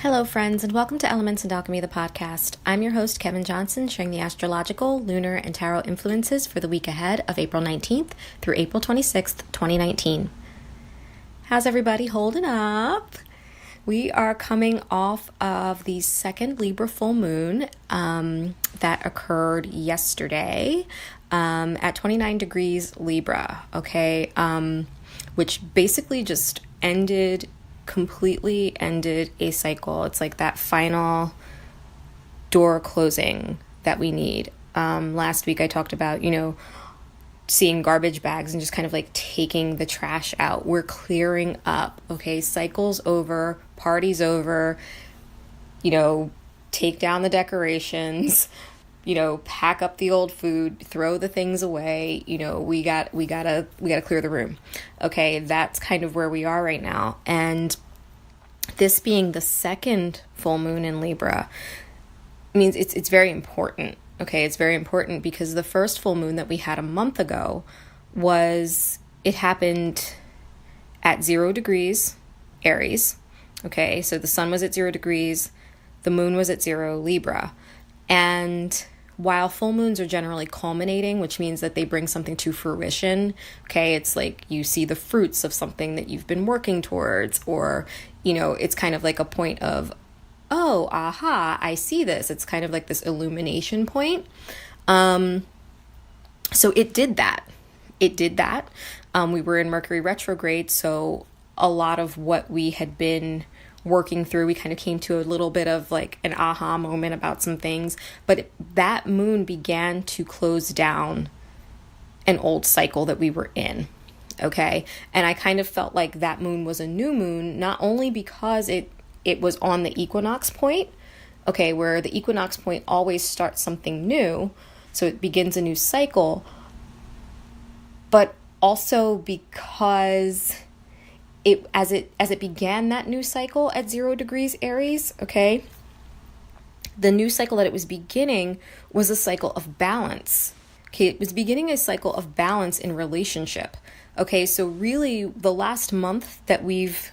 Hello, friends, and welcome to Elements and Alchemy, the podcast. I'm your host, Kevin Johnson, sharing the astrological, lunar, and tarot influences for the week ahead of April 19th through April 26th, 2019. How's everybody holding up? We are coming off of the second Libra Full Moon that occurred yesterday at 29 degrees Libra, okay, which basically just completely ended a cycle. It's like that final door closing that we need. Last week I talked about, seeing garbage bags and just kind of like taking the trash out. We're clearing up, okay? Cycle's over, party's over, take down the decorations, pack up the old food, throw the things away. We gotta clear the room. Okay, that's kind of where we are right now. And this being the second full moon in Libra means it's very important. Okay, it's very important because the first full moon that we had a month ago happened at 0 degrees Aries. Okay, so the sun was at 0 degrees, the moon was at 0 Libra. And while full moons are generally culminating, which means that they bring something to fruition, okay, it's like you see the fruits of something that you've been working towards, or, it's kind of like a point of, oh, aha, I see this. It's kind of like this illumination point. So it did that. We were in Mercury retrograde, so a lot of what we had been working through, we kind of came to a little bit of like an aha moment about some things, but that moon began to close down an old cycle that we were in. Okay. And I kind of felt like that moon was a new moon, not only because it was on the equinox point, okay, where the equinox point always starts something new, so it begins a new cycle, but also because as it began that new cycle at 0 degrees Aries, okay, the new cycle that it was beginning was a cycle of balance. Okay, it was beginning a cycle of balance in relationship. Okay, so really the last month that we've,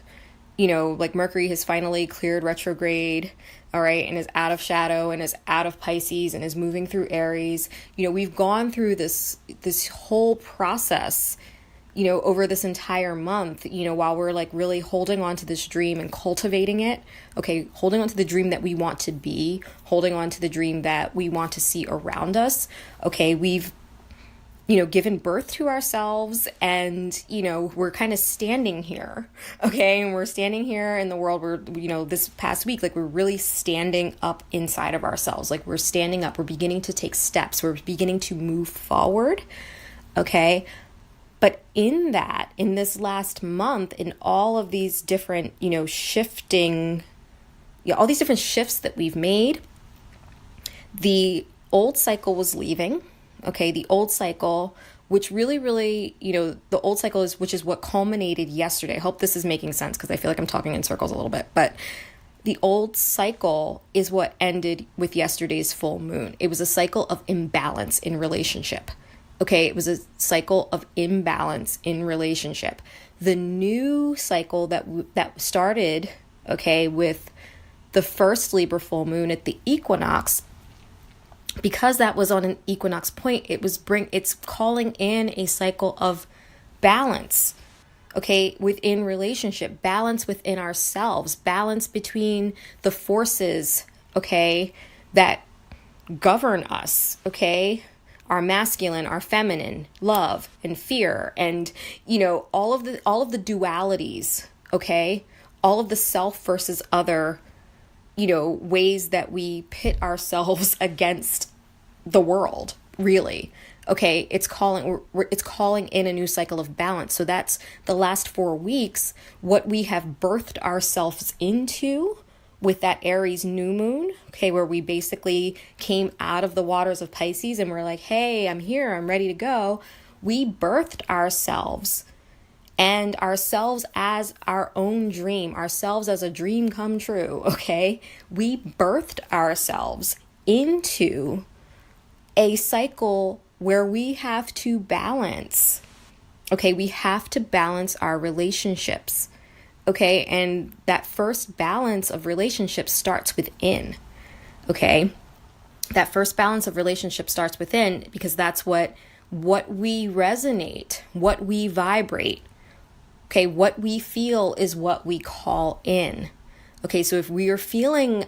like Mercury has finally cleared retrograde, all right, and is out of shadow and is out of Pisces and is moving through Aries. We've gone through this whole process, over this entire month, while we're like really holding on to this dream and cultivating it, okay, holding on to the dream that we want to be, holding on to the dream that we want to see around us, okay, we've, given birth to ourselves and, we're kind of standing here, okay, and we're standing here in the world where, this past week, like we're really standing up inside of ourselves, like we're standing up, we're beginning to take steps, we're beginning to move forward, okay. But in this last month, in all of these different, shifting, all these different shifts that we've made, the old cycle was leaving, okay? The old cycle, which really, the old cycle which is what culminated yesterday. I hope this is making sense because I feel like I'm talking in circles a little bit, but the old cycle is what ended with yesterday's full moon. It was a cycle of imbalance in relationship. Okay, it was a cycle of imbalance in relationship. The new cycle that started, okay, with the first Libra full moon at the equinox, because that was on an equinox point, it's calling in a cycle of balance, okay, within relationship, balance within ourselves, balance between the forces, okay, that govern us, okay, our masculine, our feminine, love and fear, and all of the dualities, okay, all of the self versus other, ways that we pit ourselves against the world, really. Okay, it's calling in a new cycle of balance. So that's the last 4 weeks, what we have birthed ourselves into with that Aries new moon, okay, where we basically came out of the waters of Pisces and we're like, hey, I'm here, I'm ready to go. We birthed ourselves, and ourselves as our own dream, ourselves as a dream come true, okay? We birthed ourselves into a cycle where we have to balance, okay? We have to balance our relationships. Okay, and that first balance of relationships starts within. Okay, that first balance of relationship starts within, because that's what we resonate, what we vibrate. Okay, what we feel is what we call in. Okay, so if we are feeling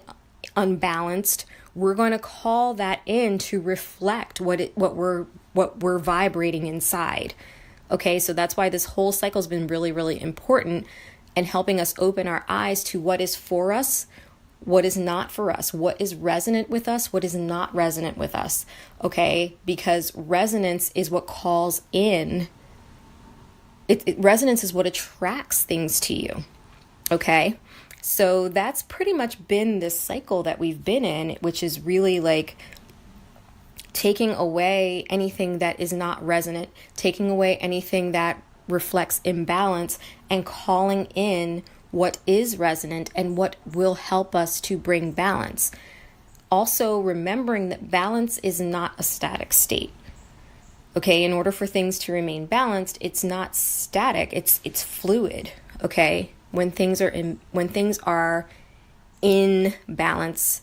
unbalanced, we're going to call that in to reflect what we're vibrating inside. Okay, so that's why this whole cycle has been really, really important and helping us open our eyes to what is for us, what is not for us, what is resonant with us, what is not resonant with us. Okay, because resonance is what calls in. Resonance is what attracts things to you. Okay, so that's pretty much been this cycle that we've been in, which is really like taking away anything that is not resonant, taking away anything that reflects imbalance, and calling in what is resonant and what will help us to bring balance. Also remembering that balance is not a static state. Okay, in order for things to remain balanced, it's not static, it's fluid. Okay, when things are in balance,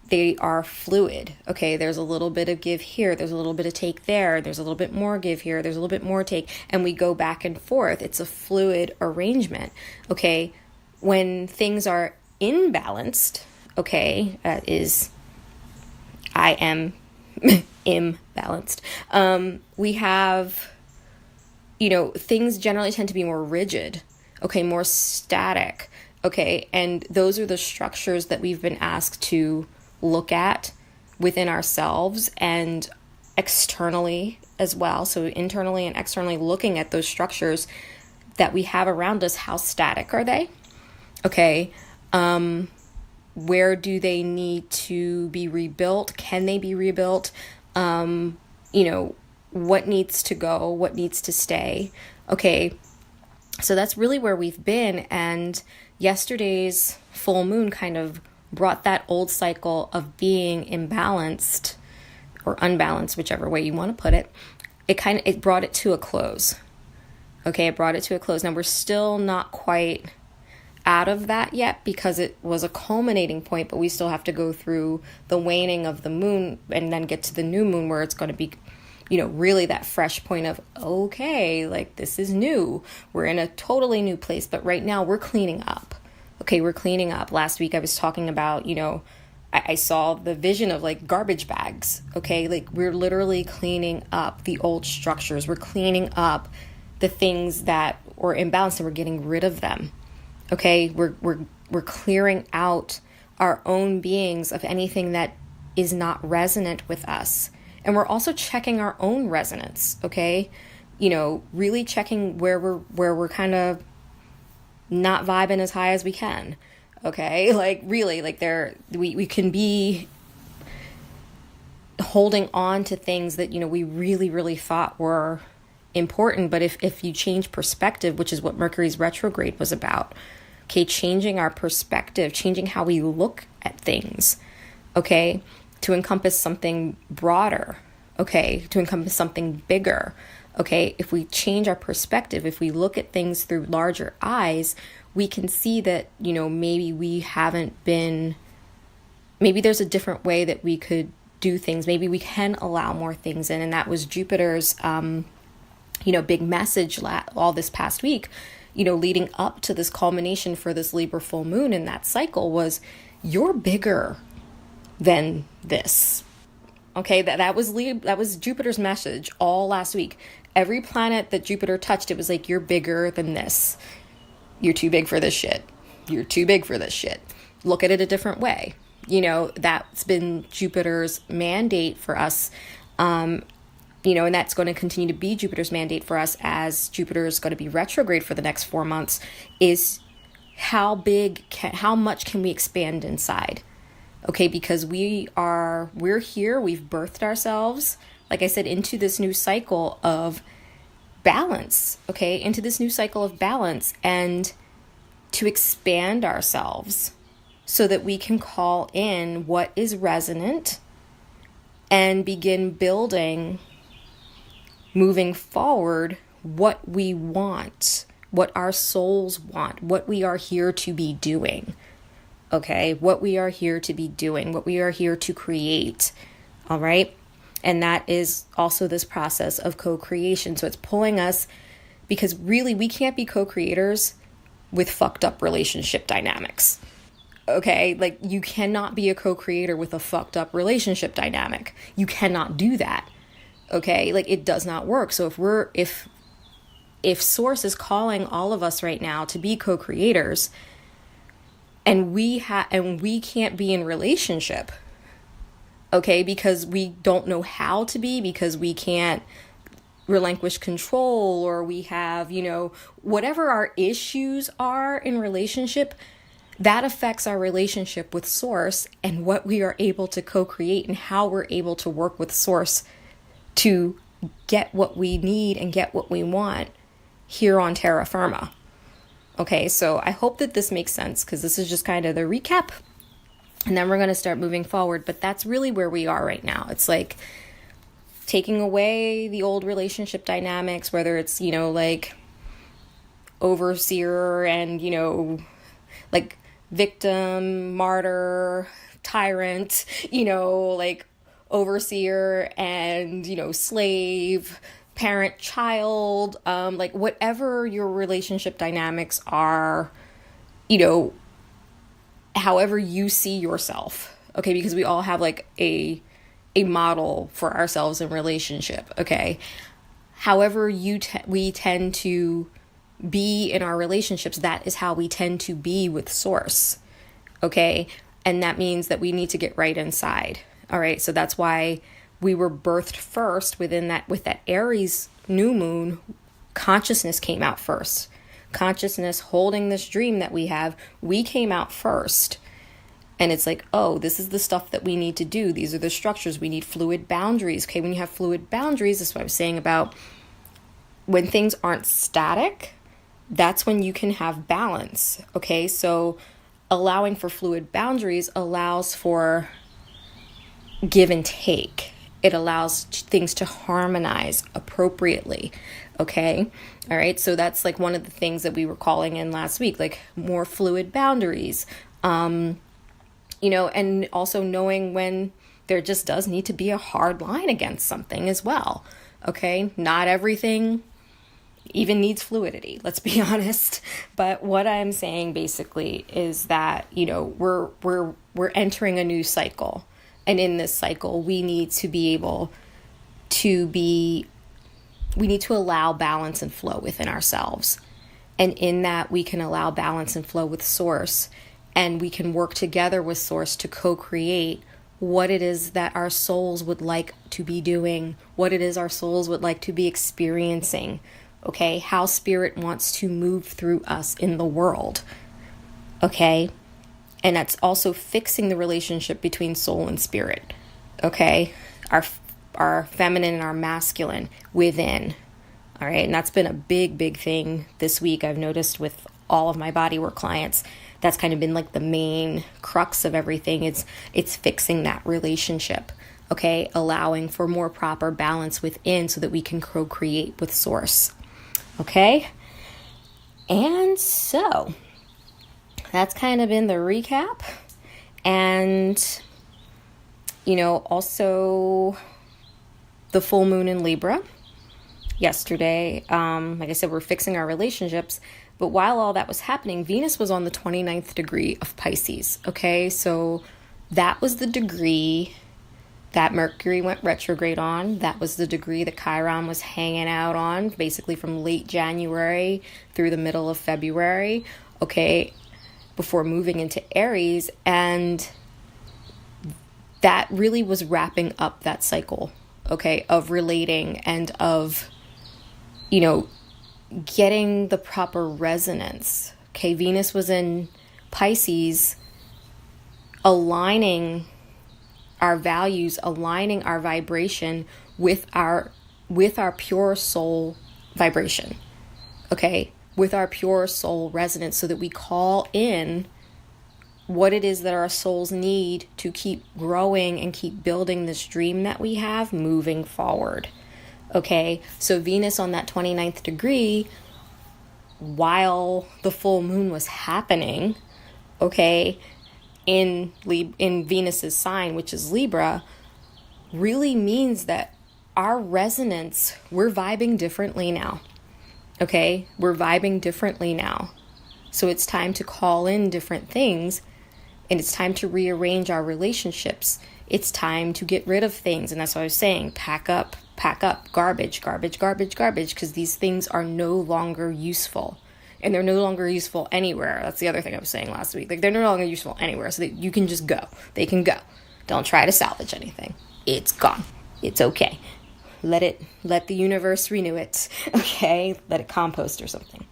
they are fluid. Okay, there's a little bit of give here, there's a little bit of take there, there's a little bit more give here, there's a little bit more take, and we go back and forth. It's a fluid arrangement. Okay, when things are imbalanced, okay, that is, I am imbalanced. We have, things generally tend to be more rigid, okay, more static, okay, and those are the structures that we've been asked to look at within ourselves and externally as well. So internally and externally, looking at those structures that we have around us. How static are they? Okay. Where do they need to be rebuilt? Can they be rebuilt? What needs to go? What needs to stay? Okay. So that's really where we've been. And yesterday's full moon kind of brought that old cycle of being imbalanced or unbalanced, whichever way you want to put it. It brought it to a close. Okay, it brought it to a close. Now we're still not quite out of that yet, because it was a culminating point, but we still have to go through the waning of the moon and then get to the new moon, where it's going to be, really that fresh point of, okay, like this is new. We're in a totally new place, but right now we're cleaning up. Okay, we're cleaning up. Last week I was talking about, I saw the vision of like garbage bags. Okay, like we're literally cleaning up the old structures. We're cleaning up the things that were imbalanced, and we're getting rid of them. Okay, we're clearing out our own beings of anything that is not resonant with us. And we're also checking our own resonance, okay? Really checking where we're kind of not vibing as high as we can. Okay? Like really, like we can be holding on to things that, we really, really thought were important. But if you change perspective, which is what Mercury's retrograde was about, okay, changing our perspective, changing how we look at things, okay, to encompass something broader, okay, to encompass something bigger, okay, if we change our perspective, if we look at things through larger eyes, we can see that, maybe maybe there's a different way that we could do things. Maybe we can allow more things in. And that was Jupiter's, big message all this past week, leading up to this culmination for this Libra full moon in that cycle, was you're bigger than this. Okay, that was Jupiter's message all last week. Every planet that Jupiter touched, it was like, you're bigger than this. You're too big for this shit. You're too big for this shit. Look at it a different way. That's been Jupiter's mandate for us. And that's going to continue to be Jupiter's mandate for us as Jupiter is going to be retrograde for the next 4 months, is how much can we expand inside? Okay, because we're here, we've birthed ourselves, like I said, into this new cycle of balance, okay, into this new cycle of balance, and to expand ourselves so that we can call in what is resonant and begin building, moving forward, what we want, what our souls want, what we are here to be doing. Okay, what we are here to be doing, what we are here to create. All right. And that is also this process of co-creation. So it's pulling us, because really we can't be co-creators with fucked up relationship dynamics. Okay, like you cannot be a co-creator with a fucked up relationship dynamic. You cannot do that. Okay, like it does not work. So if Source is calling all of us right now to be co-creators, and we can't be in relationship, okay, because we don't know how to be, because we can't relinquish control, or we have, whatever our issues are in relationship, that affects our relationship with Source and what we are able to co-create and how we're able to work with Source to get what we need and get what we want here on terra firma. Okay, so I hope that this makes sense, because this is just kind of the recap, and then we're going to start moving forward. But that's really where we are right now. It's like taking away the old relationship dynamics, whether it's, like overseer and, like victim, martyr, tyrant, like overseer and, slave, parent, child, like whatever your relationship dynamics are, however you see yourself, okay, because we all have like a model for ourselves in relationship, okay, however we tend to be in our relationships, that is how we tend to be with Source, okay, and that means that we need to get right inside, all right, so that's why we were birthed first within that, with that Aries new moon, consciousness came out first. Consciousness holding this dream that we have, we came out first. And it's like, oh, this is the stuff that we need to do. These are the structures. We need fluid boundaries. Okay, when you have fluid boundaries, that's what I was saying about when things aren't static, that's when you can have balance. Okay, so allowing for fluid boundaries allows for give and take. It allows things to harmonize appropriately. Okay. All right. So that's like one of the things that we were calling in last week, like more fluid boundaries, and also knowing when there just does need to be a hard line against something as well. Okay. Not everything even needs fluidity, let's be honest. But what I'm saying basically is that, we're entering a new cycle. And in this cycle, we need to be able to we need to allow balance and flow within ourselves. And in that, we can allow balance and flow with Source. And we can work together with Source to co-create what it is that our souls would like to be doing, what it is our souls would like to be experiencing, okay? How Spirit wants to move through us in the world, okay? And that's also fixing the relationship between soul and spirit, okay? Our feminine and our masculine within, all right? And that's been a big, big thing this week. I've noticed with all of my bodywork clients, that's kind of been like the main crux of everything. It's fixing that relationship, okay? Allowing for more proper balance within so that we can co-create with Source, okay? And so that's kind of been the recap. And, also the full moon in Libra yesterday. Like I said, we're fixing our relationships. But while all that was happening, Venus was on the 29th degree of Pisces. Okay, so that was the degree that Mercury went retrograde on. That was the degree that Chiron was hanging out on, basically from late January through the middle of February. Okay, before moving into Aries, and that really was wrapping up that cycle, okay, of relating and of, getting the proper resonance. Okay, Venus was in Pisces, aligning our values, aligning our vibration with our pure soul vibration, okay? With our pure soul resonance, so that we call in what it is that our souls need to keep growing and keep building this dream that we have moving forward. Okay, so Venus on that 29th degree while the full moon was happening, okay, in Venus's sign, which is Libra, really means that our resonance, we're vibing differently now. Okay, we're vibing differently now. So it's time to call in different things, and it's time to rearrange our relationships. It's time to get rid of things. And that's what I was saying. Pack up, garbage, because these things are no longer useful. And they're no longer useful anywhere. That's the other thing I was saying last week. Like, they're no longer useful anywhere, so that you can just go. They can go. Don't try to salvage anything. It's gone. It's okay. Let the universe renew it. Okay? Let it compost or something.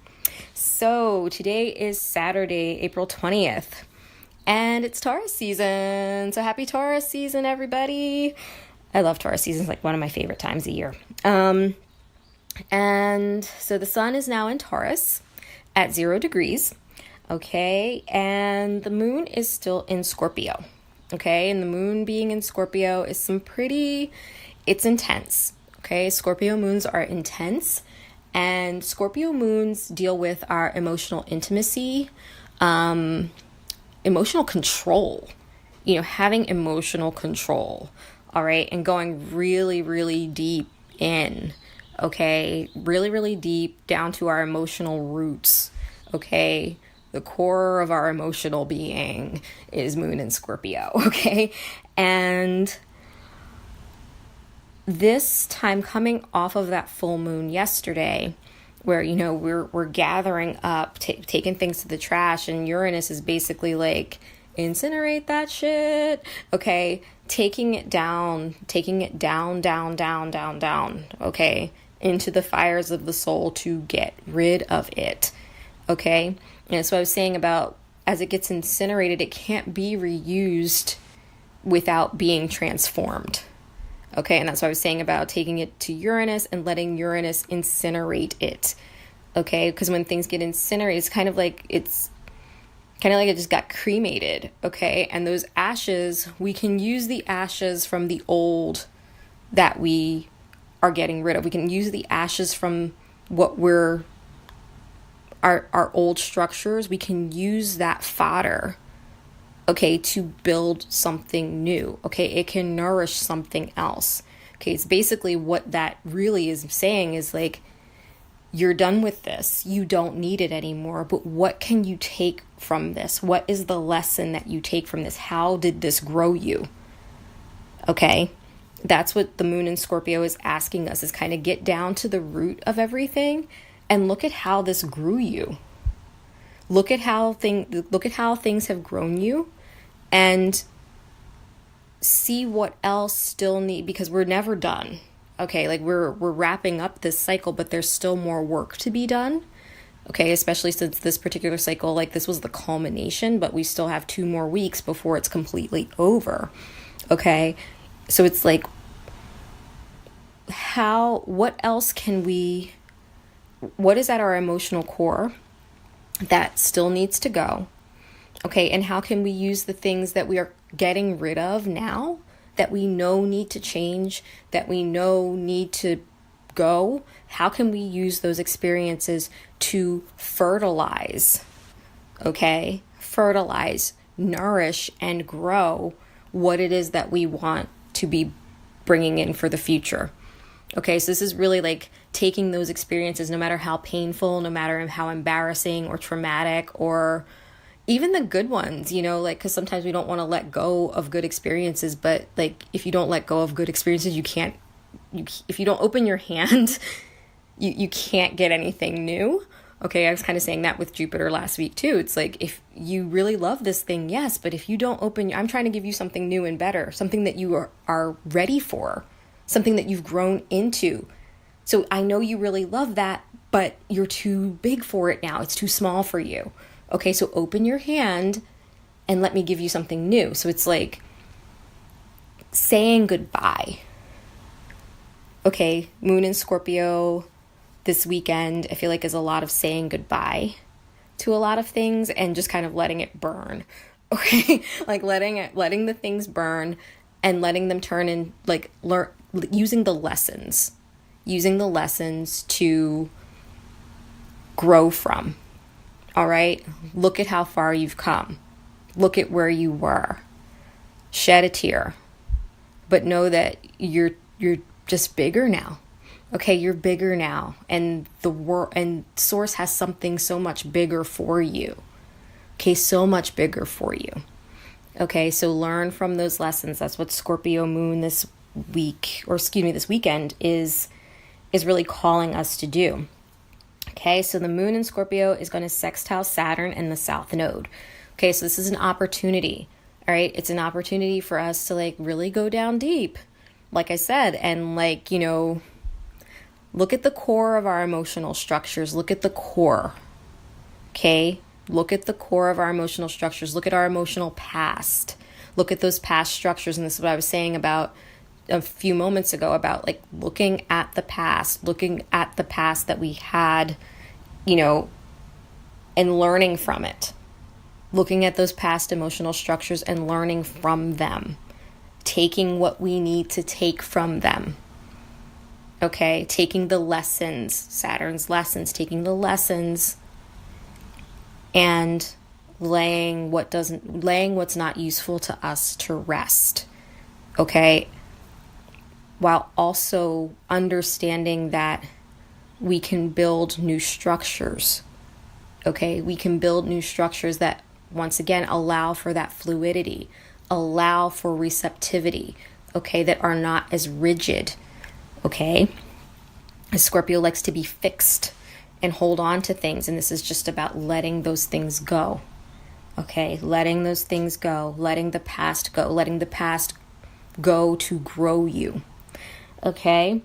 So today is Saturday, April 20th. And it's Taurus season. So happy Taurus season, everybody. I love Taurus season. It's like one of my favorite times of year. And so the sun is now in Taurus at 0 degrees. Okay. And the moon is still in Scorpio. Okay. And the moon being in Scorpio is it's intense. Okay. Scorpio moons are intense. And Scorpio moons deal with our emotional intimacy, emotional control, having emotional control, all right, and going really, really deep in, okay, really, really deep down to our emotional roots, okay. The core of our emotional being is moon in Scorpio, okay, and this time coming off of that full moon yesterday, where, we're gathering up, taking things to the trash, and Uranus is basically like, incinerate that shit, okay, taking it down, okay, into the fires of the soul to get rid of it, okay. And that's what I was saying about, as it gets incinerated, it can't be reused without being transformed. Okay, and that's what I was saying about taking it to Uranus and letting Uranus incinerate it. Okay, because when things get incinerated, it's kind of like it just got cremated. Okay, and those ashes, we can use the ashes from the old that we are getting rid of. We can use the ashes from what our old structures. We can use that fodder, okay, to build something new. Okay, it can nourish something else. Okay, it's basically what that really is saying is like, you're done with this. You don't need it anymore. But what can you take from this? What is the lesson that you take from this? How did this grow you? Okay, that's what the moon in Scorpio is asking us, is kind of get down to the root of everything and look at how this grew you. Look at how things have grown you, and see what else still because we're never done. Okay, like we're wrapping up this cycle, but there's still more work to be done. Okay, especially since this particular cycle, like this was the culmination, but we still have 2 more weeks before it's completely over. Okay, so it's like, what is at our emotional core that still needs to go? Okay, and how can we use the things that we are getting rid of now, that we know need to change, that we know need to go? How can we use those experiences to fertilize, okay? Fertilize, nourish, and grow what it is that we want to be bringing in for the future. Okay, so this is really like taking those experiences, no matter how painful, no matter how embarrassing or traumatic, or even the good ones, like, because sometimes we don't want to let go of good experiences, but like, if you don't let go of good experiences, if you don't open your hand, you can't get anything new. Okay, I was kind of saying that with Jupiter last week too. It's like, if you really love this thing, yes, but if you don't I'm trying to give you something new and better, something that you are ready for, something that you've grown into. So I know you really love that, but you're too big for it now. It's too small for you. Okay, so open your hand and let me give you something new. So it's like saying goodbye. Okay, moon in Scorpio this weekend, I feel like, is a lot of saying goodbye to a lot of things and just kind of letting it burn. Okay, like letting the things burn and letting them turn in, like, using the lessons to grow from. All right? Look at how far you've come. Look at where you were. Shed a tear. But know that you're just bigger now. Okay, you're bigger now, and the world and Source has something so much bigger for you. Okay, so much bigger for you. Okay, so learn from those lessons. That's what Scorpio moon this weekend is really calling us to do. Okay, so the moon in Scorpio is going to sextile Saturn and the South Node. Okay, so this is an opportunity. All right, it's an opportunity for us to like really go down deep, like I said, and like, you know, look at the core of our emotional structures. Look at the core. Okay, look at the core of our emotional structures. Look at our emotional past. Look at those past structures. And this is what I was saying about a few moments ago about like looking at the past that we had, you know, and learning from it. Looking at those past emotional structures and learning from them. Taking what we need to take from them. Okay, taking the lessons, Saturn's lessons, taking the lessons and laying what's not useful to us to rest. Okay, while also understanding that we can build new structures. Okay, we can build new structures that once again allow for that fluidity, allow for receptivity, okay, that are not as rigid. Okay, Scorpio likes to be fixed and hold on to things, and this is just about letting those things go. Okay, letting those things go, letting the past go, letting the past go to grow you. Okay,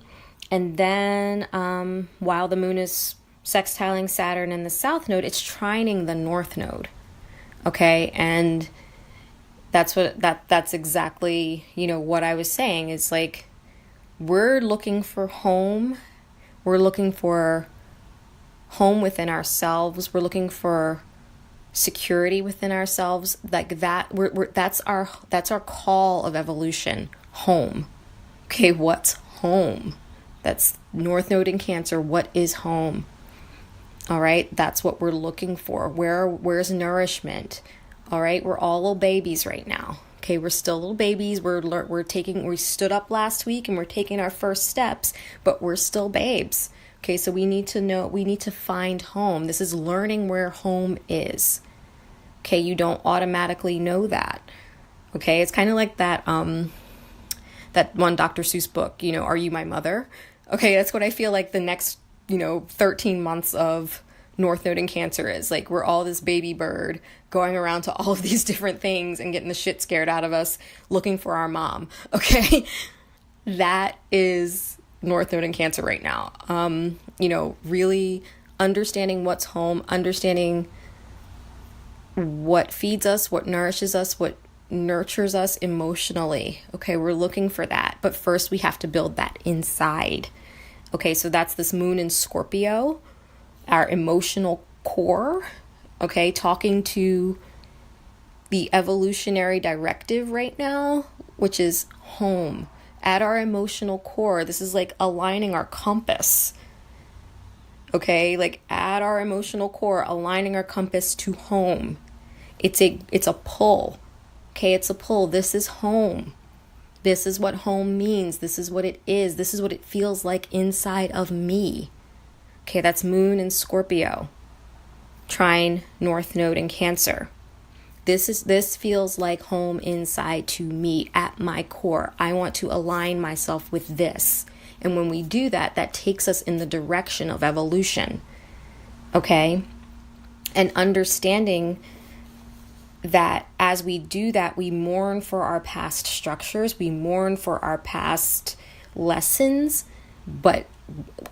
and then while the moon is sextiling Saturn in the South Node, it's trining the North Node. Okay, and that's exactly, you know, what I was saying is like, we're looking for home. We're looking for home within ourselves. We're looking for security within ourselves. Like that, that's our call of evolution. Home. Okay, what's home? That's North Node in Cancer. What is home? All right, that's what we're looking for. Where's nourishment? All right, we're all little babies right now. Okay, we're still little babies. We stood up last week and we're taking our first steps, but we're still babes. Okay, so we need to find home. This is learning where home is. Okay, you don't automatically know that. Okay, it's kind of like that that one Dr. Seuss book, you know, Are You My Mother? Okay, that's what I feel like the next, 13 months of North Node in Cancer is. Like, we're all this baby bird going around to all of these different things and getting the shit scared out of us, looking for our mom. Okay, that is North Node in Cancer right now. Really understanding what's home, understanding what feeds us, what nourishes us, what nurtures us emotionally. Okay, we're looking for that. But first we have to build that inside. Okay, so that's this moon in Scorpio, our emotional core. Okay, talking to the evolutionary directive right now, which is home. At our emotional core, this is like aligning our compass. Okay, like at our emotional core, aligning our compass to home. It's a pull. Okay, it's a pull. This is home. This is what home means. This is what it is. This is what it feels like inside of me. Okay, that's moon in Scorpio. Trine North Node in Cancer. This feels like home inside to me at my core. I want to align myself with this. And when we do that, that takes us in the direction of evolution. Okay? And understanding that as we do that, we mourn for our past structures, we mourn for our past lessons, but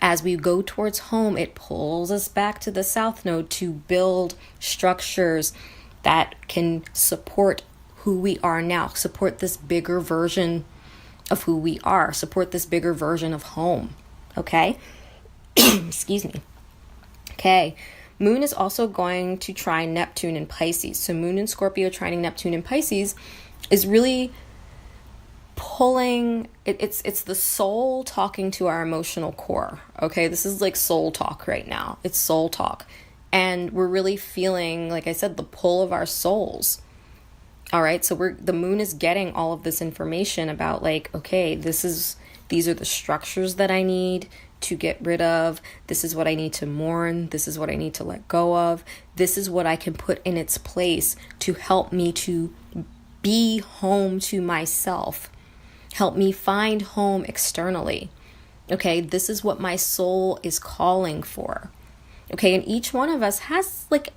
as we go towards home, it pulls us back to the South Node to build structures that can support who we are now, support this bigger version of who we are, support this bigger version of home. Okay? Excuse me. Okay. Moon is also going to trine Neptune in Pisces. So Moon in Scorpio trining Neptune in Pisces is really pulling it's the soul talking to our emotional core. Okay, this is like soul talk right now. It's soul talk, and we're really feeling, like I said, the pull of our souls. All right, so the moon is getting all of this information about, like, okay, these are the structures that I need to get rid of. This is what I need to mourn. This is what I need to let go of. This is what I can put in its place to help me to be home to myself. Help me find home externally. Okay, this is what my soul is calling for. Okay, and each one of us has, like,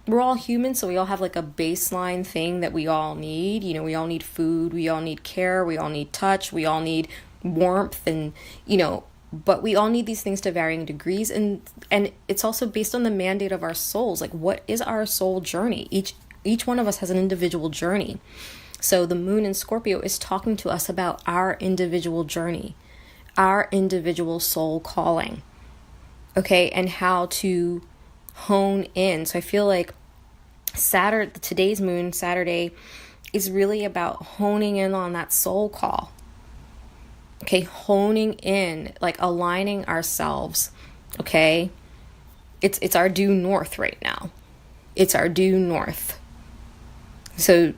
we're all human, so we all have like a baseline thing that we all need. We all need food, we all need care, we all need touch, we all need warmth, and but we all need these things to varying degrees, and it's also based on the mandate of our souls. Like, what is our soul journey? Each one of us has an individual journey. So the moon in Scorpio is talking to us about our individual journey, our individual soul calling, okay, and how to hone in. So I feel like today's moon, Saturday, is really about honing in on that soul call. Okay, honing in, like aligning ourselves. Okay, it's our due north right now. It's our due north. So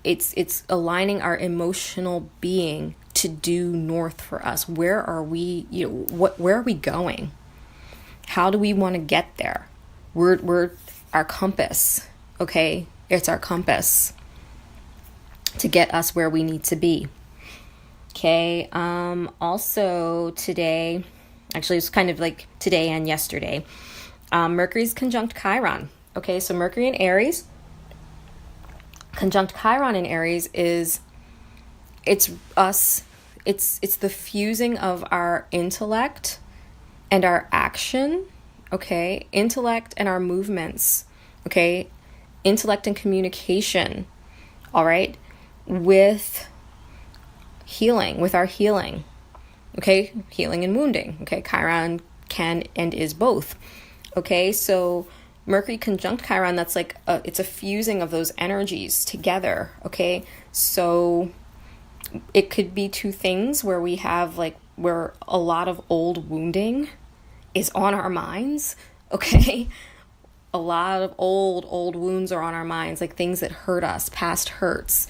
it's aligning our emotional being to due north for us. Where are we? Where are we going? How do we want to get there? We're our compass. Okay, it's our compass to get us where we need to be. Okay. Also today, actually it's kind of like today and yesterday, Mercury's conjunct Chiron. Okay, so Mercury in Aries, conjunct Chiron in Aries it's the fusing of our intellect and our action. Okay, intellect and our movements. Okay, intellect and communication. All right, with healing, with our healing. Okay, healing and wounding. Okay, Chiron can and is both. Okay, so Mercury conjunct Chiron, that's like it's a fusing of those energies together. Okay, so it could be two things where we have where a lot of old wounding is on our minds. Okay, a lot of old wounds are on our minds, like things that hurt us, past hurts,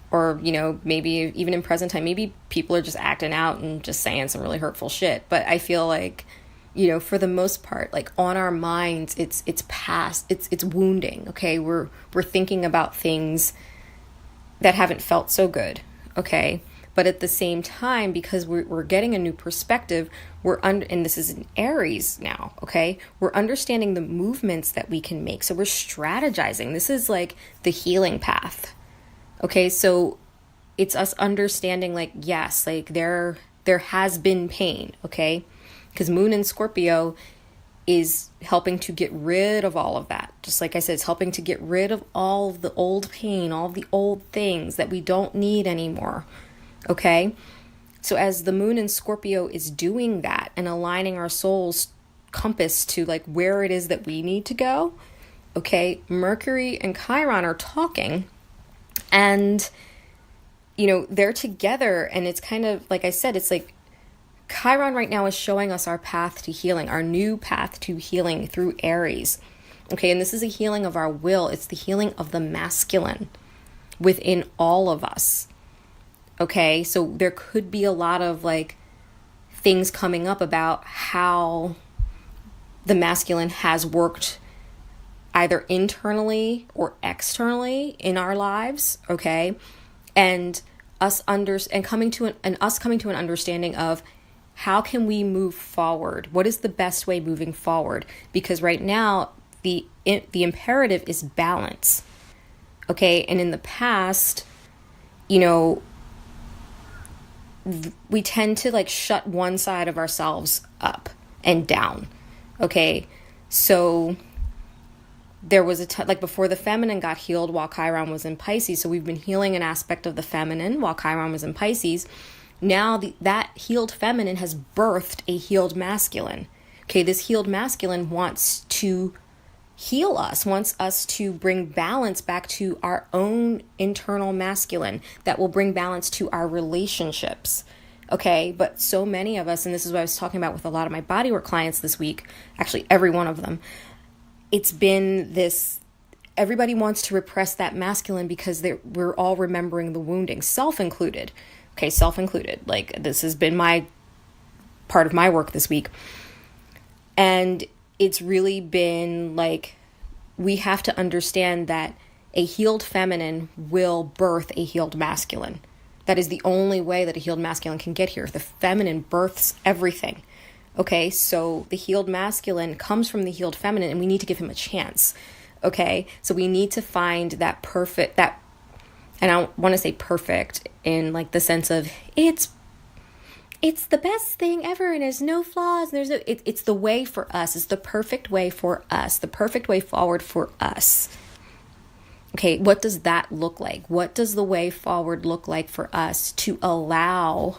or maybe even in present time, maybe people are just acting out and just saying some really hurtful shit. But I feel like for the most part, like on our minds, it's past, it's wounding. Okay, we're thinking about things that haven't felt so good. Okay, but at the same time, because we're getting a new perspective, and this is in Aries now. Okay, we're understanding the movements that we can make, so we're strategizing. This is like the healing path. Okay, so it's us understanding, like, yes, like there has been pain. Okay, because Moon in Scorpio is helping to get rid of all of that. Just like I said, it's helping to get rid of all of the old pain, all of the old things that we don't need anymore. Okay? So as the Moon in Scorpio is doing that and aligning our soul's compass to like where it is that we need to go, okay, Mercury and Chiron are talking, and they're together, and it's kind of like I said, it's like Chiron right now is showing us our path to healing, our new path to healing through Aries. Okay, and this is a healing of our will. It's the healing of the masculine within all of us. Okay, so there could be a lot of like things coming up about how the masculine has worked either internally or externally in our lives. Okay, and us coming to an understanding of how can we move forward? What is the best way moving forward? Because right now the imperative is balance. Okay, and in the past, we tend to like shut one side of ourselves up and down. Okay, so there was like before the feminine got healed while Chiron was in Pisces. So we've been healing an aspect of the feminine while Chiron was in Pisces. Now that healed feminine has birthed a healed masculine. Okay, this healed masculine wants to heal us, wants us to bring balance back to our own internal masculine that will bring balance to our relationships. Okay, but so many of us, and this is what I was talking about with a lot of my bodywork clients this week, actually every one of them, it's been this, everybody wants to repress that masculine because we're all remembering the wounding, self included. Okay, self included. Like, this has been my part of my work this week. And it's really been like, we have to understand that a healed feminine will birth a healed masculine. That is the only way that a healed masculine can get here. The feminine births everything. Okay, so the healed masculine comes from the healed feminine, and we need to give him a chance. Okay, so we need to find that perfect, that, and I don't want to say perfect in like the sense of it's the best thing ever and there's no flaws. It's the way for us. It's the perfect way for us. The perfect way forward for us. Okay, what does that look like? What does the way forward look like for us to allow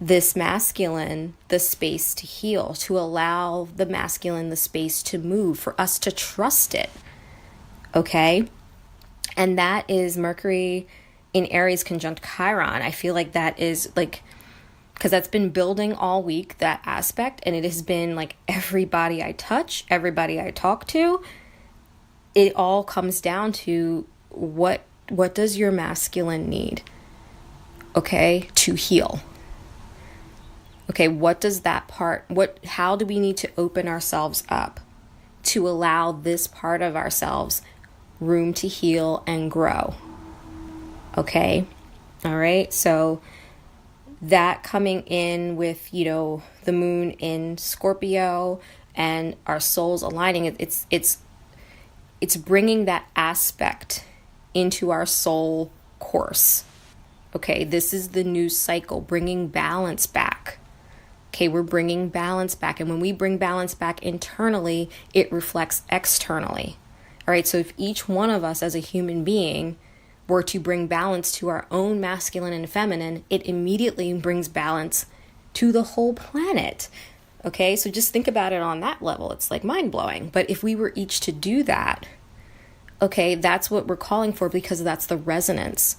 this masculine the space to heal, to allow the masculine the space to move, for us to trust it? Okay, and that is Mercury in Aries conjunct Chiron. I feel like that is like, because that's been building all week, that aspect, and it has been like everybody I touch, everybody I talk to, it all comes down to what does your masculine need, okay, to heal? Okay, what does that part, how do we need to open ourselves up to allow this part of ourselves room to heal and grow? Okay, all right, so that coming in with, you know, the moon in Scorpio and our souls aligning, it's bringing that aspect into our soul course. Okay, this is the new cycle, bringing balance back. Okay, we're bringing balance back. And when we bring balance back internally, it reflects externally. All right, so if each one of us as a human being were to bring balance to our own masculine and feminine, it immediately brings balance to the whole planet. Okay, so just think about it on that level. It's like mind-blowing. But if we were each to do that, okay, that's what we're calling for, because that's the resonance.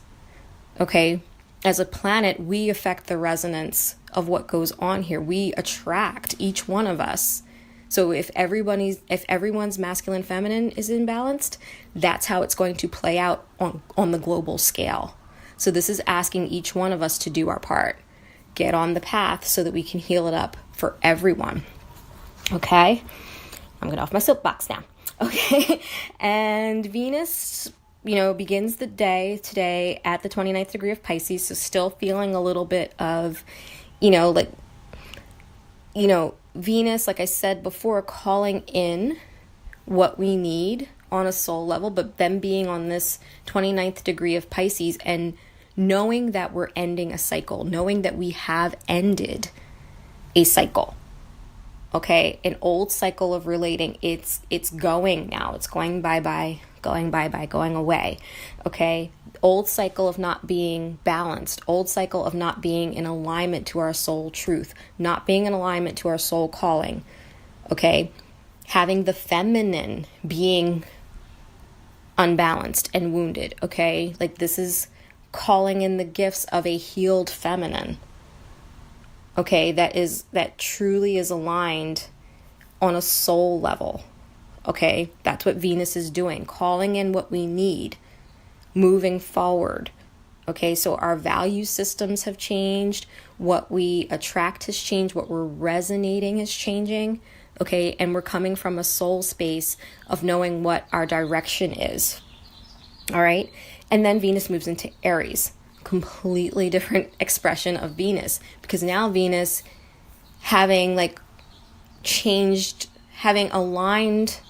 Okay, as a planet, we affect the resonance of what goes on here. We attract, each one of us. So if everyone's masculine feminine is imbalanced, that's how it's going to play out on the global scale. So this is asking each one of us to do our part. Get on the path so that we can heal it up for everyone. Okay? I'm getting off my soapbox now. Okay? And Venus, you know, begins the day today at the 29th degree of Pisces. So still feeling a little bit of, Venus, like I said before, calling in what we need on a soul level, but them being on this 29th degree of Pisces and knowing that we're ending a cycle, knowing that we have ended a cycle. Okay, an old cycle of relating, it's going now. It's going bye-bye, going away. Okay, old cycle of not being balanced, old cycle of not being in alignment to our soul truth, not being in alignment to our soul calling. Okay, having the feminine being unbalanced and wounded. Okay, like this is calling in the gifts of a healed feminine. Okay, that truly is aligned on a soul level. Okay, that's what Venus is doing, calling in what we need, moving forward. Okay, so our value systems have changed, what we attract has changed, what we're resonating is changing. Okay, and we're coming from a soul space of knowing what our direction is. All right, and then Venus moves into Aries. Completely different expression of Venus, because now Venus having aligned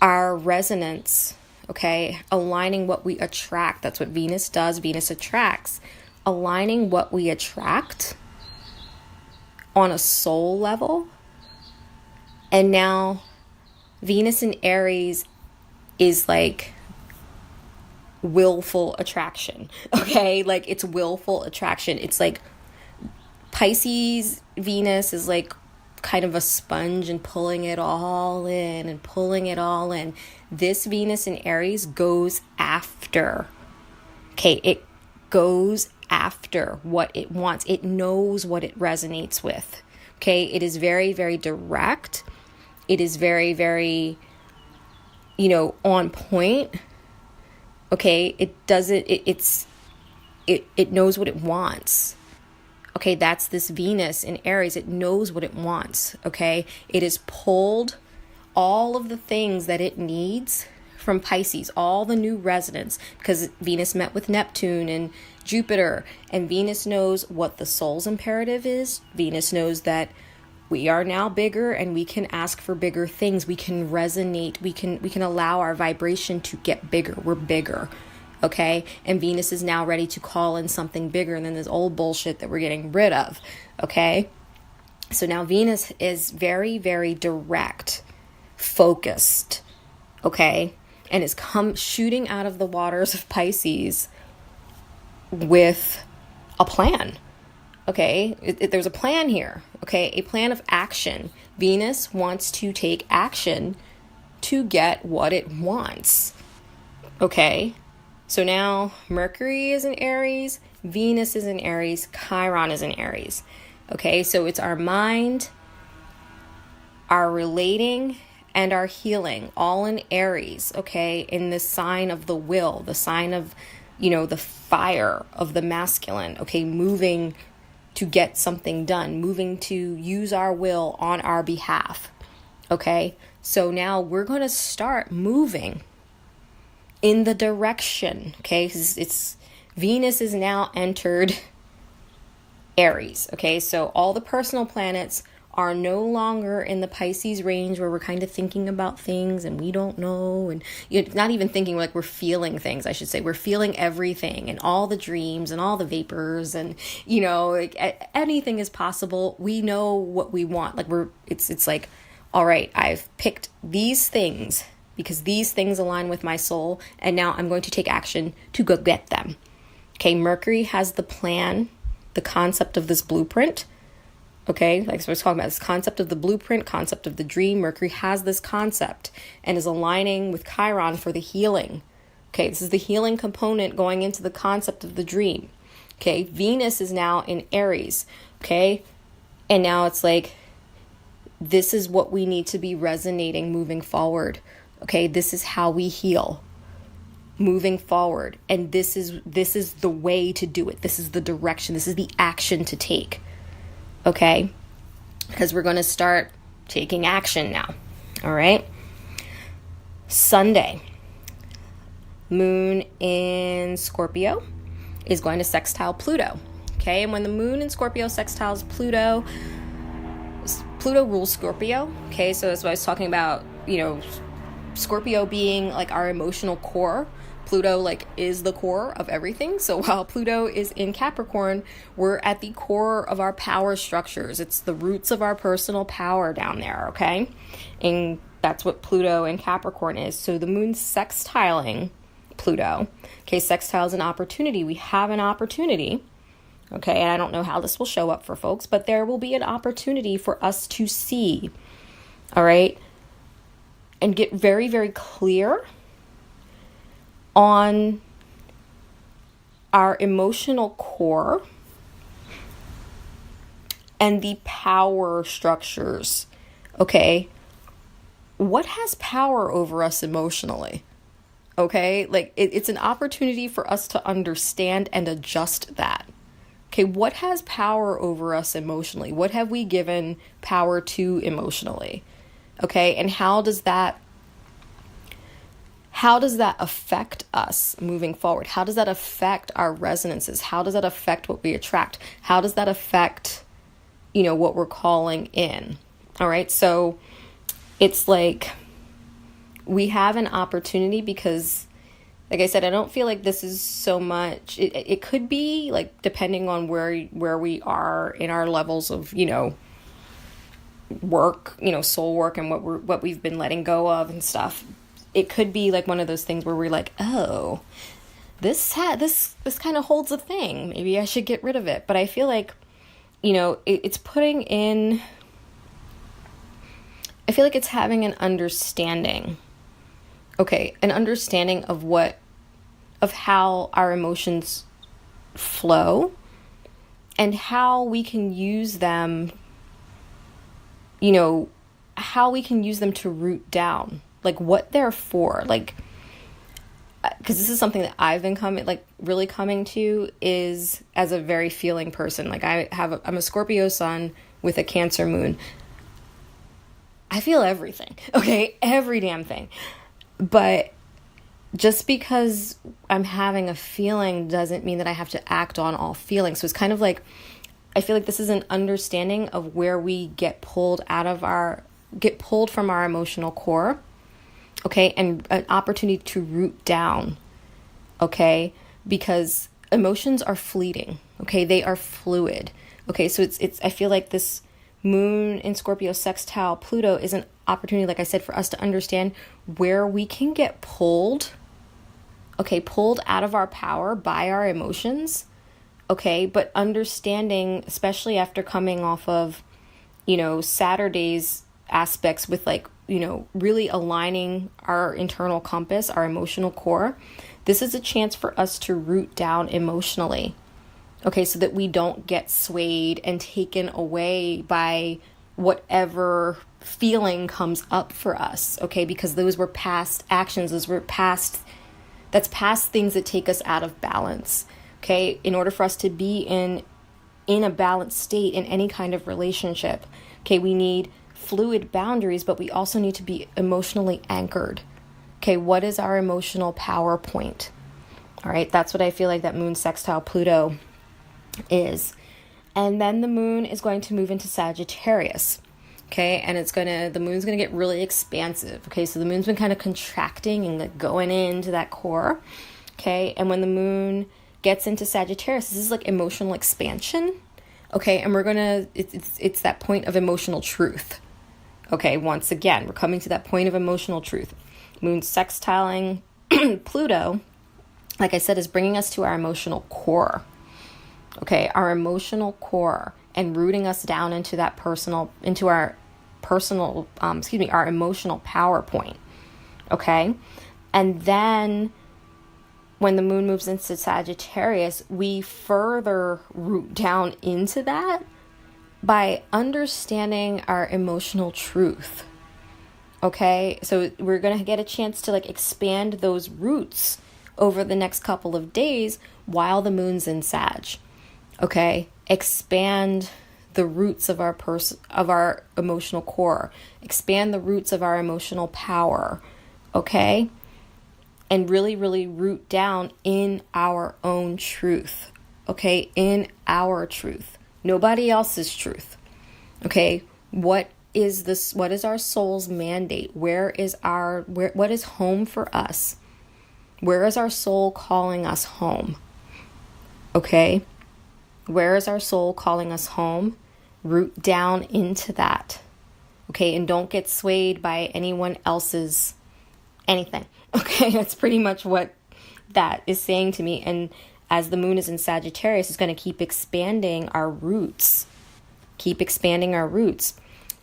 our resonance, okay, aligning what we attract. That's what Venus does. Venus attracts, aligning what we attract on a soul level. And now Venus in Aries is like willful attraction. Okay, like it's willful attraction. It's like Pisces Venus is like kind of a sponge and pulling it all in and pulling it all in. This Venus in Aries goes after. Okay, it goes after what it wants. It knows what it resonates with. Okay, it is very, very direct. It is very, very, on point. Okay, it doesn't, it knows what it wants. Okay, that's this Venus in Aries. It knows what it wants. Okay, it has pulled all of the things that it needs from Pisces, all the new resonance, because Venus met with Neptune and Jupiter, and Venus knows what the soul's imperative is. Venus knows that we are now bigger and we can ask for bigger things. We can resonate. We can allow our vibration to get bigger. We're bigger. Okay. And Venus is now ready to call in something bigger than this old bullshit that we're getting rid of. Okay. So now Venus is very, very direct, focused. Okay. And is shooting out of the waters of Pisces with a plan. Okay, there's a plan here. Okay, a plan of action. Venus wants to take action to get what it wants. Okay, so now Mercury is in Aries, Venus is in Aries, Chiron is in Aries. Okay, so it's our mind, our relating, and our healing, all in Aries. Okay, in the sign of the will, the sign of, the fire of the masculine. Okay, moving to get something done, moving to use our will on our behalf. Okay, so now we're going to start moving in the direction. Okay, it's Venus is now entered Aries. Okay, so all the personal planets are no longer in the Pisces range where we're kind of thinking about things and we don't know, and not even thinking, like we're feeling things, I should say. We're feeling everything and all the dreams and all the vapors and, like anything is possible. We know what we want. Like it's like, all right, I've picked these things because these things align with my soul, and now I'm going to take action to go get them. Okay, Mercury has the plan, the concept of this blueprint. Okay, like so we're talking about this concept of the blueprint, concept of the dream. Mercury has this concept and is aligning with Chiron for the healing. Okay, this is the healing component going into the concept of the dream. Okay, Venus is now in Aries. Okay, and now it's like, this is what we need to be resonating moving forward. Okay, this is how we heal moving forward. And this is the way to do it. This is the direction. This is the action to take. Okay, because we're going to start taking action now. All right. Sunday, moon in Scorpio is going to sextile Pluto. Okay, and when the moon in Scorpio sextiles Pluto, Pluto rules Scorpio. Okay, so that's what I was talking about, Scorpio being like our emotional core. Pluto like is the core of everything. So while Pluto is in Capricorn, we're at the core of our power structures. It's the roots of our personal power down there, okay? And that's what Pluto in Capricorn is. So the moon's sextiling Pluto. Okay, sextile is an opportunity. We have an opportunity. Okay, and I don't know how this will show up for folks, but there will be an opportunity for us to see. All right? And get very, very clear on our emotional core and the power structures. Okay, what has power over us emotionally? Okay, like it's an opportunity for us to understand and adjust that. Okay, what has power over us emotionally? What have we given power to emotionally? Okay, and how does that affect us moving forward? How does that affect our resonances? How does that affect what we attract? How does that affect, what we're calling in? All right. So it's like we have an opportunity because, like I said, I don't feel like this is so much. It could be like, depending on where we are in our levels of, work, soul work and what we've been letting go of and stuff. It could be like one of those things where we're like, oh, this kind of holds a thing. Maybe I should get rid of it. But I feel like, it's putting in I feel like it's having an understanding. Okay, an understanding of how our emotions flow and how we can use them, how we can use them to root down, like what they're for. Like, because this is something that I've been really coming to, is as a very feeling person. Like I'm a Scorpio sun with a Cancer moon. I feel everything, okay? Every damn thing. But just because I'm having a feeling doesn't mean that I have to act on all feelings. So it's kind of like, I feel like this is an understanding of where we get pulled from our emotional core, okay? And an opportunity to root down, okay? Because emotions are fleeting, okay? They are fluid, okay? So it's I feel like this moon in Scorpio sextile Pluto is an opportunity, like I said, for us to understand where we can get pulled out of our power by our emotions, okay? But understanding, especially after coming off of, Saturday's aspects with really aligning our internal compass, our emotional core, this is a chance for us to root down emotionally, okay? So that we don't get swayed and taken away by whatever feeling comes up for us, okay? Because those were past actions, that's past things that take us out of balance, okay? In order for us to be in a balanced state in any kind of relationship, okay, we need fluid boundaries, but we also need to be emotionally anchored, okay? What is our emotional power point? All right, that's what I feel like that moon sextile Pluto is. And then the moon is going to move into Sagittarius, okay? And the moon's gonna get really expansive, okay? So the moon's been kind of contracting and going into that core, okay? And when the moon gets into Sagittarius, this is like emotional expansion, okay? And it's that point of emotional truth, okay? Once again, we're coming to that point of emotional truth. Moon sextiling Pluto, like I said, is bringing us to our emotional core, okay? Our emotional core, and rooting us down into our emotional power point, okay? And then when the moon moves into Sagittarius, we further root down into that by understanding our emotional truth, okay? So we're going to get a chance to expand those roots over the next couple of days while the moon's in Sag, okay? Expand the roots of our emotional core, expand the roots of our emotional power, okay? And really, really root down in our own truth, okay? In our truth, nobody else's truth, okay? What is our soul's mandate? What is home for us? Where is our soul calling us home? Okay? Where is our soul calling us home? Root down into that. Okay? And don't get swayed by anyone else's anything. Okay? That's pretty much what that is saying to me. And as the moon is in Sagittarius, it's going to keep expanding our roots. Keep expanding our roots.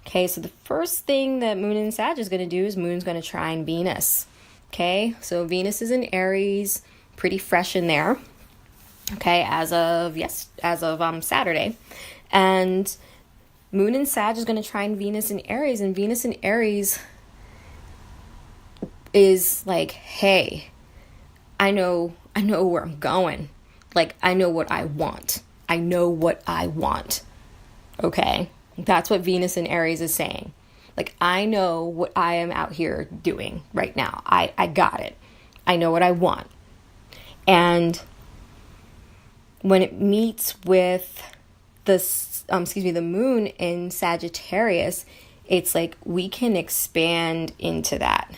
Okay? So the first thing that moon in Sag is going to do is moon's going to trine Venus. Okay? So Venus is in Aries, pretty fresh in there. Okay, as of Saturday. And moon in Sag is going to trine Venus in Aries, and Venus in Aries is like, hey, I know where I'm going. Like, I know what I want. Okay? That's what Venus in Aries is saying. Like, I know what I am out here doing right now. I got it. I know what I want. And when it meets with the moon in Sagittarius, it's like we can expand into that.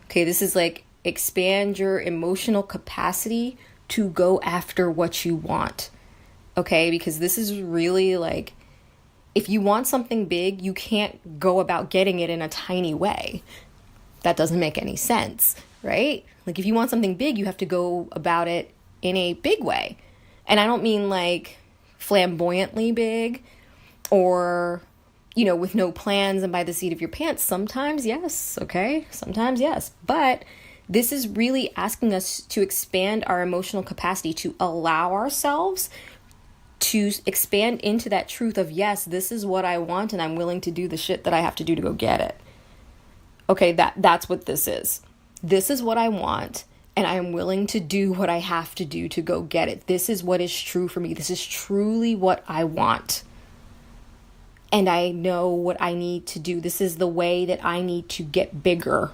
Okay, this is like expand your emotional capacity to go after what you want. Okay, because this is really like, if you want something big, you can't go about getting it in a tiny way. That doesn't make any sense, right? Like, if you want something big, you have to go about it in a big way. And I don't mean like flamboyantly big or, with no plans and by the seat of your pants. Sometimes, yes. Okay. Sometimes, yes. But this is really asking us to expand our emotional capacity, to allow ourselves to expand into that truth of, yes, this is what I want and I'm willing to do the shit that I have to do to go get it. Okay, that's what this is. This is what I want and I am willing to do what I have to do to go get it. This is what is true for me. This is truly what I want. And I know what I need to do. This is the way that I need to get bigger.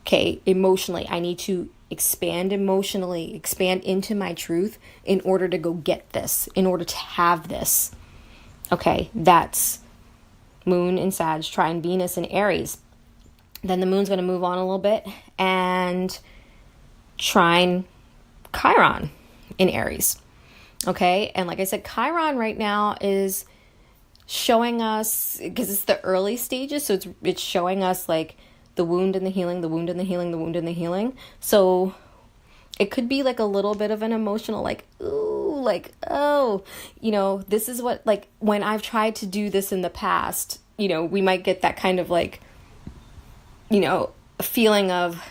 Okay, emotionally, I need to expand emotionally, expand into my truth in order to go get this, in order to have this. Okay, that's Moon in Sag, trine Venus in Aries. Then the Moon's going to move on a little bit and trine Chiron in Aries. Okay, and like I said, Chiron right now is showing us, because it's the early stages, so it's showing us like the wound and the healing, the wound and the healing, the wound and the healing. So it could be like a little bit of an emotional, like, ooh, like, oh, this is what, like, when I've tried to do this in the past, we might get that kind of like, feeling of,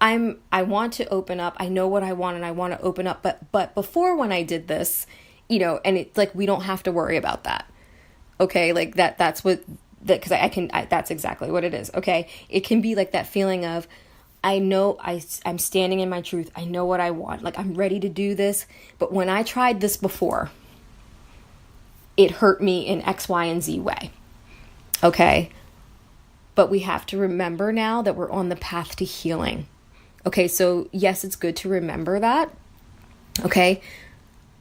I want to open up. I know what I want and I want to open up. But before, when I did this, and it's like, we don't have to worry about that. Okay, like that's what that, because that's exactly what it is. Okay, it can be like that feeling of, I know I'm standing in my truth. I know what I want. Like, I'm ready to do this. But when I tried this before, it hurt me in X, Y, and Z way. Okay, but we have to remember now that we're on the path to healing. Okay, so yes, it's good to remember that. Okay.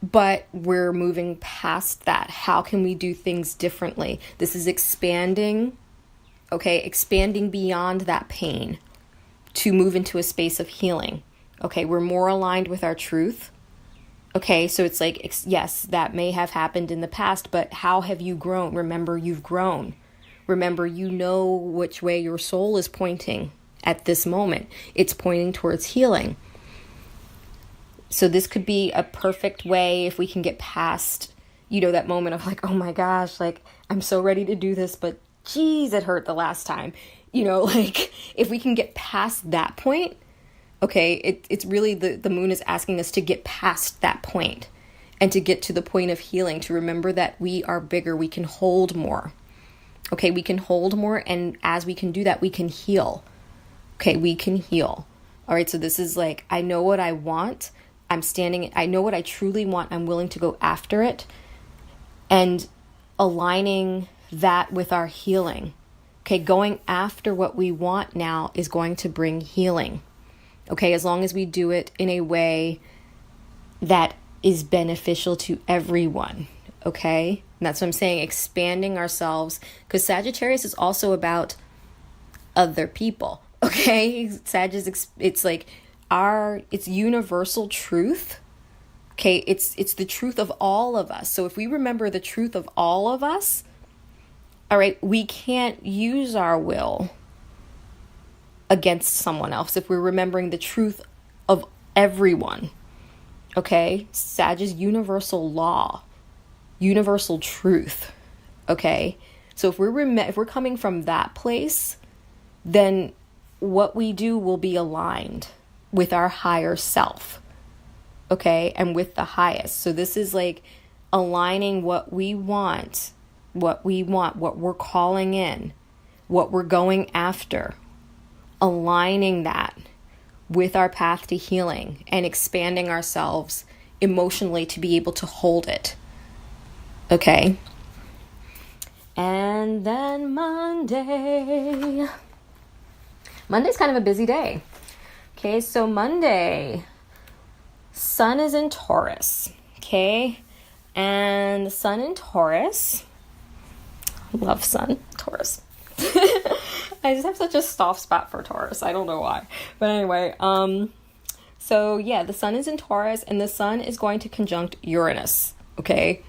But we're moving past that. How can we do things differently? This is expanding, okay? Expanding beyond that pain to move into a space of healing. Okay, we're more aligned with our truth. Okay, so it's like, yes, that may have happened in the past, but how have you grown? Remember, you've grown. Remember, you know which way your soul is pointing at this moment. It's pointing towards healing. So this could be a perfect way if we can get past, that moment of like, oh my gosh, like, I'm so ready to do this, but geez, it hurt the last time. Like, if we can get past that point, okay, it's really the Moon is asking us to get past that point and to get to the point of healing, to remember that we are bigger, we can hold more. Okay, we can hold more, and as we can do that, we can heal. Okay, we can heal. All right, so this is like, I know what I want. I know what I truly want. I'm willing to go after it, and aligning that with our healing. Okay, going after what we want now is going to bring healing. Okay, as long as we do it in a way that is beneficial to everyone. Okay, and that's what I'm saying, expanding ourselves, because Sagittarius is also about other people. Okay, it's like it's universal truth. Okay, it's the truth of all of us. So if we remember the truth of all of us, all right, we can't use our will against someone else if we're remembering the truth of everyone. Okay, Sag is universal law, universal truth. Okay, so if we're coming from that place, then what we do will be aligned with our higher self, okay, and with the highest. So this is like aligning what we want, what we're calling in, what we're going after, aligning that with our path to healing and expanding ourselves emotionally to be able to hold it, okay? And then Monday's kind of a busy day. Okay, so Monday, Sun is in Taurus, okay? And the Sun in Taurus, love Sun, Taurus. I just have such a soft spot for Taurus. I don't know why. But anyway, so yeah, the Sun is in Taurus and the Sun is going to conjunct Uranus, okay?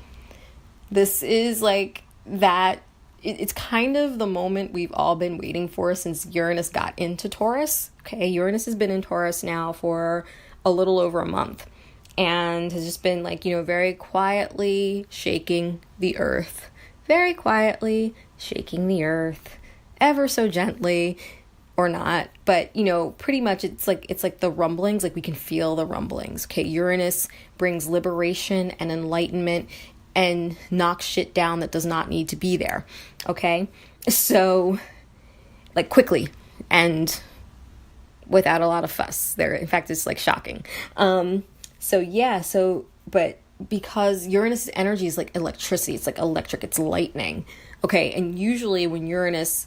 This is like that. It's kind of the moment we've all been waiting for since Uranus got into Taurus. Okay, Uranus has been in Taurus now for a little over a month and has just been like, very quietly shaking the earth, very quietly shaking the earth ever so gently, or not, but pretty much it's like the rumblings, like we can feel the rumblings. Okay, Uranus brings liberation and enlightenment and knocks shit down that does not need to be there. Okay, so like quickly and without a lot of fuss there. In fact, it's like shocking. But because Uranus' energy is like electricity, it's like electric, it's lightning. Okay, and usually when Uranus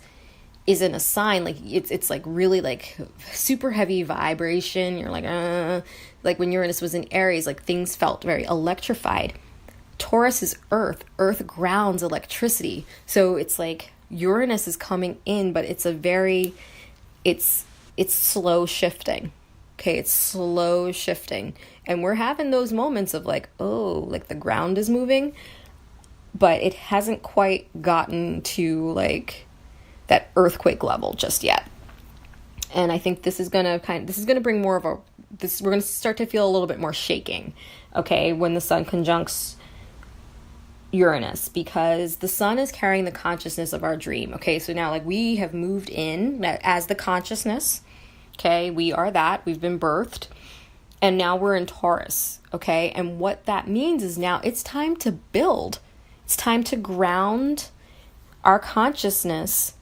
is in a sign, like it's like really like super heavy vibration, you're like when Uranus was in Aries, like things felt very electrified. Taurus is earth grounds electricity, so it's like Uranus is coming in, but it's slow shifting. Okay, it's slow shifting, and we're having those moments of like, oh, like the ground is moving, but it hasn't quite gotten to like that earthquake level just yet. And I think this is gonna bring more of we're gonna start to feel a little bit more shaking, okay, when the sun conjuncts Uranus, because the sun is carrying the consciousness of our dream. Okay, so now like we have moved in as the consciousness. Okay, we are that. We've been birthed. And now we're in Taurus. Okay, and what that means is now it's time to build. It's time to ground our consciousness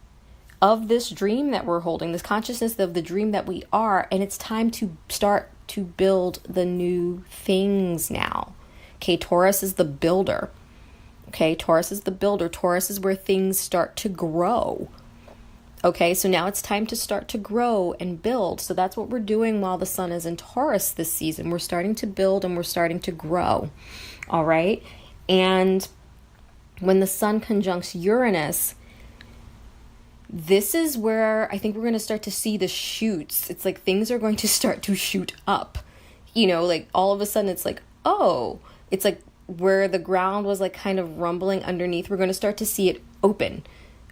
of this dream that we're holding, this consciousness of the dream that we are, and it's time to start to build the new things now. Okay, Taurus is the builder. Okay, Taurus is the builder. Taurus is where things start to grow. Okay, so now it's time to start to grow and build. So that's what we're doing while the sun is in Taurus this season. We're starting to build and we're starting to grow. All right, and when the sun conjuncts Uranus, this is where I think we're going to start to see the shoots. It's like things are going to start to shoot up. Like all of a sudden it's like, oh, it's like where the ground was like kind of rumbling underneath, we're going to start to see it open.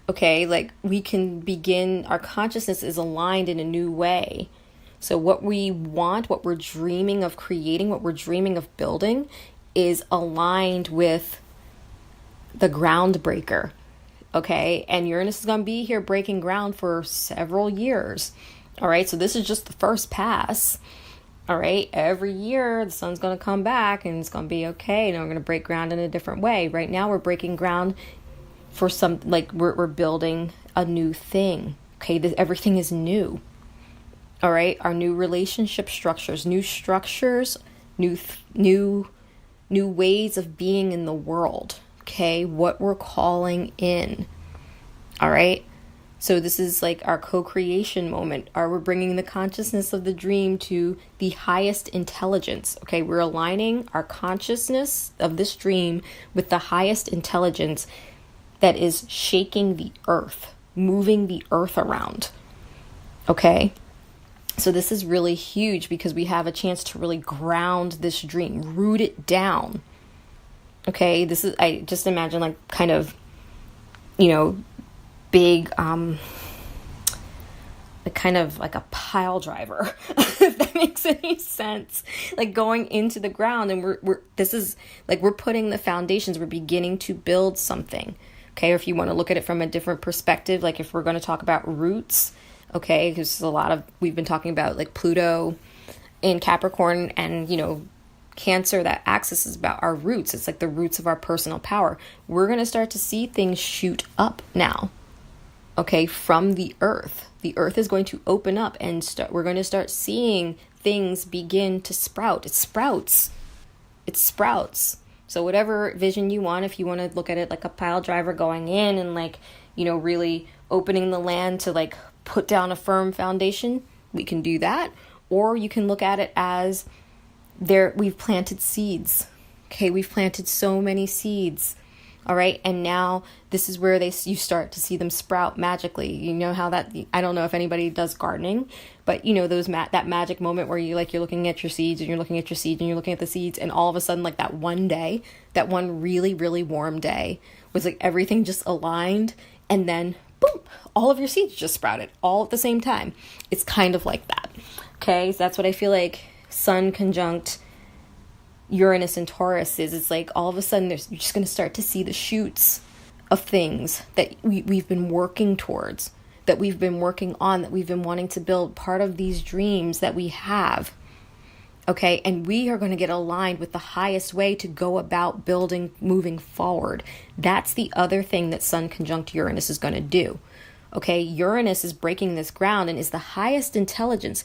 Okay, like we can begin, our consciousness is aligned in a new way. So what we want, what we're dreaming of creating, what we're dreaming of building is aligned with the groundbreaker. Okay, and Uranus is going to be here breaking ground for several years. All right, so this is just the first pass. All right, every year the sun's going to come back and it's going to be okay. Now we're going to break ground in a different way. Right now we're breaking ground for some, like we're building a new thing. Okay, everything is new. All right, our new relationship structures, new ways of being in the world. Okay, what we're calling in. All right, so this is like our co-creation moment. We're bringing the consciousness of the dream to the highest intelligence. Okay, we're aligning our consciousness of this dream with the highest intelligence that is shaking the earth, moving the earth around. Okay, so this is really huge because we have a chance to really ground this dream, root it down. Okay, this is, I just imagine like kind of, big, like kind of like a pile driver, if that makes any sense, like going into the ground, and we're putting the foundations, we're beginning to build something. Okay, or if you want to look at it from a different perspective, like if we're going to talk about roots, okay, because we've been talking about like Pluto in Capricorn and, Cancer, that axis is about our roots. It's like the roots of our personal power. We're going to start to see things shoot up now, okay, from the earth. The earth is going to open up and we're going to start seeing things begin to sprout. It sprouts. So whatever vision you want, if you want to look at it like a pile driver going in and like, really opening the land to like put down a firm foundation, we can do that. Or you can look at it as we've planted seeds. Okay, we've planted so many seeds. All right, and now this is where you start to see them sprout magically. You know how that, I don't know if anybody does gardening, but that magic moment where you're looking at your seeds and you're looking at your seeds and you're looking at the seeds, and all of a sudden, like that one day, that one really, really warm day was like everything just aligned, and then boom, all of your seeds just sprouted all at the same time. It's kind of like that. Okay, so that's what I feel like Sun conjunct Uranus and Taurus is. It's like all of a sudden you're just going to start to see the shoots of things that we've been working towards, that we've been working on, that we've been wanting to build, part of these dreams that we have. Okay, and we are going to get aligned with the highest way to go about building, moving forward. That's the other thing that Sun conjunct Uranus is going to do. Okay, Uranus is breaking this ground and is the highest intelligence.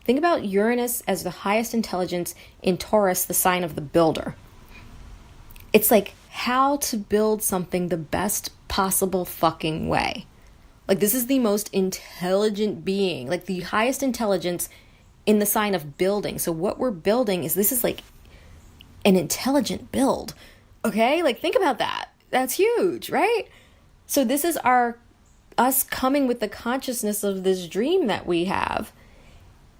Think about Uranus as the highest intelligence in Taurus, the sign of the builder. It's like how to build something the best possible fucking way. Like, this is the most intelligent being, like the highest intelligence in the sign of building. So what we're building this is like an intelligent build. Okay, like think about that. That's huge, right? So this is us coming with the consciousness of this dream that we have,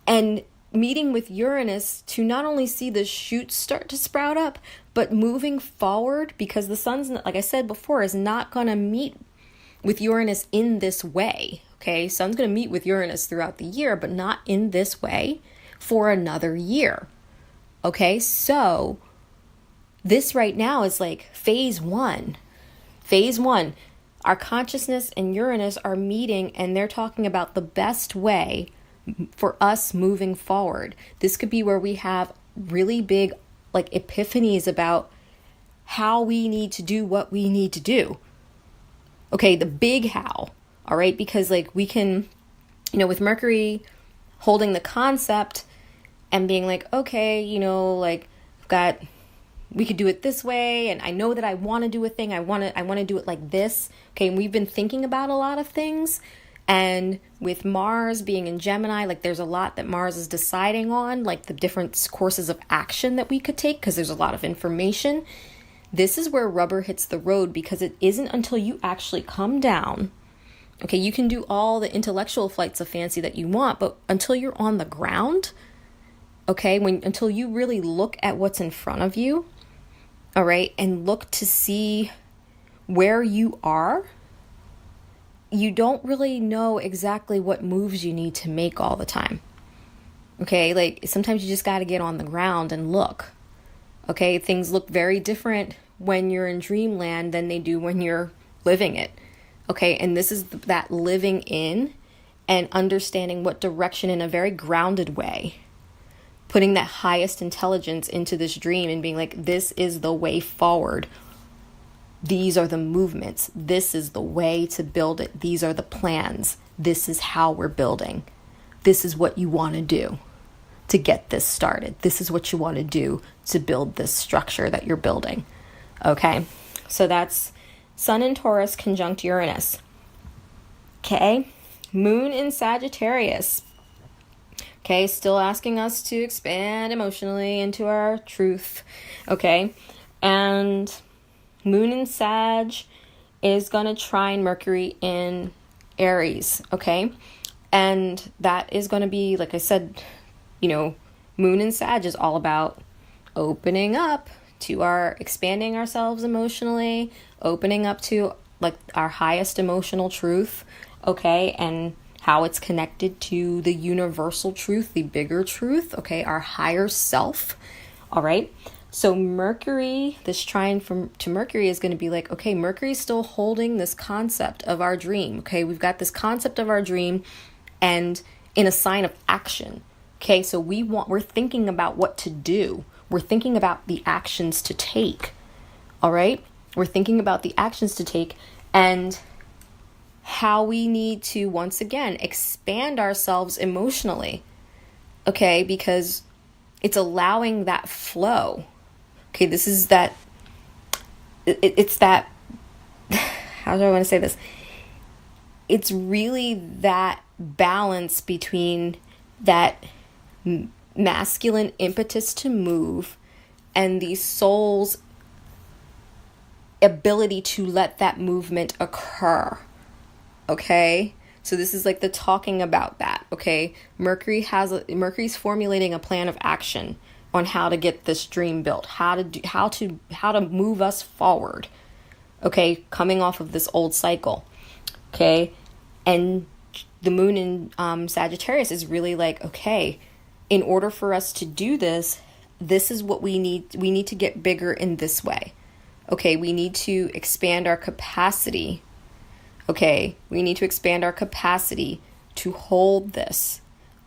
and meeting with Uranus to not only see the shoots start to sprout up, but moving forward, because the Sun's, like I said before, is not going to meet with Uranus in this way. Okay, Sun's going to meet with Uranus throughout the year, but not in this way for another year. Okay, so this right now is like phase one. Phase one, our consciousness and Uranus are meeting, and they're talking about the best way for us moving forward. This could be where we have really big like epiphanies about how we need to do what we need to do. Okay, the big how. All right, because like we can, with Mercury holding the concept and being like, okay, like we could do it this way, and I know that I want to do a thing. I want to do it like this. Okay, and we've been thinking about a lot of things. And with Mars being in Gemini, like there's a lot that Mars is deciding on, like the different courses of action that we could take, because there's a lot of information. This is where rubber hits the road, because it isn't until you actually come down. Okay, you can do all the intellectual flights of fancy that you want, but until you're on the ground, okay, until you really look at what's in front of you, all right, and look to see where you are, you don't really know exactly what moves you need to make all the time. Okay, like sometimes you just got to get on the ground and look. Okay, things look very different when you're in dreamland than they do when you're living it. Okay, and this is that living in and understanding what direction in a very grounded way. Putting that highest intelligence into this dream and being like, this is the way forward. These are the movements. This is the way to build it. These are the plans. This is how we're building. This is what you want to do to get this started. This is what you want to do to build this structure that you're building. Okay, so that's Sun in Taurus conjunct Uranus. Okay, Moon in Sagittarius. Okay, still asking us to expand emotionally into our truth. Okay, and Moon in Sag is going to trine Mercury in Aries. Okay, and that is going to be, like I said, Moon in Sag is all about opening up to expanding ourselves emotionally, opening up to like our highest emotional truth, okay, and how it's connected to the universal truth, the bigger truth, okay, our higher self, all right? So Mercury, this trine to Mercury is going to be like, okay, Mercury's still holding this concept of our dream, okay? We've got this concept of our dream and in a sign of action, okay? So we're thinking about what to do. We're thinking about the actions to take, all right? We're thinking about the actions to take and how we need to, once again, expand ourselves emotionally, okay? Because it's allowing that flow. Okay, this is that, it's that, how do I want to say this? It's really that balance between that masculine impetus to move and the soul's ability to let that movement occur. Okay, so this is like the talking about that. Okay, Mercury's formulating a plan of action on how to get this dream built, how to move us forward. Okay, coming off of this old cycle. Okay, and the moon in Sagittarius is really like, okay, in order for us to do this, this is what we need. We need to get bigger in this way. Okay, we need to expand our capacity. Okay, we need to expand our capacity to hold this.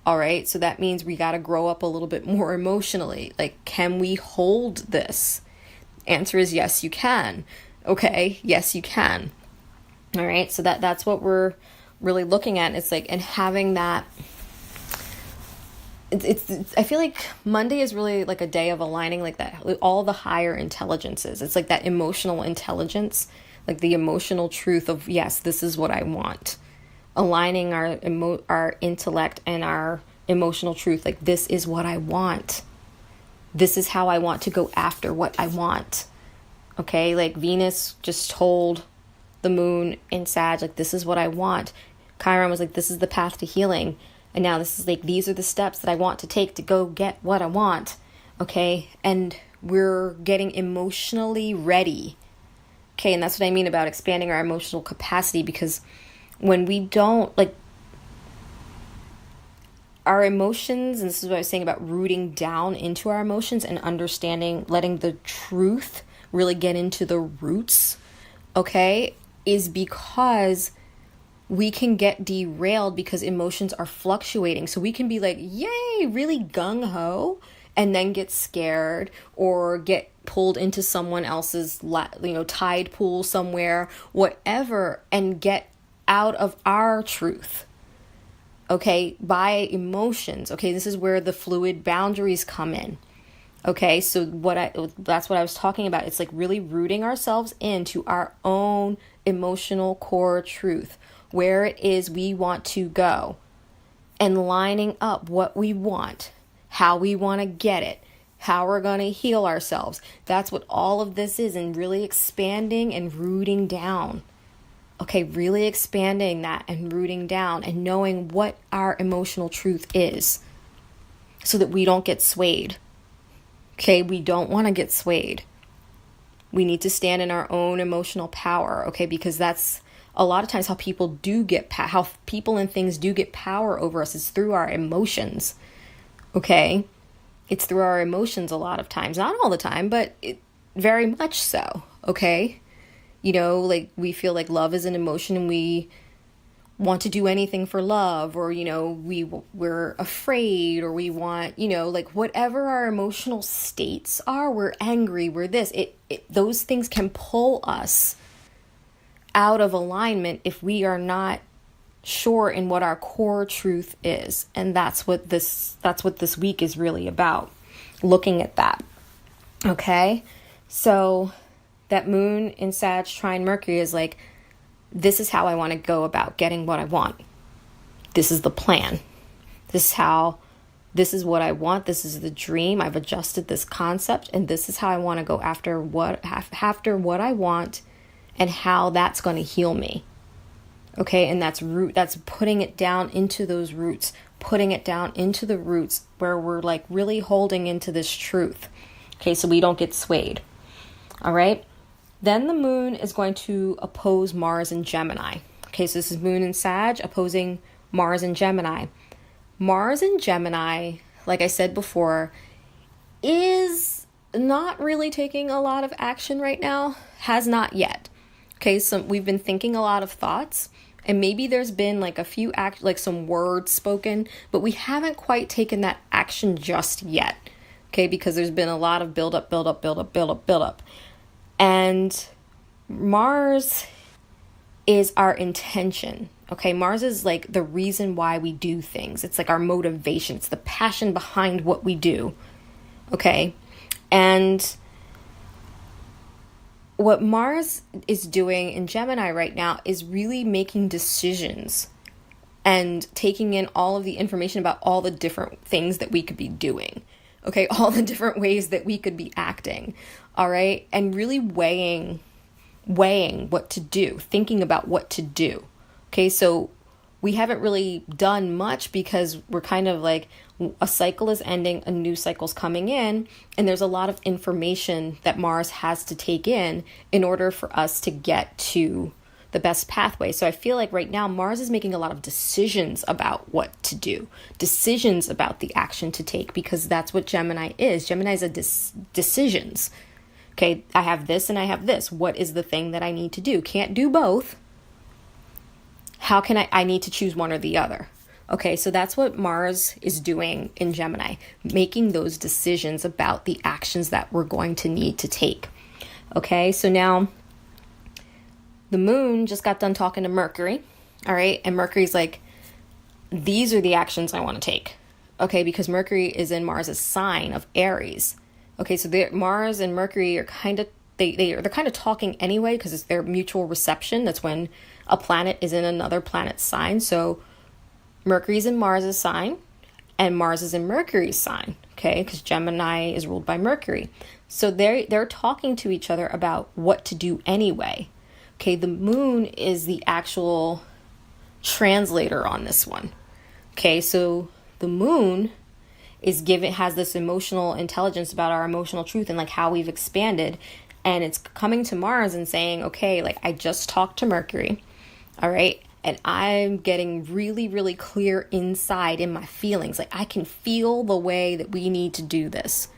All right, so that means we got to grow up a little bit more emotionally. Like, can we hold this? Answer is yes, you can. Okay, yes, you can. All right, so that's what we're really looking at. It's like, and having that. It's I feel like Monday is really like a day of aligning like that, all the higher intelligences. It's like that emotional intelligence, like the emotional truth of, yes, this is what I want. Aligning our intellect and our emotional truth, like, this is what I want. This is how I want to go after what I want. Okay, like Venus just told the moon in Sag, like, this is what I want. Chiron was like, this is the path to healing. And now this is like, these are the steps that I want to take to go get what I want. Okay, and we're getting emotionally ready. Okay, and that's what I mean about expanding our emotional capacity, because when we don't, like, our emotions, and this is what I was saying about rooting down into our emotions and understanding, letting the truth really get into the roots, okay, is because we can get derailed because emotions are fluctuating. So we can be like, yay, really gung-ho, and then get scared or get pulled into someone else's, tide pool somewhere, whatever, and get out of our truth. Okay, by emotions. Okay, this is where the fluid boundaries come in. Okay, so that's what I was talking about. It's like really rooting ourselves into our own emotional core truth, where it is we want to go, and lining up what we want, how we want to get it, how we're going to heal ourselves. That's what all of this is, and really expanding and rooting down. Okay, really expanding that and rooting down and knowing what our emotional truth is so that we don't get swayed. Okay, we don't want to get swayed. We need to stand in our own emotional power, okay, because that's a lot of times how people how people and things do get power over us is through our emotions, okay? It's through our emotions a lot of times, not all the time, but very much so, okay? You know, like, we feel like love is an emotion and we want to do anything for love, or, you know, we're afraid, or we want, you know, like, whatever our emotional states are, we're angry, we're this, those things can pull us out of alignment if we are not sure in what our core truth is. And that's what this week is really about, looking at that. Okay, so that moon in Sag trine Mercury is like, this is how I want to go about getting what I want. This is the plan. This is what I want. This is the dream. I've adjusted this concept, and this is how I want to go after what I want, and how that's going to heal me. Okay, and that's putting it down into those roots, putting it down into the roots where we're like really holding into this truth. Okay, so we don't get swayed. All right. Then the moon is going to oppose Mars in Gemini. Okay, so this is moon in Sag opposing Mars in Gemini. Mars in Gemini, like I said before, is not really taking a lot of action right now. Has not yet. Okay, so we've been thinking a lot of thoughts, and maybe there's been like a few some words spoken, but we haven't quite taken that action just yet. Okay, because there's been a lot of build up. And Mars is our intention. Okay, Mars is like the reason why we do things. It's like our motivation. It's the passion behind what we do. Okay, and what Mars is doing in Gemini right now is really making decisions and taking in all of the information about all the different things that we could be doing. Okay, all the different ways that we could be acting. All right, and really weighing what to do, thinking about what to do. Okay, so we haven't really done much because we're kind of like, a cycle is ending, a new cycle's coming in, and there's a lot of information that Mars has to take in order for us to get to the best pathway. So I feel like right now Mars is making a lot of decisions about what to do, decisions about the action to take, because that's what Gemini is. Gemini is decisions. Okay, I have this and I have this. What is the thing that I need to do? Can't do both. How can I need to choose one or the other. Okay, so that's what Mars is doing in Gemini, making those decisions about the actions that we're going to need to take. Okay, so now the moon just got done talking to Mercury, all right? And Mercury's like, these are the actions I want to take. Okay, because Mercury is in Mars' sign of Aries. Okay, so Mars and Mercury are kind of, they're kind of talking anyway because it's their mutual reception. That's when a planet is in another planet's sign. So Mercury's in Mars' sign and Mars is in Mercury's sign, okay? Because Gemini is ruled by Mercury. So they're talking to each other about what to do anyway. Okay, the moon is the actual translator on this one. Okay, so the moon has this emotional intelligence about our emotional truth and like how we've expanded. And it's coming to Mars and saying, okay, like I just talked to Mercury, all right? And I'm getting really, really clear inside in my feelings. Like I can feel the way that we need to do this.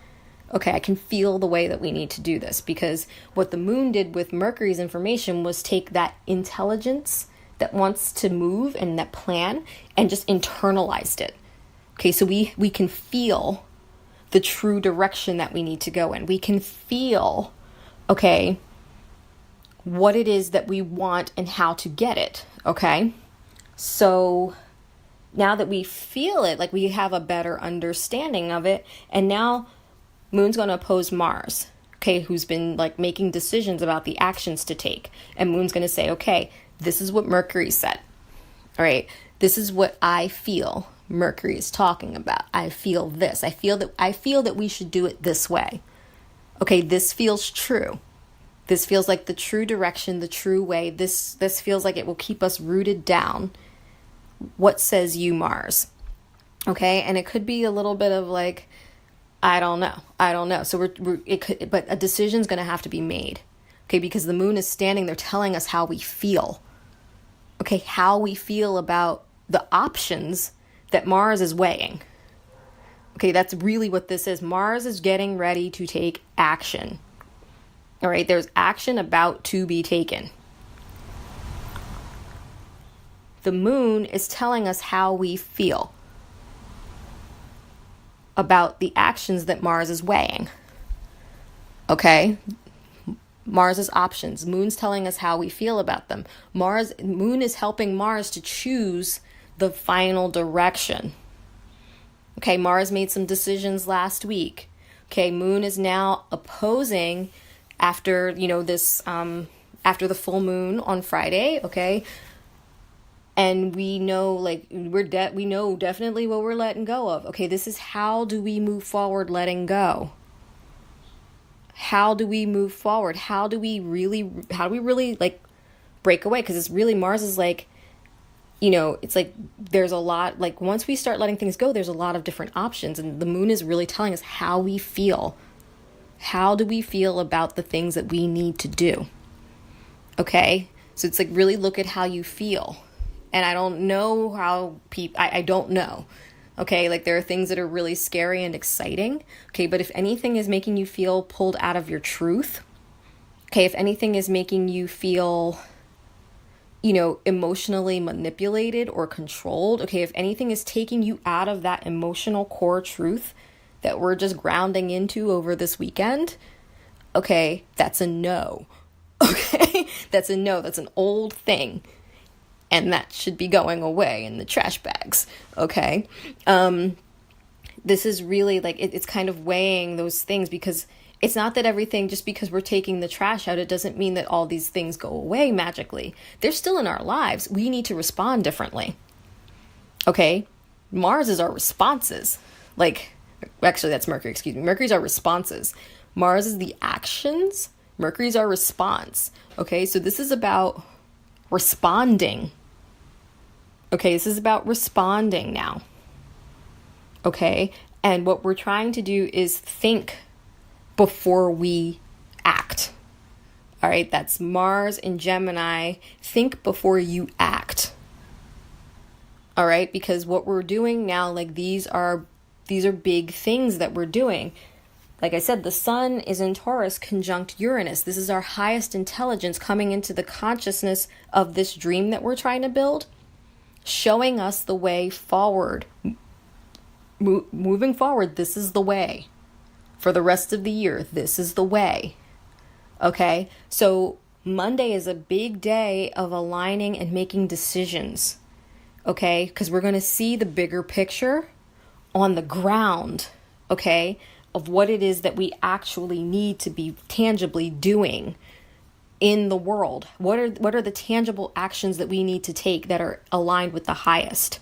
Okay, I can feel the way that we need to do this because what the moon did with Mercury's information was take that intelligence that wants to move and that plan and just internalized it. Okay, so we can feel the true direction that we need to go in. We can feel, okay, what it is that we want and how to get it, okay? So now that we feel it, like we have a better understanding of it, and now Moon's going to oppose Mars, okay, who's been like making decisions about the actions to take. And Moon's going to say, okay, this is what Mercury said, all right? This is what I feel Mercury is talking about. I feel this. I feel that we should do it this way. Okay, this feels true. This feels like the true direction, the true way. This feels like it will keep us rooted down. What says you, Mars? Okay, and it could be a little bit of like, I don't know. So but a decision's going to have to be made. Okay, because the moon is standing there telling us how we feel. Okay, how we feel about the options that Mars is weighing. Okay, that's really what this is. Mars is getting ready to take action. All right, there's action about to be taken. The moon is telling us how we feel about the actions that Mars is weighing. Okay? Mars's options. Moon's telling us how we feel about them. Moon is helping Mars to choose the final direction. Okay, Mars made some decisions last week. Okay, Moon is now opposing after, this, after the full moon on Friday, okay? And we know, we know definitely what we're letting go of. Okay, this is how do we move forward letting go? How do we move forward? How do we really break away? Because it's really, Mars is like, it's like there's a lot, like once we start letting things go, there's a lot of different options. And the moon is really telling us how we feel. How do we feel about the things that we need to do? Okay, so it's like really look at how you feel. And I don't know how I don't know. Okay, like there are things that are really scary and exciting. Okay, but if anything is making you feel pulled out of your truth, okay, if anything is making you feel, emotionally manipulated or controlled, okay, if anything is taking you out of that emotional core truth that we're just grounding into over this weekend, okay, that's a no. Okay, that's a no. That's an old thing. And that should be going away in the trash bags, okay? This is really like, it's kind of weighing those things because it's not that everything, just because we're taking the trash out, it doesn't mean that all these things go away magically. They're still in our lives. We need to respond differently, okay? Mars is our responses. Actually, that's Mercury, excuse me. Mercury's our responses. Mars is the actions. Mercury's our response, okay? So this is about responding. Okay, this is about responding now. Okay, and what we're trying to do is think before we act. All right, that's Mars in Gemini. Think before you act. All right, because what we're doing now, like these are big things that we're doing. Like I said, the sun is in Taurus conjunct Uranus. This is our highest intelligence coming into the consciousness of this dream that we're trying to build, showing us the way forward. Moving forward, this is the way. For the rest of the year, this is the way. Okay? So Monday is a big day of aligning and making decisions. Okay? Because we're going to see the bigger picture on the ground. Okay? Of what it is that we actually need to be tangibly doing in the world. What are the tangible actions that we need to take that are aligned with the highest?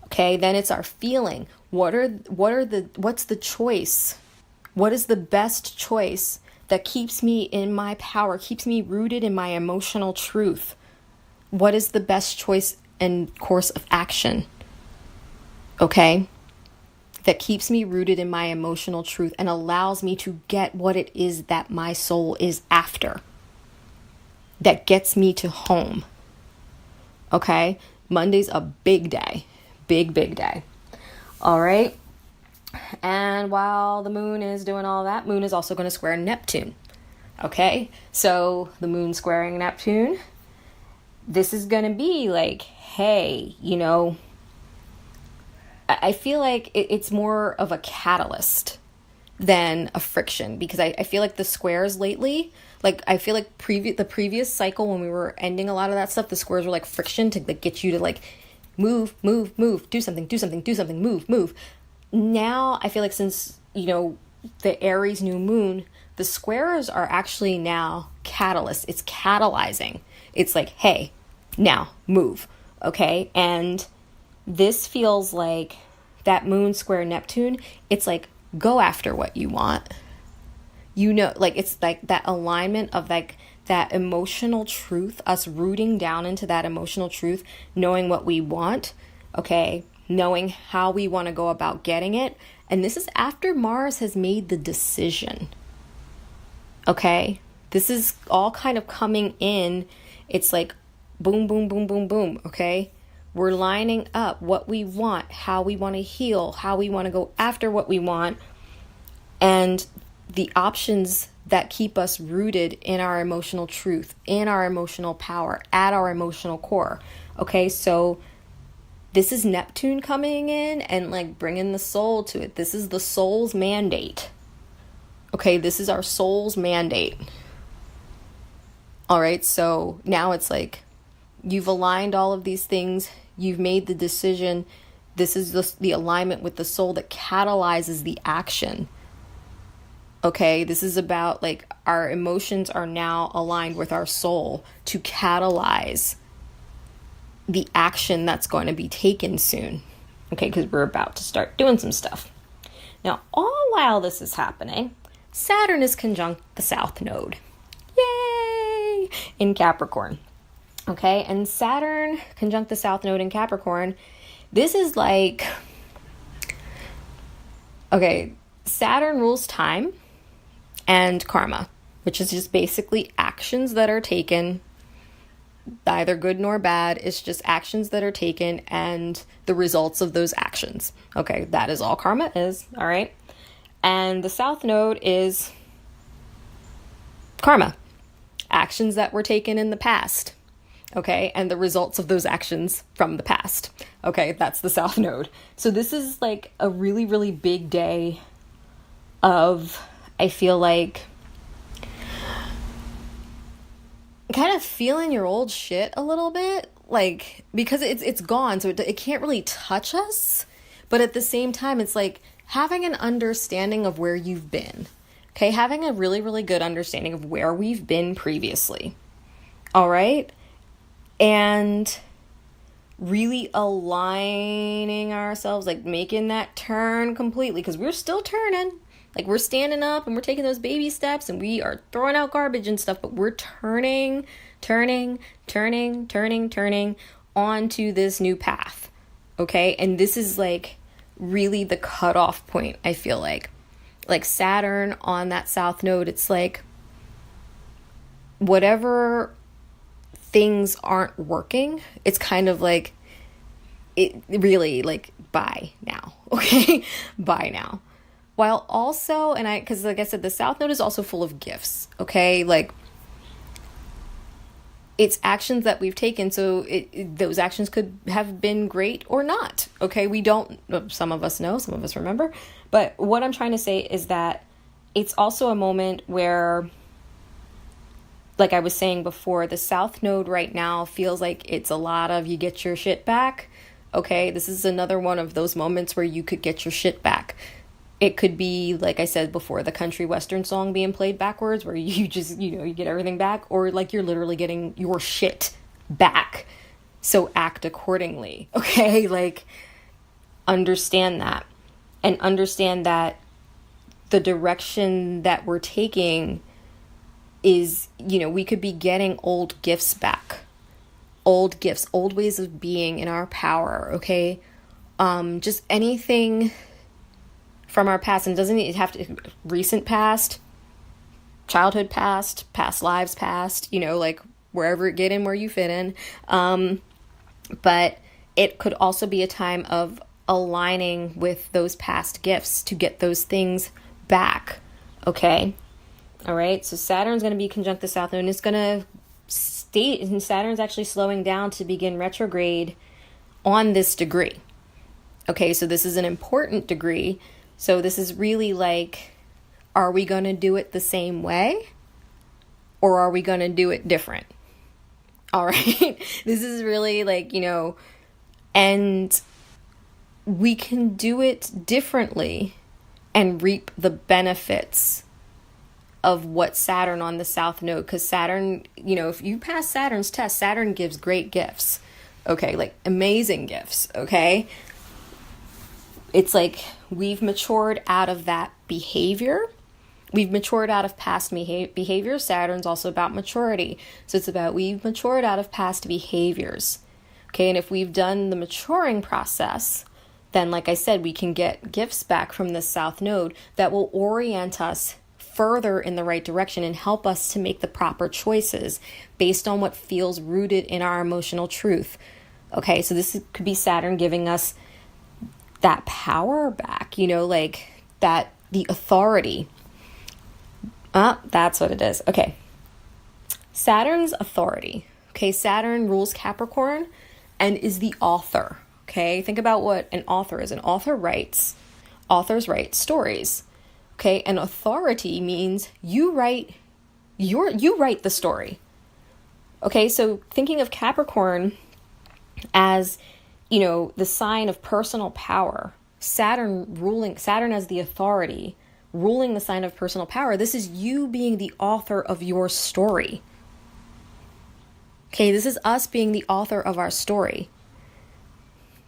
Okay, then it's our feeling. What's the choice? What is the best choice that keeps me in my power, keeps me rooted in my emotional truth? What is the best choice and course of action? Okay? That keeps me rooted in my emotional truth and allows me to get what it is that my soul is after. That gets me to home. Okay? Monday's a big day. Big day. All right? And while the moon is doing all that, moon is also going to square Neptune. Okay? So the moon squaring Neptune, this is going to be like, hey, I feel like it's more of a catalyst than a friction, because I feel like the squares lately, like I feel like the previous cycle when we were ending a lot of that stuff, the squares were like friction to like get you to like move, do something, move. Now I feel like since, the Aries new moon, the squares are actually now catalysts. It's catalyzing. It's like, hey, now move. Okay. And this feels like that moon square Neptune. It's like, go after what you want. Like it's like that alignment of like that emotional truth, us rooting down into that emotional truth, knowing what we want, okay, knowing how we want to go about getting it. And this is after Mars has made the decision. Okay, this is all kind of coming in. It's like boom, boom. Okay. We're lining up what we want, how we want to heal, how we want to go after what we want, and the options that keep us rooted in our emotional truth, in our emotional power, at our emotional core. Okay, so this is Neptune coming in and like bringing the soul to it. This is the soul's mandate. Okay, this is our soul's mandate. All right, so now it's like, you've aligned all of these things. You've made the decision. This is the alignment with the soul that catalyzes the action. Okay, this is about like our emotions are now aligned with our soul to catalyze the action that's going to be taken soon. Okay, because we're about to start doing some stuff. Now, all while this is happening, Saturn is conjunct the South Node. Yay! In Capricorn. Okay, and Saturn conjunct the South Node in Capricorn. This is like, okay, Saturn rules time and karma, which is just basically actions that are taken, neither good nor bad. It's just actions that are taken and the results of those actions. Okay, that is all karma is, all right? And the South Node is karma, actions that were taken in the past. Okay, and the results of those actions from the past. Okay, that's the South Node. So this is like a really, really big day of, I feel like, kind of feeling your old shit a little bit. Like, because it's gone, so it can't really touch us. But at the same time, it's like having an understanding of where you've been. Okay, having a really, really good understanding of where we've been previously. All right? And really aligning ourselves, like making that turn completely, because we're still turning. Like we're standing up and we're taking those baby steps and we are throwing out garbage and stuff, but we're turning onto this new path. Okay, and this is like really the cutoff point, I feel like Saturn on that South Node, it's like whatever things aren't working, it's kind of like, it really like, bye now. Okay, bye now. while also, because like I said, the South Node is also full of gifts, okay? Like, it's actions that we've taken, so those actions could have been great or not, okay? We don't, some of us know, some of us remember, but what I'm trying to say is that it's also a moment where, like I was saying before, the South Node right now feels like it's a lot of you get your shit back, okay? This is another one of those moments where you could get your shit back. It could be, like I said before, the country western song being played backwards where you just, you get everything back, or like you're literally getting your shit back. So act accordingly, okay? Like, understand that. And understand that the direction that we're taking is, we could be getting old gifts back. Old gifts, old ways of being in our power, okay? Just anything from our past, and doesn't it have to recent past, childhood past, past lives past, like wherever get in where you fit in. But it could also be a time of aligning with those past gifts to get those things back. Okay. All right. So Saturn's going to be conjunct the South Node, and it's going to state, and Saturn's actually slowing down to begin retrograde on this degree. Okay. So this is an important degree. So this is really like, are we going to do it the same way? Or are we going to do it different? All right. This is really like, and we can do it differently and reap the benefits of what Saturn on the South Node. Because Saturn, if you pass Saturn's test, Saturn gives great gifts. Okay. Like amazing gifts. Okay. It's like we've matured out of that behavior. We've matured out of past behavior. Saturn's also about maturity. So it's about we've matured out of past behaviors. Okay, and if we've done the maturing process, then like I said, we can get gifts back from the South Node that will orient us further in the right direction and help us to make the proper choices based on what feels rooted in our emotional truth. Okay, so this could be Saturn giving us that power back, like that, the authority. That's what it is. Okay. Saturn's authority. Okay. Saturn rules Capricorn and is the author. Okay. Think about what an author is. An author writes. Authors write stories. Okay. And authority means you write the story. Okay. So thinking of Capricorn as, the sign of personal power, Saturn as the authority, ruling the sign of personal power. This is you being the author of your story. Okay, this is us being the author of our story.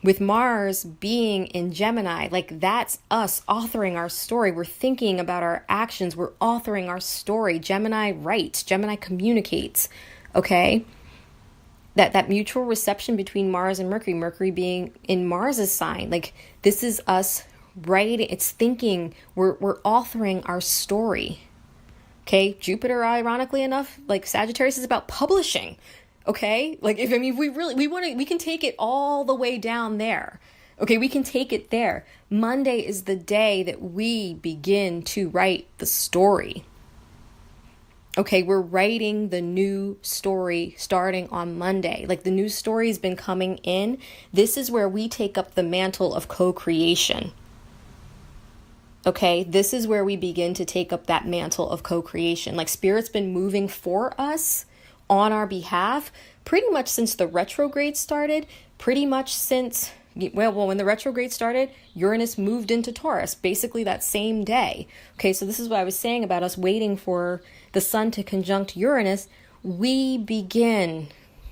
With Mars being in Gemini, like that's us authoring our story. We're thinking about our actions. We're authoring our story. Gemini writes, Gemini communicates, okay? That mutual reception between Mars and Mercury being in Mars's sign, like this is us writing, it's thinking, we're authoring our story. Okay, Jupiter, ironically enough, like Sagittarius is about publishing. Okay, like we can take it all the way down there. Okay, we can take it there. Monday is the day that we begin to write the story. Okay, we're writing the new story starting on Monday. Like the new story's been coming in. This is where we take up the mantle of co-creation. Okay, this is where we begin to take up that mantle of co-creation. Like Spirit's been moving for us on our behalf pretty much since the retrograde started, pretty much since, when the retrograde started, Uranus moved into Taurus, basically that same day. Okay, so this is what I was saying about us waiting for the sun to conjunct Uranus. We begin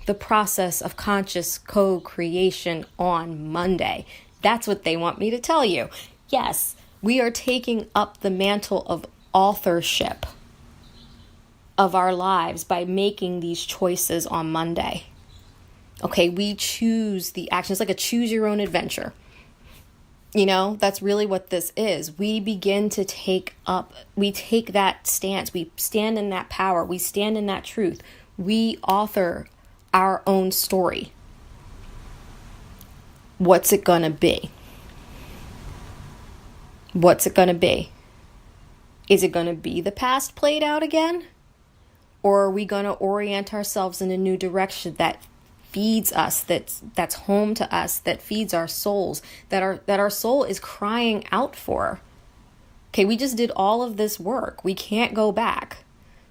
the process of conscious co-creation on Monday. That's what they want me to tell you. Yes, we are taking up the mantle of authorship of our lives by making these choices on Monday. Okay, we choose the actions, like a choose your own adventure. That's really what this is. We begin to take that stance. We stand in that power. We stand in that truth. We author our own story. What's it gonna be? What's it going to be? Is it going to be the past played out again? Or are we going to orient ourselves in a new direction that feeds us, that's home to us, that feeds our souls, that our soul is crying out for? Okay, we just did all of this work. We can't go back.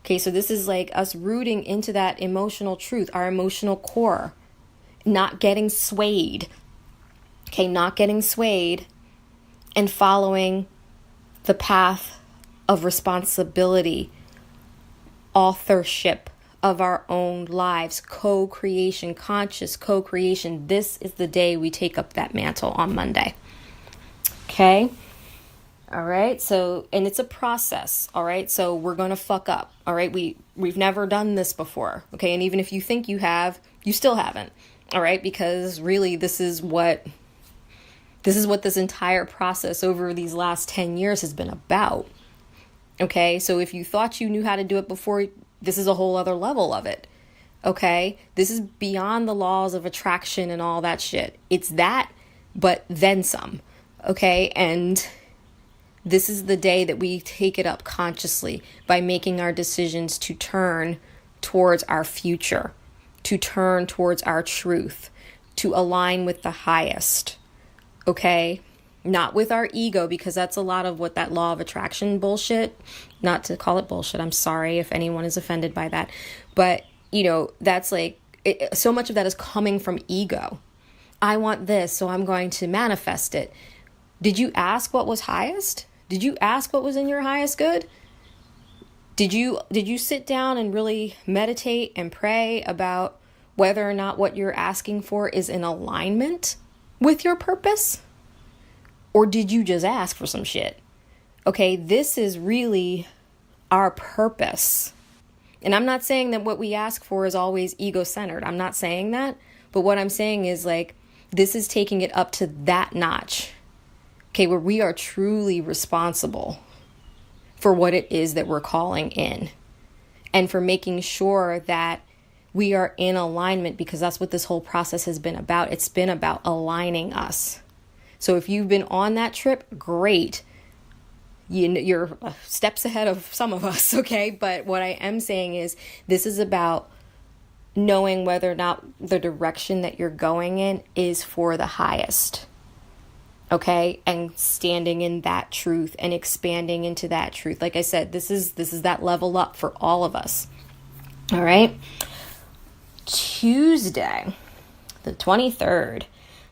Okay, so this is like us rooting into that emotional truth, our emotional core, not getting swayed. Okay, not getting swayed and following the path of responsibility, authorship of our own lives, co-creation, conscious co-creation. This is the day we take up that mantle on Monday. Okay? All right? So, and it's a process. All right? So we're going to fuck up. All right? We've never done this before. Okay? And even if you think you have, you still haven't. All right? Because really this is what this entire process over these last 10 years has been about. Okay, so if you thought you knew how to do it before, this is a whole other level of it. Okay, this is beyond the laws of attraction and all that shit. It's that, but then some. Okay, and this is the day that we take it up consciously by making our decisions to turn towards our future, to turn towards our truth, to align with the highest. Okay? Not with our ego, because that's a lot of what that law of attraction bullshit, not to call it bullshit, I'm sorry if anyone is offended by that, but that's like, so much of that is coming from ego. I want this, so I'm going to manifest it. Did you ask what was highest? Did you ask what was in your highest good? Did you sit down and really meditate and pray about whether or not what you're asking for is in alignment with your purpose? Or did you just ask for some shit? Okay, this is really our purpose. And I'm not saying that what we ask for is always ego-centered. I'm not saying that. But what I'm saying is like, this is taking it up to that notch. Okay, where we are truly responsible for what it is that we're calling in. And for making sure that we are in alignment, because that's what this whole process has been about. It's been about aligning us. So if you've been on that trip, great. You're steps ahead of some of us, okay? But what I am saying is this is about knowing whether or not the direction that you're going in is for the highest, okay? And standing in that truth and expanding into that truth. Like I said, this is that level up for all of us, all right? Tuesday, the 23rd.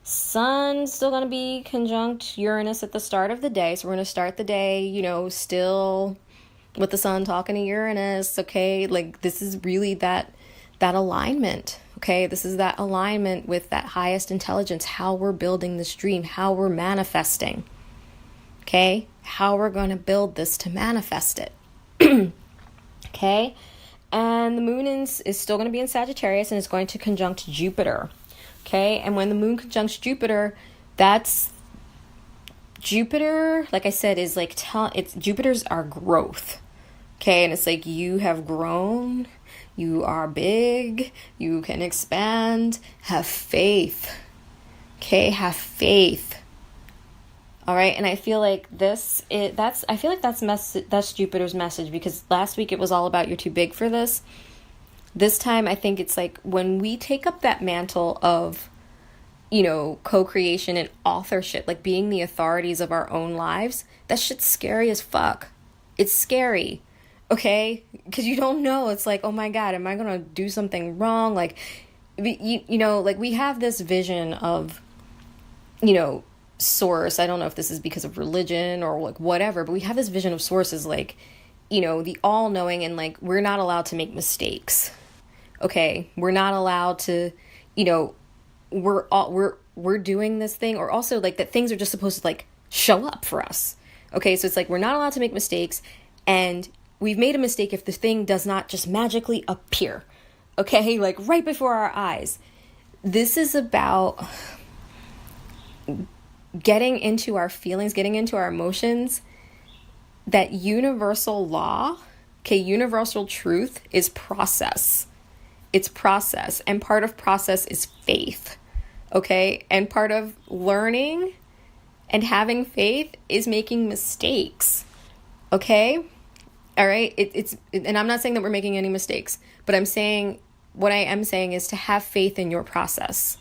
Sun's still going to be conjunct Uranus at the start of the day. So we're going to start the day, still with the sun talking to Uranus. Okay. Like this is really that alignment. Okay. This is that alignment with that highest intelligence, how we're building this dream, how we're manifesting. Okay. How we're going to build this to manifest it. Okay. And the moon is still going to be in Sagittarius and it's going to conjunct Jupiter. Okay, and when the moon conjuncts Jupiter, that's Jupiter, like I said, is like Jupiter's our growth. Okay, and it's like you have grown, you are big, you can expand, have faith. Okay, have faith. All right, and I feel like that's Jupiter's message, because last week it was all about you're too big for this. This time, I think it's like when we take up that mantle of, co-creation and authorship, like being the authorities of our own lives, that shit's scary as fuck. It's scary, okay? Because you don't know. It's like, oh my God, am I going to do something wrong? Like, like we have this vision of, source. I don't know if this is because of religion or like whatever, but we have this vision of source as like, the all-knowing, and like we're not allowed to make mistakes. Okay, we're not allowed to, we're doing this thing, or also like that things are just supposed to like show up for us. Okay, so it's like we're not allowed to make mistakes, and we've made a mistake if the thing does not just magically appear. Okay, like right before our eyes. This is about getting into our feelings, getting into our emotions. That universal law, okay, universal truth is process. It's process, and part of process is faith, okay? And part of learning And having faith is making mistakes. Okay? All right? And I'm not saying that we're making any mistakes, but what I am saying is to have faith in your process.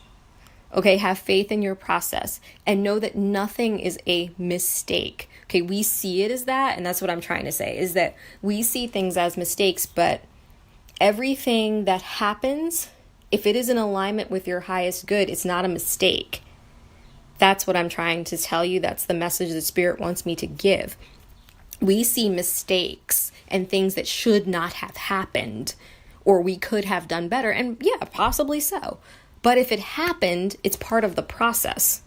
Okay, have faith in your process and know that nothing is a mistake. Okay, we see it as that, and that's what I'm trying to say, is that we see things as mistakes, but everything that happens, if it is in alignment with your highest good, it's not a mistake. That's what I'm trying to tell you. That's the message that Spirit wants me to give. We see mistakes and things that should not have happened, or we could have done better, and yeah, possibly so. But if it happened, it's part of the process,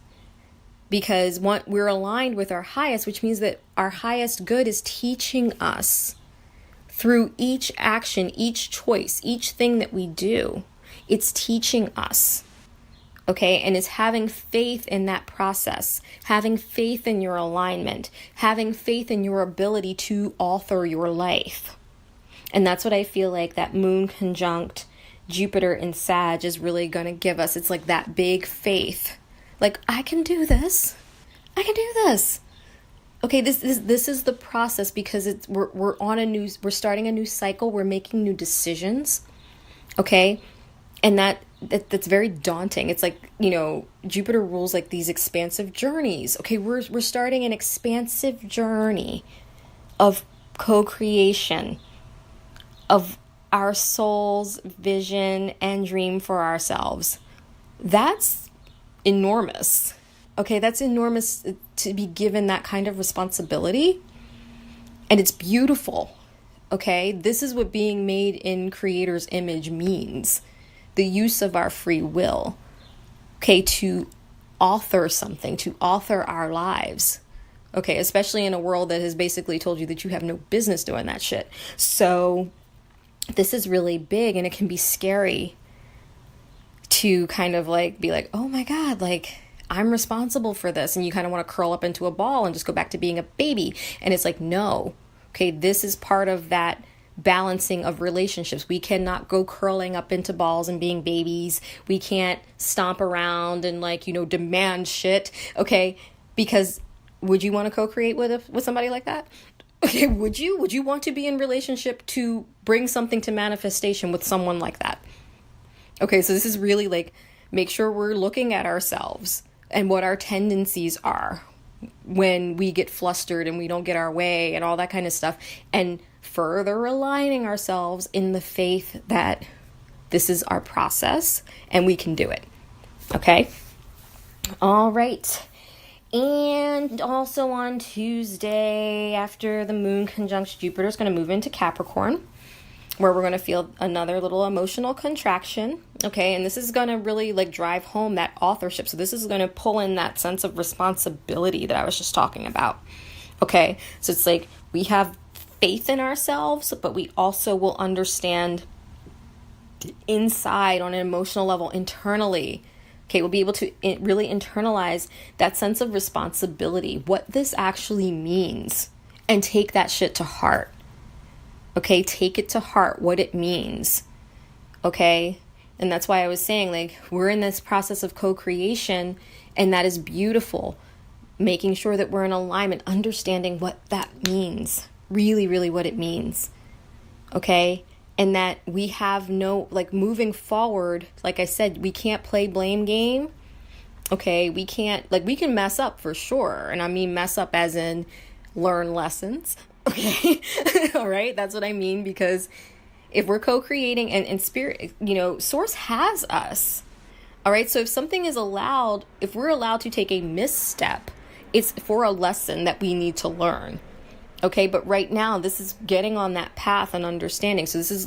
because we're aligned with our highest, which means that our highest good is teaching us through each action, each choice, each thing that we do. It's teaching us, okay? And it's having faith in that process, having faith in your alignment, having faith in your ability to author your life. And that's what I feel like that moon conjunct Jupiter in Sag is really going to give us. It's like that big faith. Like, I can do this. I can do this. Okay, this is the process, because we're starting a new cycle. We're making new decisions. Okay? And that's very daunting. It's like, Jupiter rules like these expansive journeys. Okay, we're starting an expansive journey of co-creation, of our soul's vision and dream for ourselves. That's enormous. Okay, that's enormous to be given that kind of responsibility. And it's beautiful. Okay, this is what being made in Creator's image means. The use of our free will. Okay, to author something, to author our lives. Okay, especially in a world that has basically told you that you have no business doing that shit. So this is really big, and it can be scary to kind of like be like, oh my God, like I'm responsible for this. And you kind of want to curl up into a ball and just go back to being a baby. And it's like, no, okay, this is part of that balancing of relationships. We cannot go curling up into balls and being babies. We can't stomp around and demand shit. Okay. Because would you want to co-create with somebody like that? Okay, would you want to be in relationship to bring something to manifestation with someone like that? Okay, so this is really like, make sure we're looking at ourselves and what our tendencies are when we get flustered and we don't get our way and all that kind of stuff, and further aligning ourselves in the faith that this is our process and we can do it. Okay? All right. And also on Tuesday, after the moon conjunct Jupiter, is going to move into Capricorn, where we're going to feel another little emotional contraction. Okay, and this is going to really drive home that authorship. So this is going to pull in that sense of responsibility that I was just talking about. Okay, so it's like we have faith in ourselves, but we also will understand inside on an emotional level, internally. Okay, we'll be able to really internalize that sense of responsibility, what this actually means, and take that shit to heart. Okay, take it to heart, what it means. Okay, and that's why I was saying, we're in this process of co-creation, and that is beautiful. Making sure that we're in alignment, understanding what that means, really, really what it means. Okay, and that we have no, moving forward, like I said, we can't play blame game. Okay, we can't, we can mess up for sure. And I mean mess up as in learn lessons. Okay, all right, that's what I mean, because if we're co-creating and spirit, source has us. All right, so if something is allowed, if we're allowed to take a misstep, it's for a lesson that we need to learn. Okay, but right now, this is getting on that path and understanding. So this is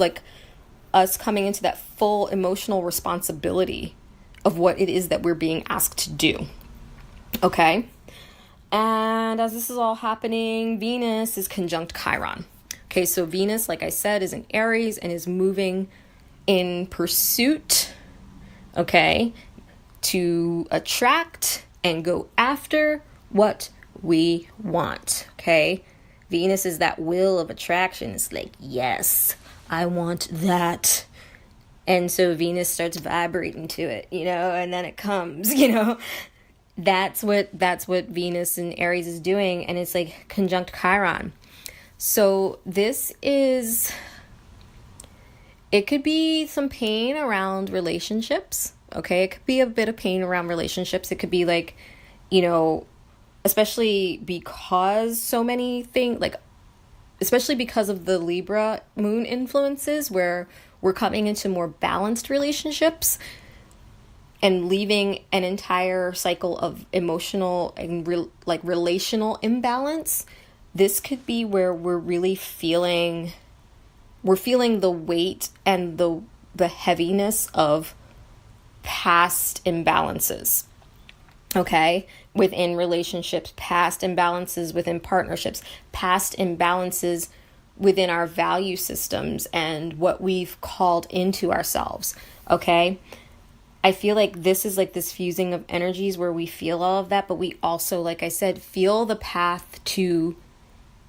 us coming into that full emotional responsibility of what it is that we're being asked to do. Okay, and as this is all happening, Venus is conjunct Chiron. Okay, so Venus, like I said, is in Aries and is moving in pursuit, okay, to attract and go after what we want, okay? Venus is that will of attraction. It's like, yes, I want that. And so Venus starts vibrating to it, and then it comes, That's what Venus in Aries is doing, and it's like conjunct Chiron. So it could be some pain around relationships. Okay, it could be a bit of pain around relationships. It could be like, especially because so many things, like, especially because of the Libra moon influences, where we're coming into more balanced relationships and leaving an entire cycle of emotional and relational imbalance. This could be where we're really feeling the weight and the heaviness of past imbalances. Okay? Within relationships, past imbalances within partnerships, past imbalances within our value systems and what we've called into ourselves. Okay? I feel like this is like this fusing of energies where we feel all of that, but we also, like I said, feel the path to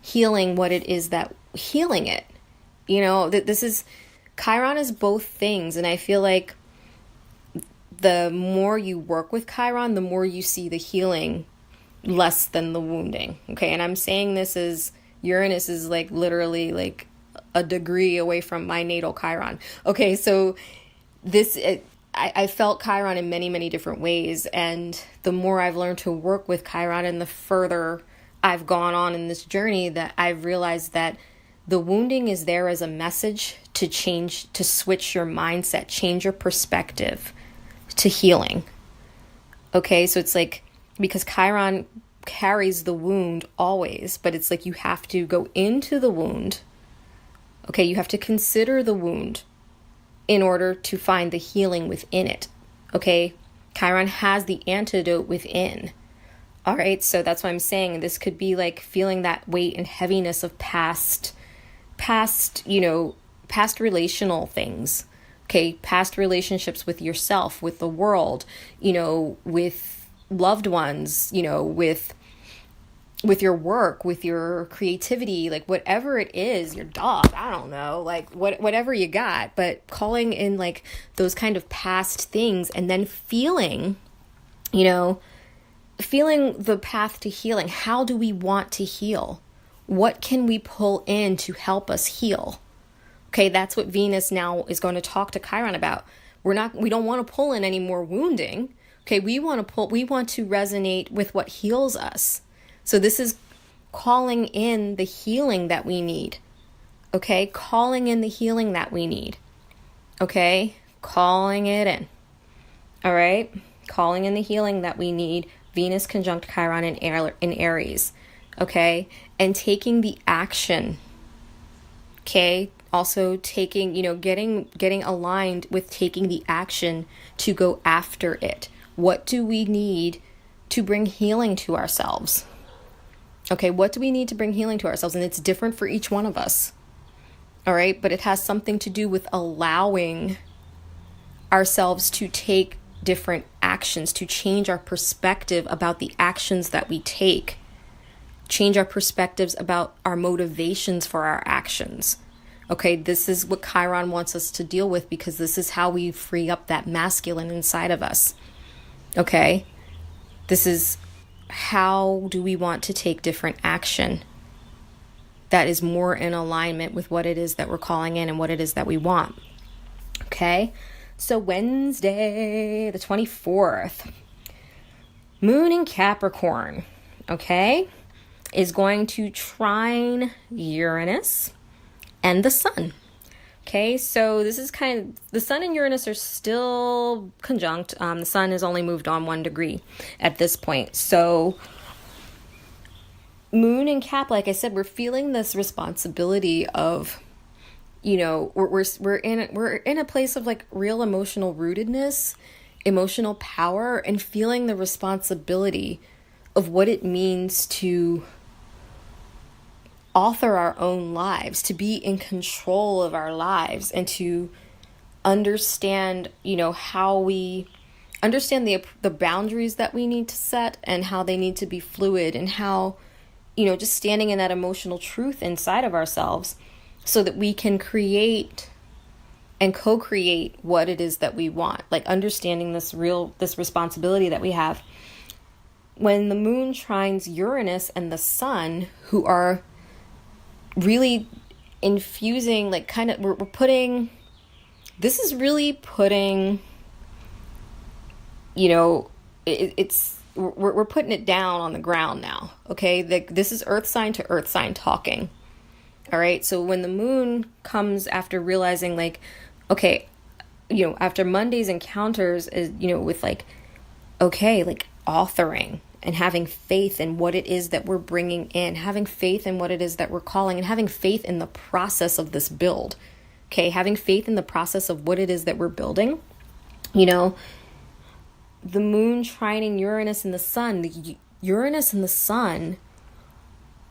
healing what it is that healing it. This is, Chiron is both things. And I feel like the more you work with Chiron, the more you see the healing less than the wounding. Okay. And I'm saying this as Uranus is like literally like a degree away from my natal Chiron. Okay. So I felt Chiron in many, many different ways. And the more I've learned to work with Chiron and the further I've gone on in this journey, that I've realized that the wounding is there as a message to change, to switch your mindset, change your perspective to healing. Okay, so it's like, because Chiron carries the wound always, but it's like you have to go into the wound. Okay, you have to consider the wound in order to find the healing within it. Okay, Chiron has the antidote within. All right, so that's why I'm saying this could be like feeling that weight and heaviness of past relational things. Okay, past relationships with yourself, with the world, with loved ones, with your work, with your creativity, like whatever it is, your dog, I don't know, like whatever you got, but calling in like those kind of past things and then feeling the path to healing. How do we want to heal? What can we pull in to help us heal? Okay, that's what Venus now is going to talk to Chiron about. We don't want to pull in any more wounding. Okay, we want to resonate with what heals us. So this is calling in the healing that we need. Okay, calling in the healing that we need. Okay, calling it in. All right, calling in the healing that we need. Venus conjunct Chiron in Aries. Okay, and taking the action. Okay, also taking, getting aligned with taking the action to go after it. What do we need to bring healing to ourselves? Okay, what do we need to bring healing to ourselves? And it's different for each one of us. All right, but it has something to do with allowing ourselves to take different actions, to change our perspective about the actions that we take, change our perspectives about our motivations for our actions. Okay, this is what Chiron wants us to deal with, because this is how we free up that masculine inside of us. Okay, this is how do we want to take different action that is more in alignment with what it is that we're calling in and what it is that we want. Okay, so Wednesday, the 24th, Moon in Capricorn, okay, is going to trine Uranus and the Sun. Okay, so this is the Sun and Uranus are still conjunct. The Sun has only moved on 1 degree at this point. So Moon and Cap, like I said, we're feeling this responsibility of, we're in a place of like real emotional rootedness, emotional power, and feeling the responsibility of what it means to author our own lives, to be in control of our lives, and to understand, how we understand the boundaries that we need to set and how they need to be fluid, and how, just standing in that emotional truth inside of ourselves so that we can create and co-create what it is that we want. Like understanding this responsibility that we have when the moon trines Uranus and the sun, who are really infusing, like kind of, we're putting, this is really putting, you know, we're putting it down on the ground now. Okay. This is earth sign to earth sign talking. All right. So when the moon comes after realizing like, okay, you know, after Monday's encounters is, you know, with like, okay, like authoring and having faith in what it is that we're bringing in, having faith in what it is that we're calling, and having faith in the process of this build. Okay. Having faith in the process of what it is that we're building, you know, the moon trining Uranus and the sun, the Uranus and the sun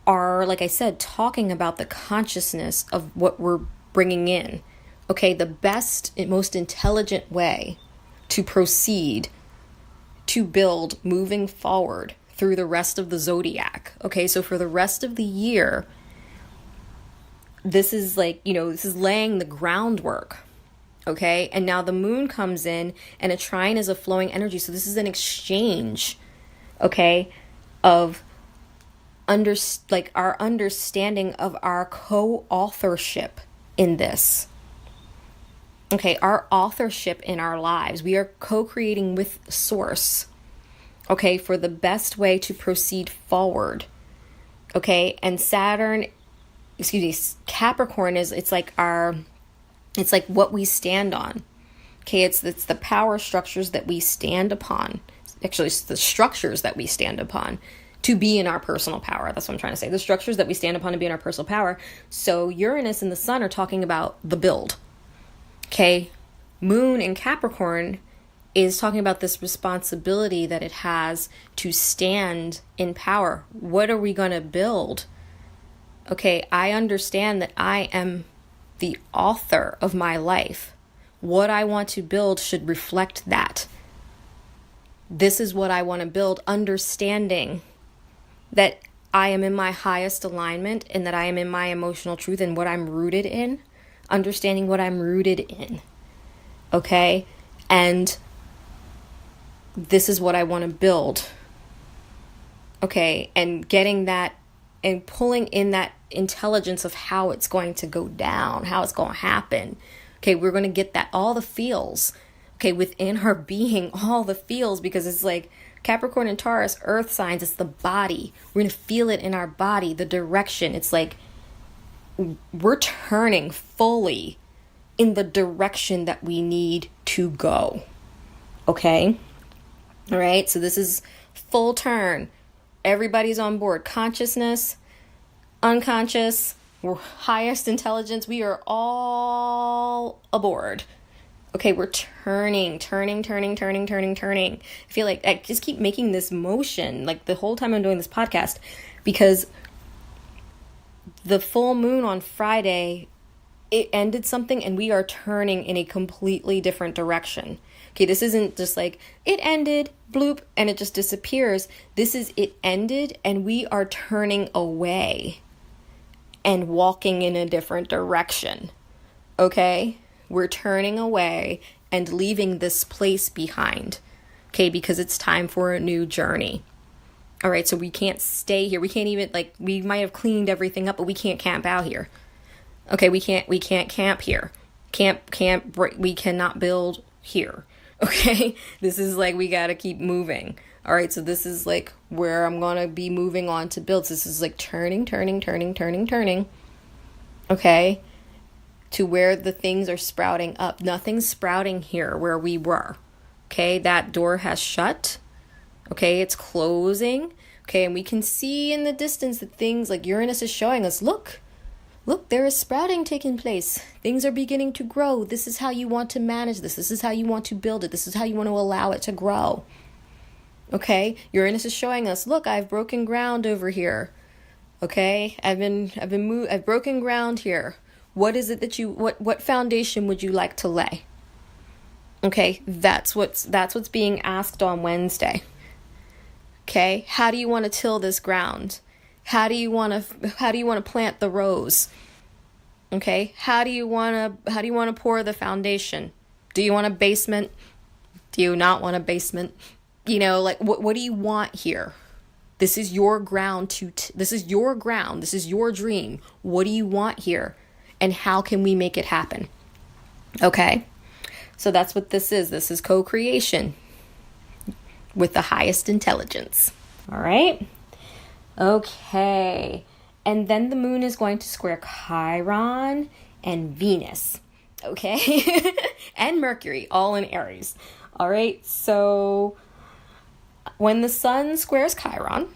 are, like I said, talking about the consciousness of what we're bringing in. Okay, the best and most intelligent way to proceed, to build moving forward through the rest of the zodiac. Okay, so for the rest of the year, this is like, you know, this is laying the groundwork. Okay, and now the moon comes in, and a trine is a flowing energy. So this is an exchange, okay, of our understanding of our co-authorship in this. Okay, our authorship in our lives. We are co-creating with Source, okay, for the best way to proceed forward. Okay, and Capricorn it's like what we stand on. Okay, it's the power structures that we stand upon. Actually, it's the structures that we stand upon to be in our personal power. That's what I'm trying to say. The structures that we stand upon to be in our personal power. So Uranus and the sun are talking about the build. Okay, moon in Capricorn is talking about this responsibility that it has to stand in power. What are we going to build? Okay, I understand that I am the author of my life. What I want to build should reflect that. This is what I want to build, understanding that I am in my highest alignment and that I am in my emotional truth and what I'm rooted in. Understanding what I'm rooted in. Okay? And this is what I want to build. Okay? And getting that and pulling in that intelligence of how it's going to go down, how it's going to happen. Okay, we're going to get that, all the feels, okay, within our being, all the feels, because it's like Capricorn and Taurus, earth signs, it's the body. We're going to feel it in our body, the direction. It's like we're turning fully in the direction that we need to go. Okay? All right, so this is full turn. Everybody's on board. Consciousness, unconscious, we're highest intelligence. We are all aboard. Okay, we're turning. I feel like I just keep making this motion like the whole time I'm doing this podcast because the full moon on Friday, it ended something and we are turning in a completely different direction. Okay, this isn't just like it ended, bloop, and it just disappears. This is it ended and we are turning away and walking in a different direction. Okay? We're turning away and leaving this place behind. Okay, because it's time for a new journey. All right, so we can't stay here. We can't even, like, we might have cleaned everything up, but we can't camp out here. Okay, we can't camp here. We cannot build here. Okay, this is like, we got to keep moving. All right, so this is like where I'm going to be moving on to builds. This is like turning. Okay, to where the things are sprouting up. Nothing's sprouting here where we were. Okay, that door has shut. Okay, it's closing. Okay, and we can see in the distance that things like Uranus is showing us, look, there is sprouting taking place. Things are beginning to grow. This is how you want to manage this. This is how you want to build it. This is how you want to allow it to grow. Okay, Uranus is showing us, look, I've broken ground over here. Okay, I've broken ground here. What is it that what foundation would you like to lay? Okay, that's what's being asked on Wednesday. Okay, how do you want to till this ground? How do you want to plant the rose? Okay, how do you want to pour the foundation? Do you want a basement? Do you not want a basement? Like what do you want here? This is your ground this is your ground. This is your dream. What do you want here? And how can we make it happen? Okay. So that's what this is. This is co-creation with the highest intelligence. All right. Okay. And then the moon is going to square Chiron and Venus. Okay. And Mercury, all in Aries. All right. So when the sun squares Chiron,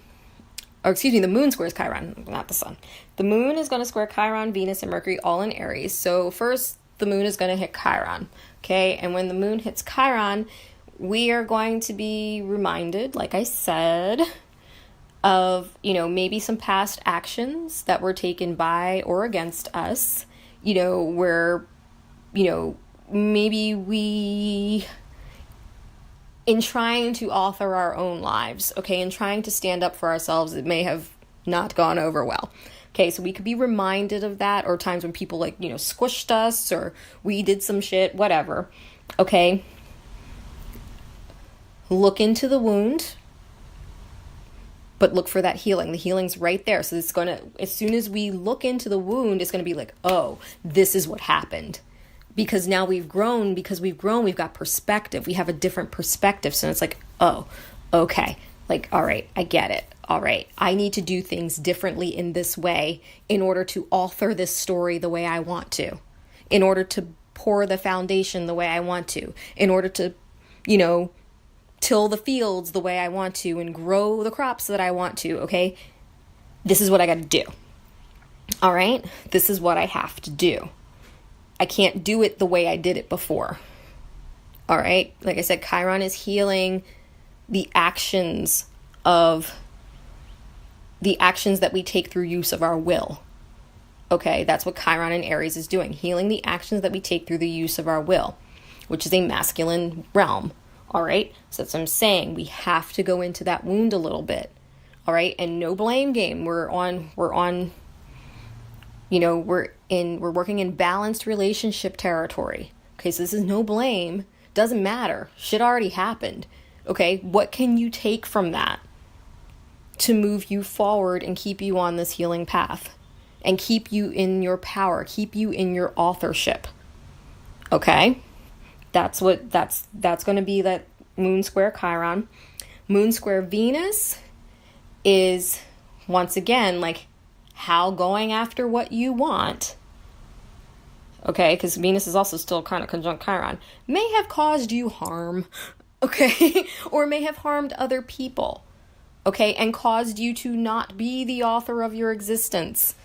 the moon squares Chiron, not the sun. The moon is going to square Chiron, Venus, and Mercury, all in Aries. So first, the moon is going to hit Chiron. Okay. And when the moon hits Chiron, we are going to be reminded, like I said, of, maybe some past actions that were taken by or against us, where, maybe we, in trying to author our own lives, okay, in trying to stand up for ourselves, it may have not gone over well. Okay, so we could be reminded of that, or times when people squished us, or we did some shit, whatever. Okay. Look into the wound, but look for that healing. The healing's right there. So it's going to, as soon as we look into the wound, it's going to be like, oh, this is what happened. Because now we've grown, we've got perspective. We have a different perspective. So it's like, oh, okay. Like, all right, I get it. All right, I need to do things differently in this way in order to author this story the way I want to, in order to pour the foundation the way I want to, in order to, till the fields the way I want to and grow the crops that I want to, okay? This is what I got to do. All right? This is what I have to do. I can't do it the way I did it before. All right? Like I said, Chiron is healing the actions that we take through use of our will. Okay? That's what Chiron in Aries is doing. Healing the actions that we take through the use of our will, which is a masculine realm. All right. So that's what I'm saying. We have to go into that wound a little bit. All right. And no blame game. We're working in balanced relationship territory. Okay. So this is no blame. Doesn't matter. Shit already happened. Okay. What can you take from that to move you forward and keep you on this healing path and keep you in your power, keep you in your authorship? Okay. That's going to be that moon square Chiron. Moon square Venus is, once again, like how going after what you want, okay, because Venus is also still kind of conjunct Chiron, may have caused you harm, okay, or may have harmed other people, okay, and caused you to not be the author of your existence.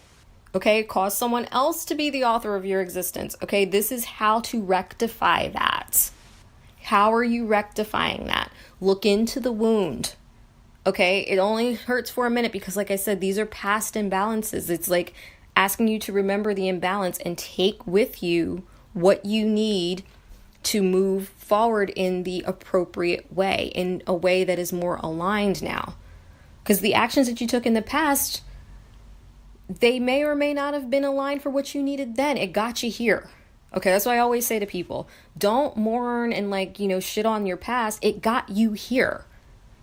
Okay, cause someone else to be the author of your existence. Okay, this is how to rectify that. How are you rectifying that? Look into the wound. Okay, it only hurts for a minute because, like I said, these are past imbalances. It's like asking you to remember the imbalance and take with you what you need to move forward in the appropriate way, in a way that is more aligned now. Because the actions that you took in the past, they may or may not have been aligned for what you needed then. It got you here. Okay, that's why I always say to people, don't mourn and shit on your past. It got you here.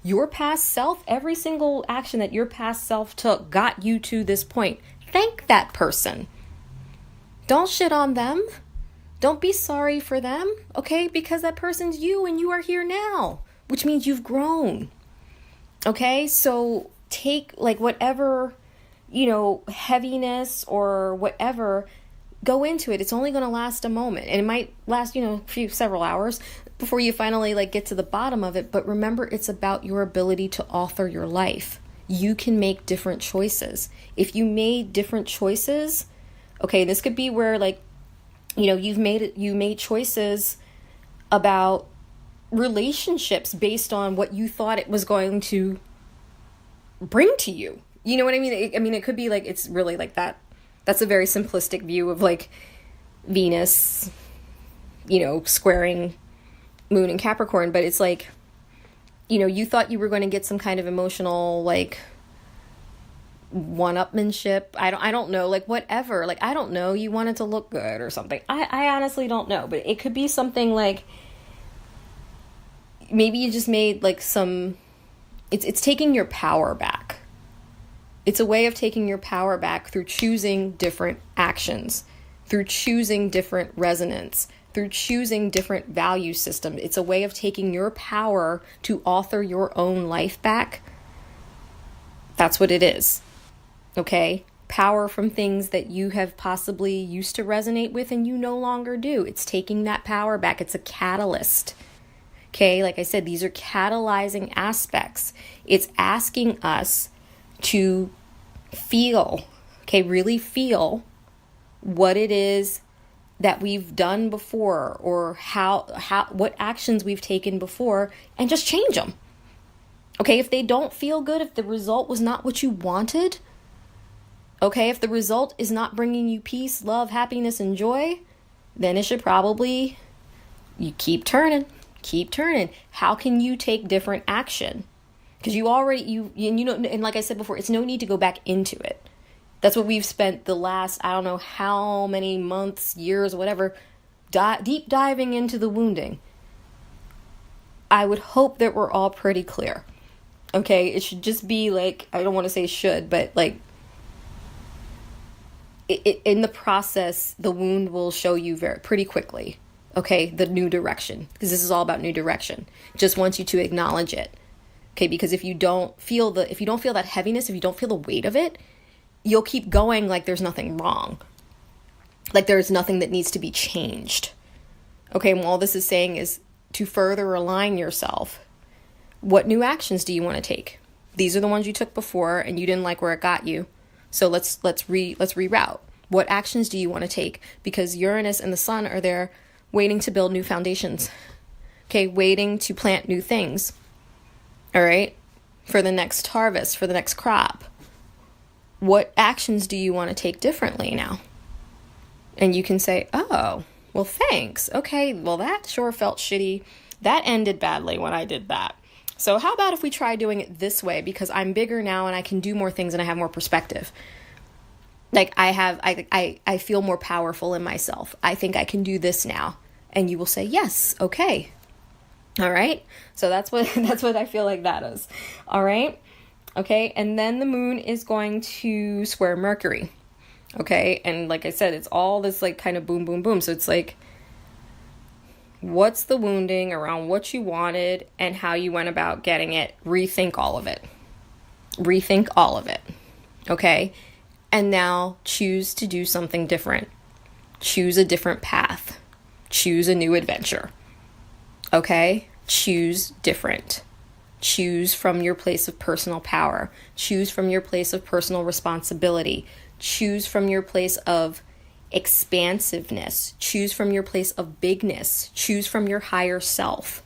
Your past self, every single action that your past self took got you to this point. Thank that person. Don't shit on them. Don't be sorry for them, okay? Because that person's you and you are here now, which means you've grown. Okay, so take whatever heaviness or whatever, go into it. It's only going to last a moment, and it might last, several hours before you finally get to the bottom of it. But remember, it's about your ability to author your life. You can make different choices. If you made different choices, okay, this could be where you made choices about relationships based on what you thought it was going to bring to you. You know what I mean? It could be it's really like that. That's a very simplistic view of Venus, squaring Moon and Capricorn. But it's you thought you were going to get some kind of emotional, one-upmanship. I don't know, whatever. I don't know. You wanted to look good or something. I honestly don't know. But it could be something maybe you just made like it's taking your power back. It's a way of taking your power back through choosing different actions, through choosing different resonance, through choosing different value system. It's a way of taking your power to author your own life back. That's what it is. Okay? Power from things that you have possibly used to resonate with and you no longer do. It's taking that power back. It's a catalyst. Okay? Like I said, these are catalyzing aspects. It's asking us to feel, okay, really feel what it is that we've done before, or what actions we've taken before, and just change them. Okay, if they don't feel good, if the result was not what you wanted, okay, if the result is not bringing you peace, love, happiness, and joy, then it should probably, you keep turning. How can you take different action? Because and like I said before, it's no need to go back into it. That's what we've spent the last, I don't know how many months, years, whatever, deep diving into the wounding. I would hope that we're all pretty clear. Okay, it should just be like, I don't want to say should, but like, in the process, the wound will show you pretty quickly, okay, the new direction. Because this is all about new direction. Just wants you to acknowledge it. Okay, because if you don't feel that heaviness, if you don't feel the weight of it, you'll keep going like there's nothing wrong. Like there's nothing that needs to be changed. Okay, and all this is saying is to further align yourself. What new actions do you want to take? These are the ones you took before and you didn't like where it got you. So let's reroute. What actions do you want to take? Because Uranus and the Sun are there waiting to build new foundations. Okay, waiting to plant new things. All right, for the next harvest, for the next crop. What actions do you want to take differently now? And you can say, oh, well, thanks. Okay, well, that sure felt shitty. That ended badly when I did that. So how about if we try doing it this way? Because I'm bigger now and I can do more things and I have more perspective. Like I feel more powerful in myself. I think I can do this now. And you will say, yes, okay. All right. So that's what I feel like that is. All right. Okay. And then the moon is going to square Mercury. Okay. And like I said, it's all this like kind of boom, boom, boom. So it's like, what's the wounding around what you wanted and how you went about getting it? Rethink all of it. Rethink all of it. Okay. And now choose to do something different. Choose a different path. Choose a new adventure. Okay? Choose different. Choose from your place of personal power. Choose from your place of personal responsibility. Choose from your place of expansiveness. Choose from your place of bigness. Choose from your higher self.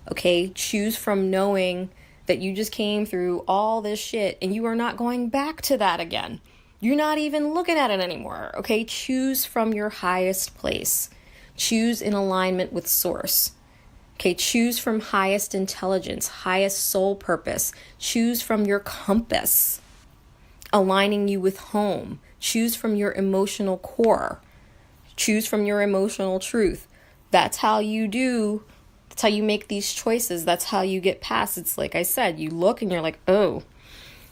Okay? Choose from knowing that you just came through all this shit and you are not going back to that again. You're not even looking at it anymore. Okay? Choose from your highest place. Choose in alignment with source. Okay, choose from highest intelligence, highest soul purpose. Choose from your compass, aligning you with home. Choose from your emotional core. Choose from your emotional truth. That's how you make these choices. That's how you get past. It's like I said, you look and you're like, oh,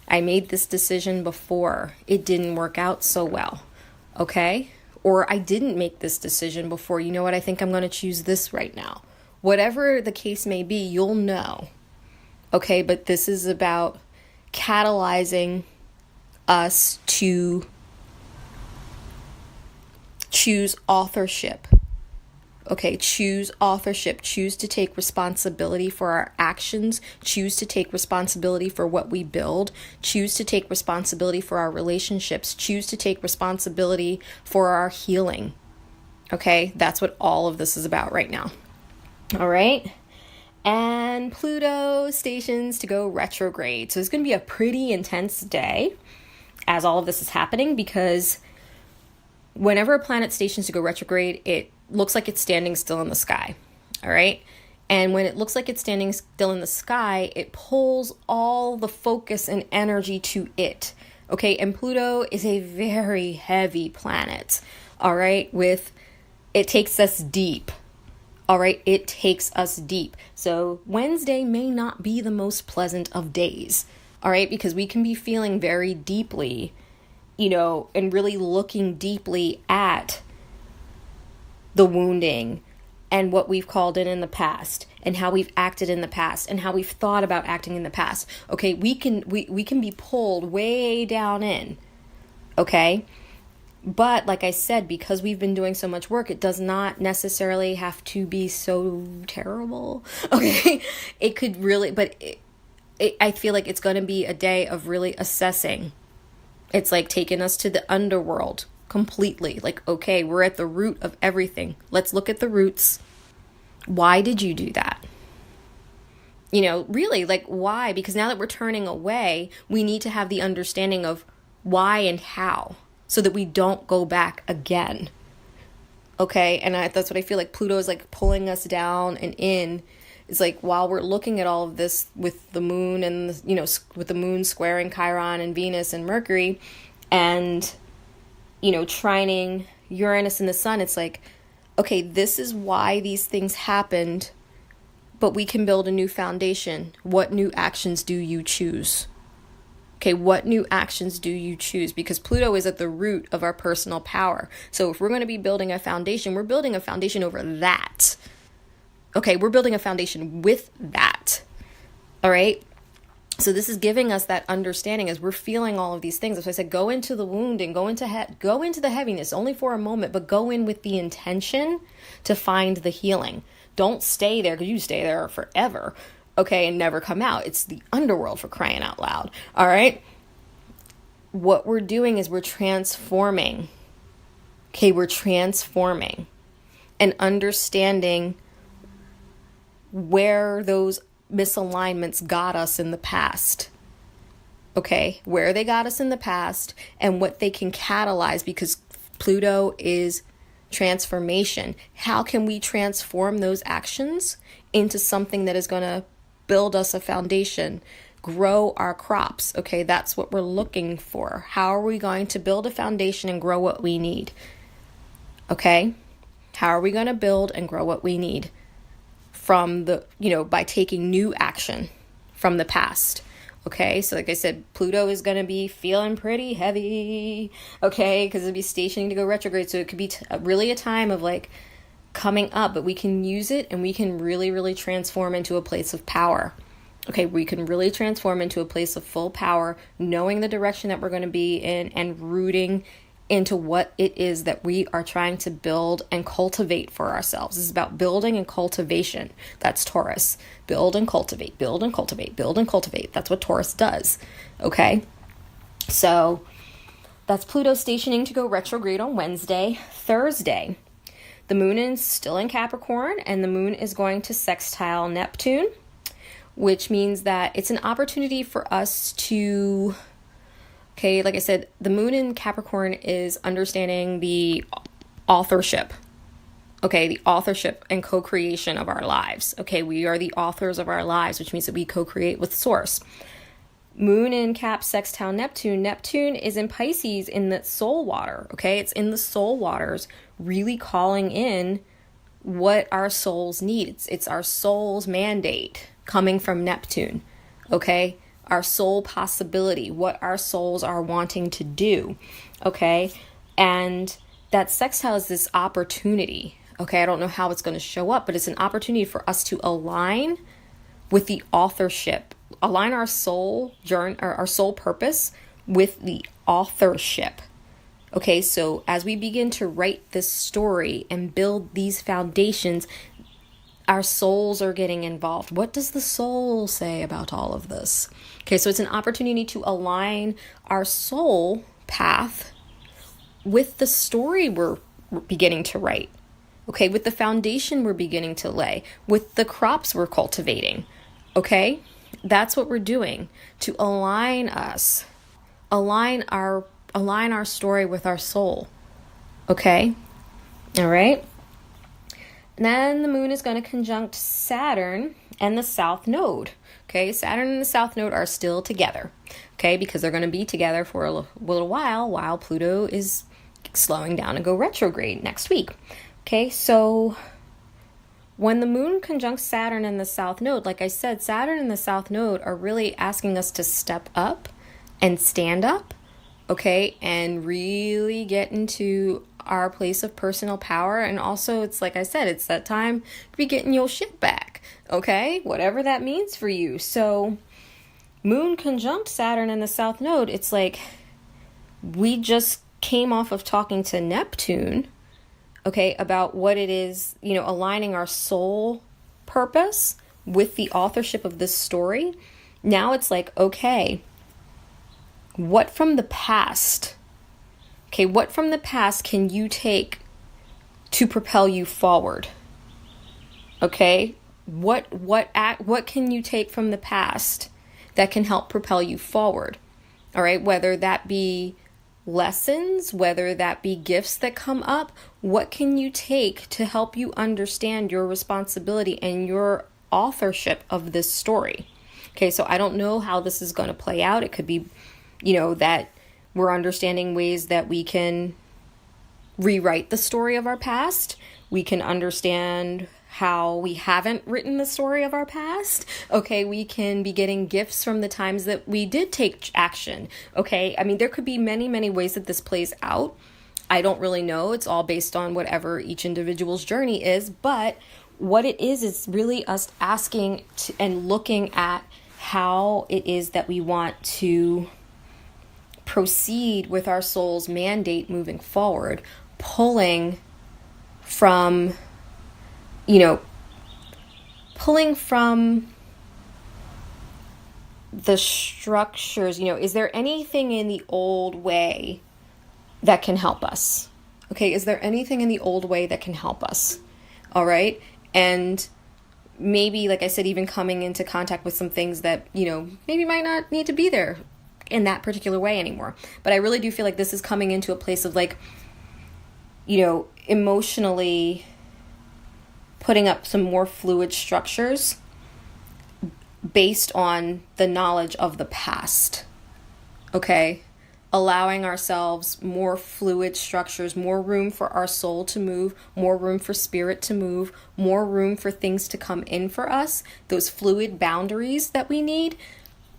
I made this decision before. It didn't work out so well. Okay? Or I didn't make this decision before. You know what? I think I'm going to choose this right now. Whatever the case may be, you'll know. Okay, but this is about catalyzing us to choose authorship. Okay, choose authorship. Choose to take responsibility for our actions. Choose to take responsibility for what we build. Choose to take responsibility for our relationships. Choose to take responsibility for our healing. Okay, that's what all of this is about right now. All right. And Pluto stations to go retrograde. So it's going to be a pretty intense day as all of this is happening, because whenever a planet stations to go retrograde, it looks like it's standing still in the sky. All right. And when it looks like it's standing still in the sky, it pulls all the focus and energy to it. Okay. And Pluto is a very heavy planet. All right. It takes us deep. All right, it takes us deep. So Wednesday may not be the most pleasant of days. All right, because we can be feeling very deeply, and really looking deeply at the wounding and what we've called in the past, and how we've acted in the past, and how we've thought about acting in the past. Okay, we can be pulled way down in. Okay? But like I said, because we've been doing so much work, it does not necessarily have to be so terrible. Okay? It could really, but I feel like it's going to be a day of really assessing. It's like taking us to the underworld completely. Like, okay, we're at the root of everything. Let's look at the roots. Why did you do that? Really, like, why? Because now that we're turning away, we need to have the understanding of why and how, so that we don't go back again. Okay, and that's what I feel like Pluto is like pulling us down and in. It's like while we're looking at all of this with the moon and, with the moon squaring Chiron and Venus and Mercury and, trining Uranus and the sun, it's like, okay, this is why these things happened, but we can build a new foundation. What new actions do you choose? Okay, what new actions do you choose? Because Pluto is at the root of our personal power. So if we're going to be building a foundation, we're building a foundation over that. Okay, we're building a foundation with that. All right? So this is giving us that understanding as we're feeling all of these things. As I said, go into the wound and go into the heaviness only for a moment, but go in with the intention to find the healing. Don't stay there, because you stay there forever, okay, and never come out. It's the underworld, for crying out loud. All right? What we're doing is we're transforming. Okay, we're transforming and understanding where those misalignments got us in the past. Okay, where they got us in the past and what they can catalyze, because Pluto is transformation. How can we transform those actions into something that is going to build us a foundation, grow our crops? Okay, that's what we're looking for. How are we going to build a foundation and grow what we need? Okay, how are we going to build and grow what we need? From the, by taking new action from the past. Okay, so like I said, Pluto is going to be feeling pretty heavy, okay, because it'll be stationing to go retrograde. So it could be really a time of like coming up, but we can use it and we can really, really transform into a place of power. Okay, we can really transform into a place of full power, knowing the direction that we're going to be in and rooting into what it is that we are trying to build and cultivate for ourselves. This is about building and cultivation. That's Taurus. Build and cultivate, build and cultivate, build and cultivate. That's what Taurus does. Okay? So that's Pluto stationing to go retrograde on Wednesday. Thursday, the moon is still in Capricorn and the moon is going to sextile Neptune, which means that it's an opportunity for us to... Okay, like I said, the moon in Capricorn is understanding the authorship. Okay, the authorship and co-creation of our lives. Okay, we are the authors of our lives, which means that we co-create with Source. Moon in Cap sextile Neptune. Neptune is in Pisces in the soul water. Okay, it's in the soul waters, really calling in what our souls need. It's our soul's mandate coming from Neptune. Okay, our soul possibility, what our souls are wanting to do, okay? And that sextile is this opportunity, okay? I don't know how it's going to show up, but it's an opportunity for us to align with the authorship, align our soul journey, or our soul purpose with the authorship. Okay, so as we begin to write this story and build these foundations, our souls are getting involved. What does the soul say about all of this? Okay, so it's an opportunity to align our soul path with the story we're beginning to write. Okay, with the foundation we're beginning to lay, with the crops we're cultivating. Okay, that's what we're doing to align us, align our story with our soul. Okay, all right. And then the moon is going to conjunct Saturn and the South Node. Okay, Saturn and the South Node are still together. Okay, because they're going to be together for a little while Pluto is slowing down and go retrograde next week. Okay, so when the moon conjuncts Saturn in the South Node, like I said, Saturn and the South Node are really asking us to step up and stand up, okay, and really get into our place of personal power. And also, it's like I said, it's that time to be getting your shit back, okay, whatever that means for you. So moon conjunct Saturn in the South Node, it's like we just came off of talking to Neptune, okay, about what it is, aligning our soul purpose with the authorship of this story. Now it's like, okay, what from the past can you take to propel you forward? Okay, what can you take from the past that can help propel you forward? All right, whether that be lessons, whether that be gifts that come up, what can you take to help you understand your responsibility and your authorship of this story? Okay, so I don't know how this is going to play out. It could be, that we're understanding ways that we can rewrite the story of our past. We can understand how we haven't written the story of our past. Okay, we can be getting gifts from the times that we did take action. Okay, I mean, there could be many, many ways that this plays out. I don't really know. It's all based on whatever each individual's journey is. But what it is really us asking and looking at how it is that we want to proceed with our soul's mandate moving forward, pulling from the structures. Is there anything in the old way that can help us? Okay, is there anything in the old way that can help us? All right, and maybe, like I said, even coming into contact with some things that, maybe might not need to be there in that particular way anymore. But I really do feel like this is coming into a place of like, emotionally putting up some more fluid structures based on the knowledge of the past. Okay? Allowing ourselves more fluid structures, more room for our soul to move, more room for spirit to move, more room for things to come in for us, those fluid boundaries that we need.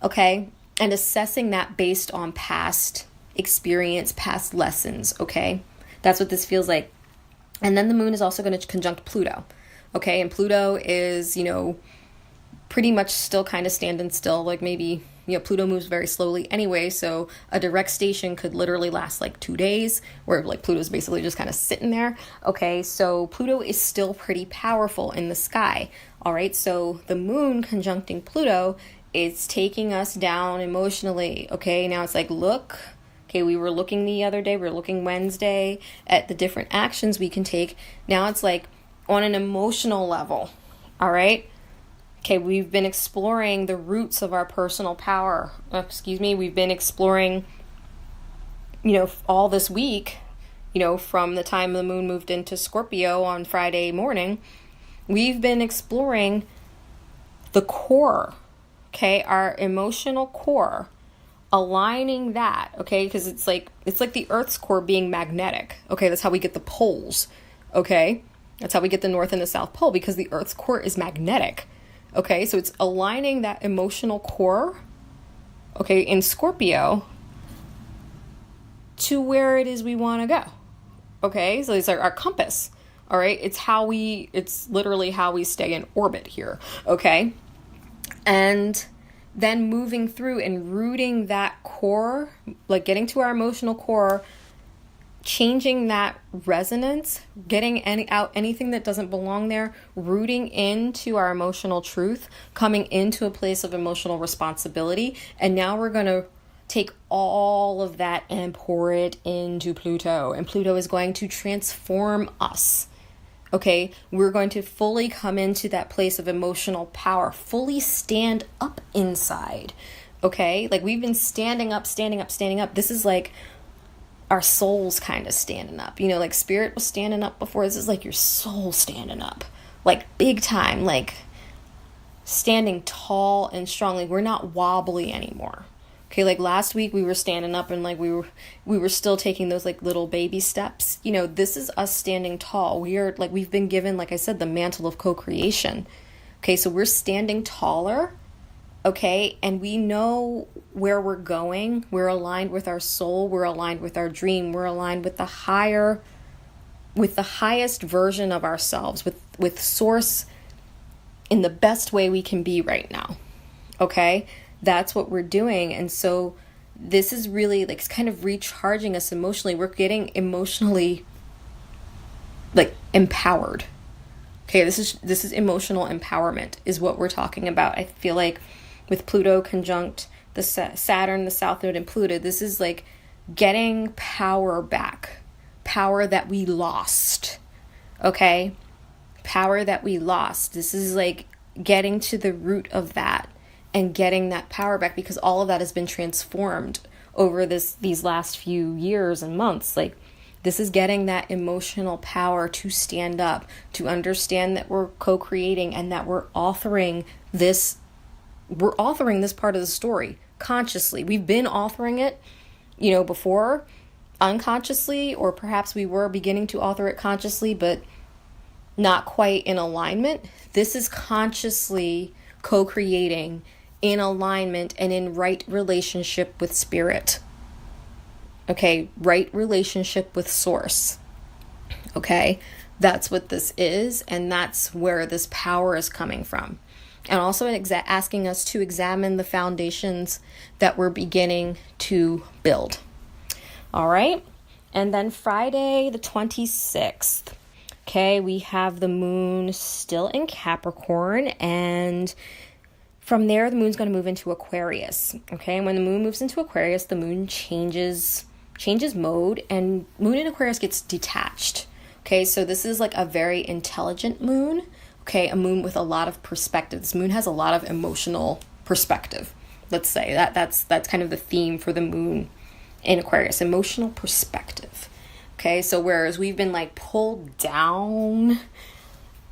Okay? And assessing that based on past experience, past lessons. Okay? That's what this feels like. And then the moon is also going to conjunct Pluto. Okay, and Pluto is, pretty much still kind of standing still. Like maybe, Pluto moves very slowly anyway. So a direct station could literally last like 2 days, where like Pluto's basically just kind of sitting there. Okay, so Pluto is still pretty powerful in the sky. All right, so the moon conjuncting Pluto is taking us down emotionally. Okay, now it's like, look. Okay, we were looking the other day, we were looking Wednesday at the different actions we can take. Now it's like, on an emotional level, all right? Okay, we've been exploring the roots of our personal power. We've been exploring, all this week, from the time the moon moved into Scorpio on Friday morning, we've been exploring the core, okay, our emotional core, aligning that, okay, because it's like the Earth's core being magnetic, okay? That's how we get the poles, okay? That's how we get the North and the South Pole, because the Earth's core is magnetic. Okay, so it's aligning that emotional core, okay, in Scorpio to where it is we want to go. Okay, so it's our compass. All right, it's literally how we stay in orbit here. Okay, and then moving through and rooting that core, like getting to our emotional core, changing that resonance, getting out anything that doesn't belong there, rooting into our emotional truth, coming into a place of emotional responsibility. And now we're going to take all of that and pour it into Pluto. And Pluto is going to transform us. Okay, we're going to fully come into that place of emotional power, fully stand up inside. Okay, like we've been standing up. This is like our soul's kind of standing up. Like spirit was standing up before. This is like your soul standing up, like big time, like standing tall and strong. Like we're not wobbly anymore. Okay, like last week we were standing up and like we were still taking those like little baby steps. You know, this is us standing tall. We are like, we've been given, like I said, the mantle of co-creation. Okay, so we're standing taller. Okay, and we know where we're going. We're aligned with our soul. We're aligned with our dream. We're aligned with the highest version of ourselves, with source in the best way we can be right now. Okay, that's what we're doing. And so this is really like kind of recharging us emotionally. We're getting emotionally like empowered. Okay, this is emotional empowerment is what we're talking about. I feel like with Pluto conjunct the Saturn, the South Node, and Pluto, this is like getting power back, power that we lost. Okay, power that we lost. This is like getting to the root of that and getting that power back, because all of that has been transformed over these last few years and months. Like, this is getting that emotional power to stand up, to understand that we're co-creating and that we're authoring this part of the story consciously. We've been authoring it, you know, before unconsciously, or perhaps we were beginning to author it consciously, but not quite in alignment. This is consciously co-creating in alignment and in right relationship with spirit. Okay, right relationship with source. Okay, that's what this is, and that's where this power is coming from. And also asking us to examine the foundations that we're beginning to build. All right, and then Friday the 26th. Okay, we have the moon still in Capricorn, and from there, the moon's going to move into Aquarius. Okay, and when the moon moves into Aquarius, the moon changes mode, and moon in Aquarius gets detached. Okay, so this is like a very intelligent moon. Okay, a moon with a lot of perspective. This moon has a lot of emotional perspective. Let's say that's kind of the theme for the moon in Aquarius, emotional perspective. Okay, so whereas we've been like pulled down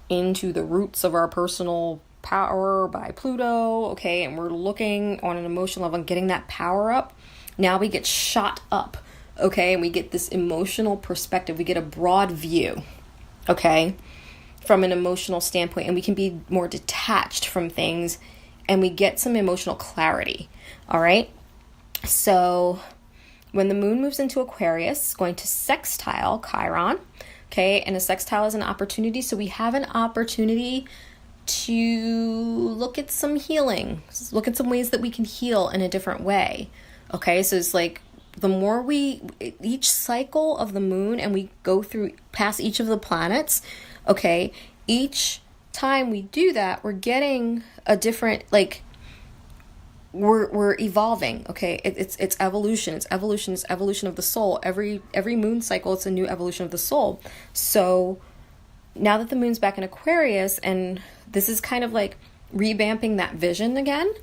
into the roots of our personal power by Pluto, okay, and we're looking on an emotional level and getting that power up, now we get shot up, okay, and we get this emotional perspective. We get a broad view, okay, from an emotional standpoint, and we can be more detached from things, and we get some emotional clarity. All right, so when the moon moves into Aquarius, it's going to sextile Chiron, okay, and a sextile is an opportunity, so we have an opportunity to look at some healing, look at some ways that we can heal in a different way. Okay, so it's like the more each cycle of the moon, and we go through past each of the planets, okay, each time we do that, we're getting a different, like, we're evolving. Okay, it's evolution. It's evolution of the soul. Every moon cycle, it's a new evolution of the soul. So now that the moon's back in Aquarius, and this is kind of like revamping that vision again,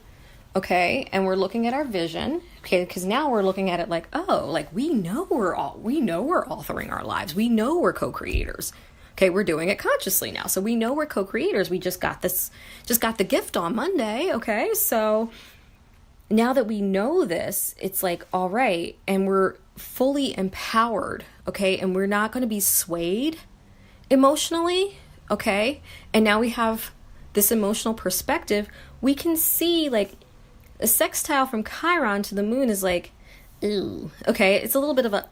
okay, and we're looking at our vision, okay, because now we're looking at it like, oh, like we know we're authoring our lives. We know we're co-creators. Okay, we're doing it consciously now, so we know we're co-creators. We just got the gift on Monday. Okay, so now that we know this, it's like, all right, and we're fully empowered. Okay, and we're not going to be swayed emotionally, okay? And now we have this emotional perspective. We can see, like, a sextile from Chiron to the moon is like, ooh, okay? It's a little bit of a,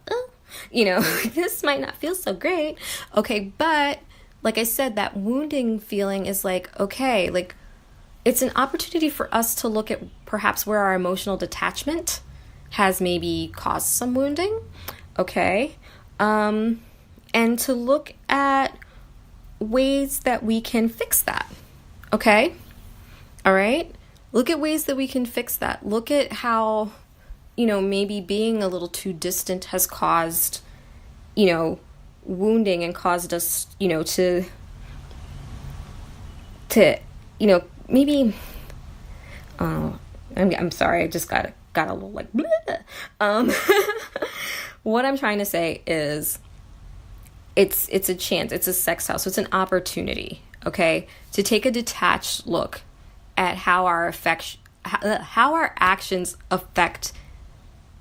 you know, this might not feel so great, okay? But, like I said, that wounding feeling is like, okay, like, it's an opportunity for us to look at perhaps where our emotional detachment has maybe caused some wounding, okay? And to look at ways that we can fix that, okay? All right? Look at ways that we can fix that. Look at how, you know, maybe being a little too distant has caused, you know, wounding and caused us, you know, to you know, maybe, I'm sorry, I just got a little like, bleh. What I'm trying to say is, it's a chance, it's a sextile, so it's an opportunity, okay, to take a detached look at how our how our actions affect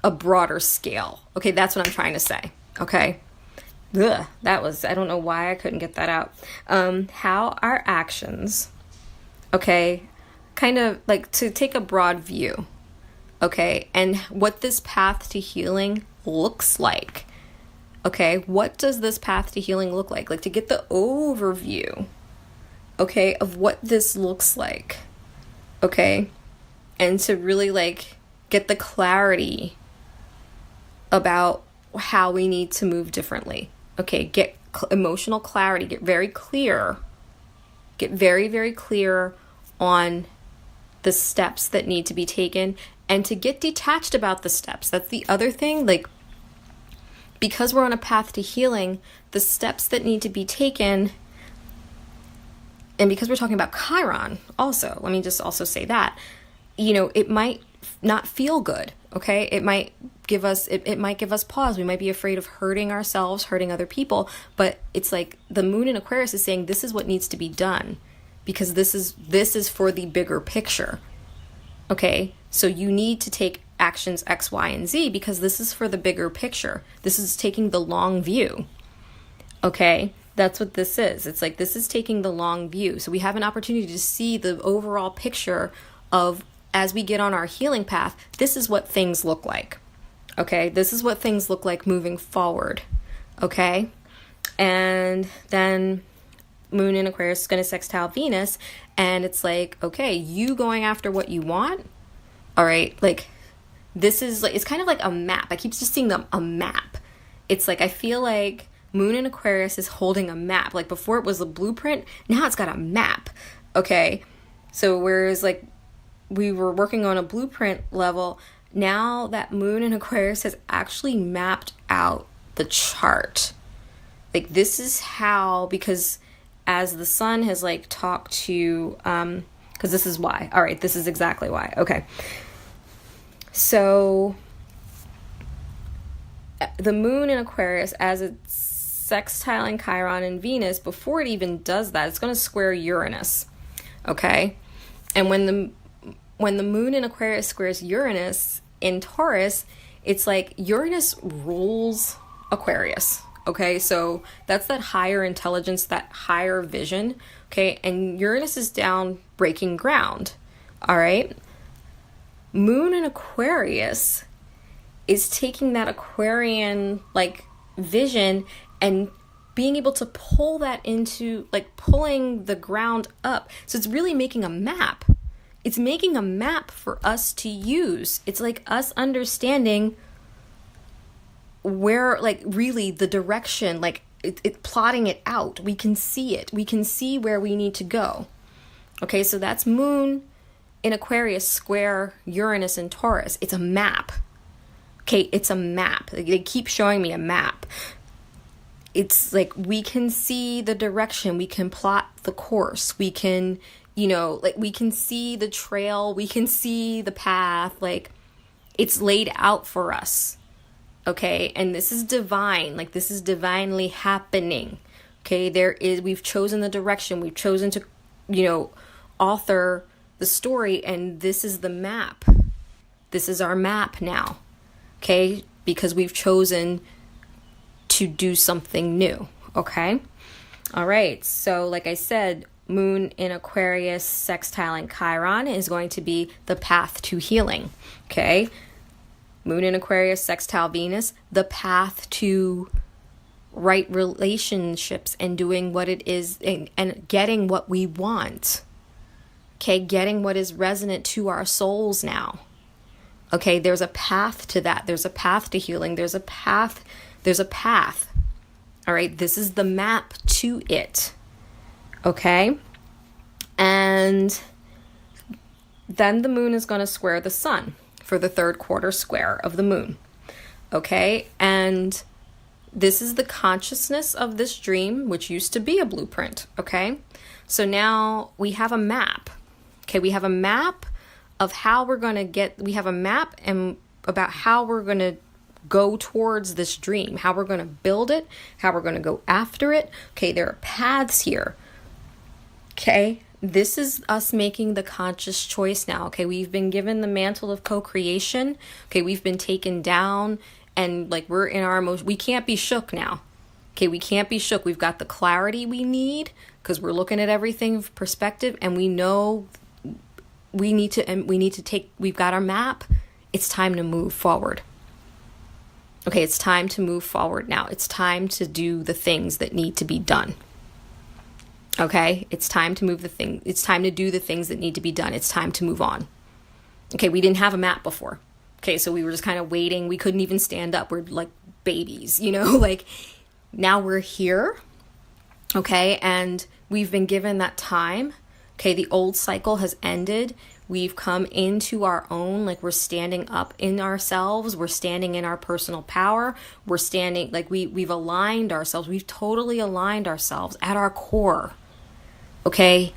a broader scale. Okay, that's what I'm trying to say. Okay. That was, I don't know why I couldn't get that out. How our actions, okay, kind of like to take a broad view, okay, and what this path to healing looks like. Okay, what does this path to healing look like? Like to get the overview, okay, of what this looks like, okay, and to really like get the clarity about how we need to move differently. Okay, get emotional clarity, get very clear, get very, very clear on the steps that need to be taken, and to get detached about the steps. That's the other thing. Like, because we're on a path to healing, the steps that need to be taken, and because we're talking about Chiron also, let me just also say that, you know, it might not feel good. Okay, it might give us pause. We might be afraid of hurting ourselves, hurting other people, but it's like the moon in Aquarius is saying this is what needs to be done, because this is for the bigger picture. Okay, so you need to take actions X, Y, and Z because this is for the bigger picture. This is taking the long view. Okay, that's what this is. It's like this is taking the long view. So we have an opportunity to see the overall picture of, as we get on our healing path, this is what things look like. Okay, this is what things look like moving forward. Okay, and then moon in Aquarius is going to sextile Venus, and it's like, okay, you going after what you want. All right, like this is like, it's kind of like a map. I keep just seeing a map. It's like, I feel like moon in Aquarius is holding a map. Like before it was a blueprint, now it's got a map. Okay, so whereas like we were working on a blueprint level, now that moon in Aquarius has actually mapped out the chart. Like this is how, because as the sun has like talked to, because this is why. All right, this is exactly why. Okay. So the moon in Aquarius, as it's sextiling Chiron and Venus, before it even does that, it's going to square Uranus. Okay. And when the moon in Aquarius squares Uranus in Taurus, it's like Uranus rules Aquarius. Okay, so that's that higher intelligence, that higher vision. Okay, and Uranus is down breaking ground. All right, moon in Aquarius is taking that Aquarian like vision and being able to pull that into like pulling the ground up. So it's really making a map. It's making a map for us to use. It's like us understanding where, like, really the direction, like it plotting it out. We can see it. We can see where we need to go. Okay, so that's moon in Aquarius square Uranus and Taurus. It's a map. Okay, it's a map. They keep showing me a map. It's like we can see the direction. We can plot the course. We can, you know, like we can see the trail, we can see the path, like it's laid out for us. Okay, and this is divine, like this is divinely happening. Okay, we've chosen the direction, we've chosen to, you know, author the story, and this is the map. This is our map now. Okay, because we've chosen to do something new. Okay, all right, so like I said, moon in Aquarius sextiling Chiron is going to be the path to healing. Okay, moon in Aquarius sextile Venus, the path to right relationships and doing what it is and getting what we want. Okay, getting what is resonant to our souls now. Okay, there's a path to that. There's a path to healing. There's a path. All right, this is the map to it. Okay, and then the moon is going to square the sun for the third quarter square of the moon. Okay, and this is the consciousness of this dream, which used to be a blueprint. Okay, so now we have a map. Okay, we have a map of how we're going to we have a map and about how we're going to go towards this dream, how we're going to build it, how we're going to go after it. Okay, there are paths here. Okay, this is us making the conscious choice now. Okay, we've been given the mantle of co-creation. Okay, we've been taken down, and like we're in our emotion. We can't be shook now. Okay, we can't be shook. We've got the clarity we need because we're looking at everything from perspective, and we know we need to take, we've got our map. It's time to move forward. Okay, it's time to move forward now. It's time to do the things that need to be done. Okay, it's time to it's time to do the things that need to be done. It's time to move on. Okay, we didn't have a map before. Okay, so we were just kind of waiting. We couldn't even stand up. We're like babies, like now we're here. Okay, and we've been given that time. Okay, the old cycle has ended. We've come into our own, like we're standing up in ourselves. We're standing in our personal power. We're standing, like we've aligned ourselves. We've totally aligned ourselves at our core. Okay,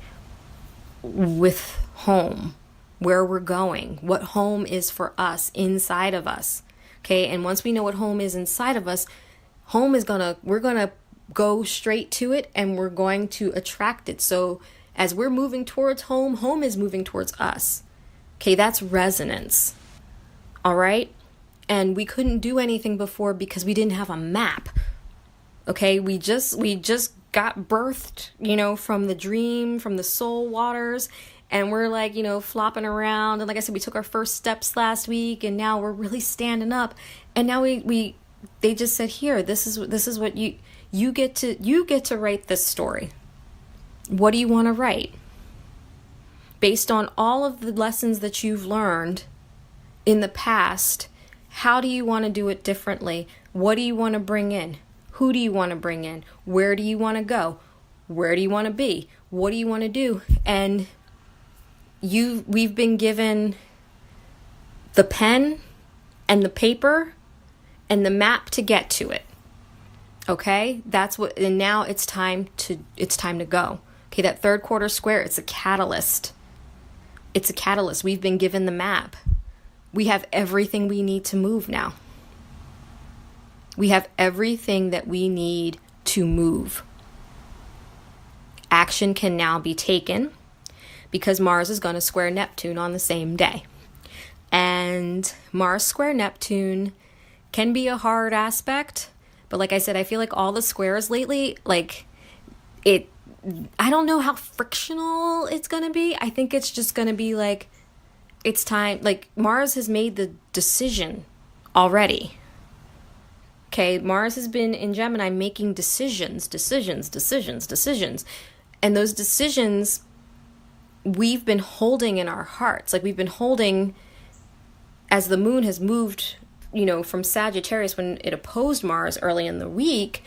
with home, where we're going, what home is for us, inside of us. Okay, and once we know what home is inside of us, we're gonna go straight to it, and we're going to attract it. So as we're moving towards home, home is moving towards us. Okay, that's resonance. All right, and we couldn't do anything before because we didn't have a map. Okay, we just got birthed, from the dream, from the soul waters, and we're like, flopping around. And like I said, we took our first steps last week, and now we're really standing up. And now they just said, here, this is what you get to write this story. What do you want to write? Based on all of the lessons that you've learned in the past, how do you want to do it differently? What do you want to bring in? Who do you want to bring in? Where do you want to go? Where do you want to be? What do you want to do? And we've been given the pen and the paper and the map to get to it. Okay? And now it's time to go. Okay, that third quarter square, it's a catalyst. It's a catalyst. We've been given the map. We have everything we need to move now. We have everything that we need to move. Action can now be taken because Mars is going to square Neptune on the same day. And Mars square Neptune can be a hard aspect, but like I said, I feel like all the squares lately, I don't know how frictional it's going to be. I think it's just going to be like, it's time, like Mars has made the decision already. Okay, Mars has been in Gemini making decisions. And those decisions we've been holding in our hearts. Like we've been holding as the moon has moved, from Sagittarius when it opposed Mars early in the week,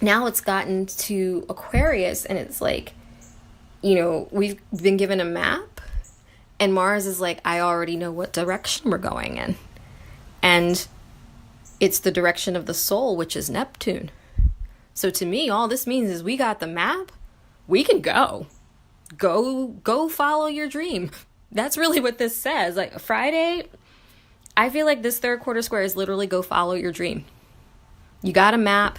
now it's gotten to Aquarius, and it's like, we've been given a map, and Mars is like, I already know what direction we're going in. And it's the direction of the soul, which is Neptune. So to me, all this means is we got the map. We can go follow your dream. That's really what this says. Like Friday, I feel like this third quarter square is literally go follow your dream. You got a map.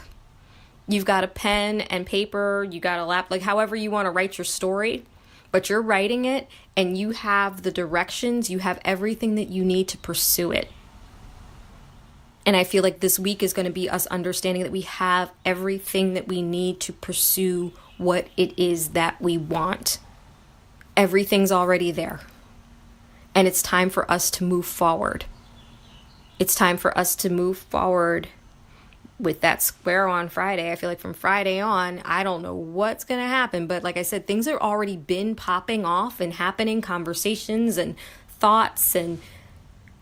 You've got a pen and paper. You got a lap, like however you want to write your story, but you're writing it and you have the directions. You have everything that you need to pursue it. And I feel like this week is going to be us understanding that we have everything that we need to pursue what it is that we want. Everything's already there. And it's time for us to move forward. It's time for us to move forward with that square on Friday. I feel like from Friday on, I don't know what's going to happen. But like I said, things have already been popping off and happening, conversations and thoughts and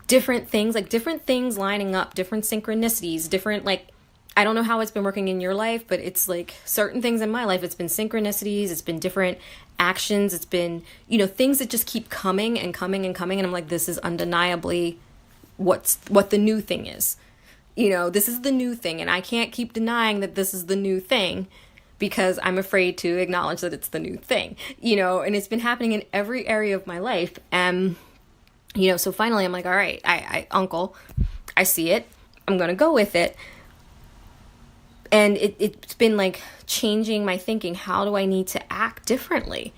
different things lining up, different synchronicities, different, like, I don't know how it's been working in your life, but it's like certain things in my life, it's been synchronicities, it's been different actions, it's been, things that just keep coming and coming and coming. And I'm like, this is undeniably what the new thing is. This is the new thing. And I can't keep denying that this is the new thing because I'm afraid to acknowledge that it's the new thing, and it's been happening in every area of my life. And so finally I'm like, all right, I uncle, I see it. I'm going to go with it. And it's been like changing my thinking. How do I need to act differently?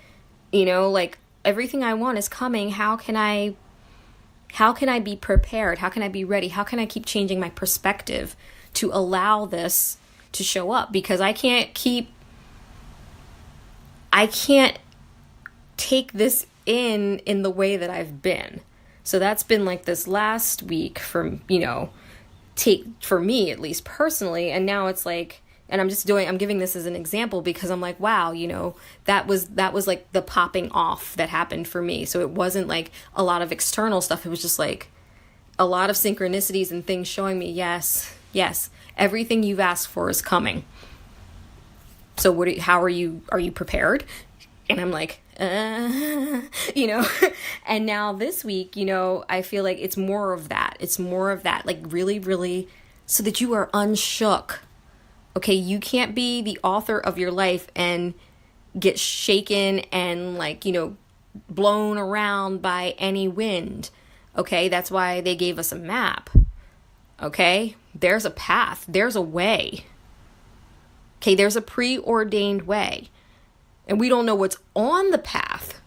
Like everything I want is coming. How can I be prepared? How can I be ready? How can I keep changing my perspective to allow this to show up? Because I can't take this in the way that I've been. So that's been like this last week for me, at least personally. And now it's like, and I'm giving this as an example because I'm like, wow, that was like the popping off that happened for me. So it wasn't like a lot of external stuff. It was just like a lot of synchronicities and things showing me, yes, everything you've asked for is coming. So how are you prepared? And I'm like, and now this week, I feel like it's more of that. It's more of that, like really, really, so that you are unshook. Okay. You can't be the author of your life and get shaken and like, blown around by any wind. Okay. That's why they gave us a map. Okay. There's a path. There's a way. Okay. There's a preordained way. And we don't know what's on the path.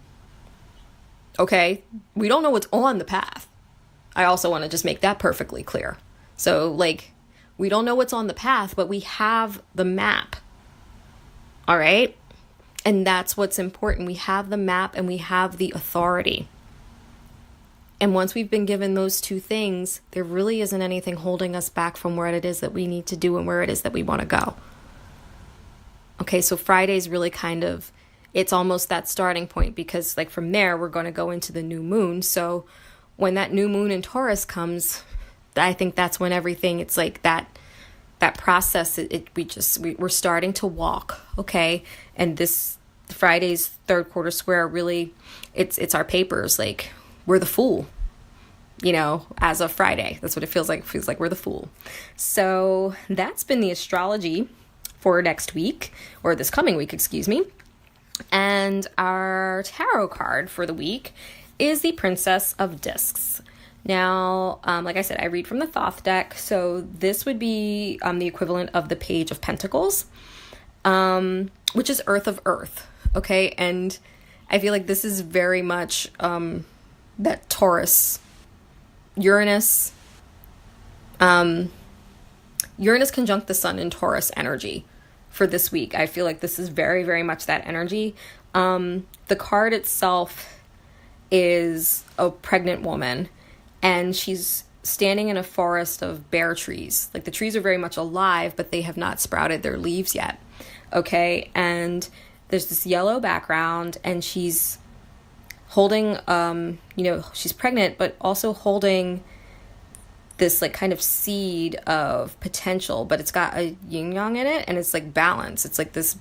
Okay? We don't know what's on the path. I also want to just make that perfectly clear. So, like, we don't know what's on the path, but we have the map. All right? And that's what's important. We have the map and we have the authority. And once we've been given those two things, there really isn't anything holding us back from where it is that we need to do and where it is that we want to go. Okay, so Friday's really it's almost that starting point because like from there, we're going to go into the new moon. So when that new moon in Taurus comes, I think that's when everything, it's like that process, we're starting to walk, okay? And this Friday's third quarter square really, it's our papers, like we're the fool, as of Friday. That's what it feels like. It feels like we're the fool. So that's been the astrology for next week, or this coming week, excuse me. And our tarot card for the week is the Princess of Discs. Now, like I said, I read from the Thoth deck, so this would be the equivalent of the Page of Pentacles, which is Earth of Earth, okay? And I feel like this is very much that Taurus, Uranus conjunct the sun in Taurus energy for this week. I feel like this is very, very much that energy. The card itself is a pregnant woman and she's standing in a forest of bare trees. Like the trees are very much alive, but they have not sprouted their leaves yet. Okay. And there's this yellow background and she's holding, she's pregnant, but also holding this like kind of seed of potential, but it's got a yin yang in it and it's like balance. It's like this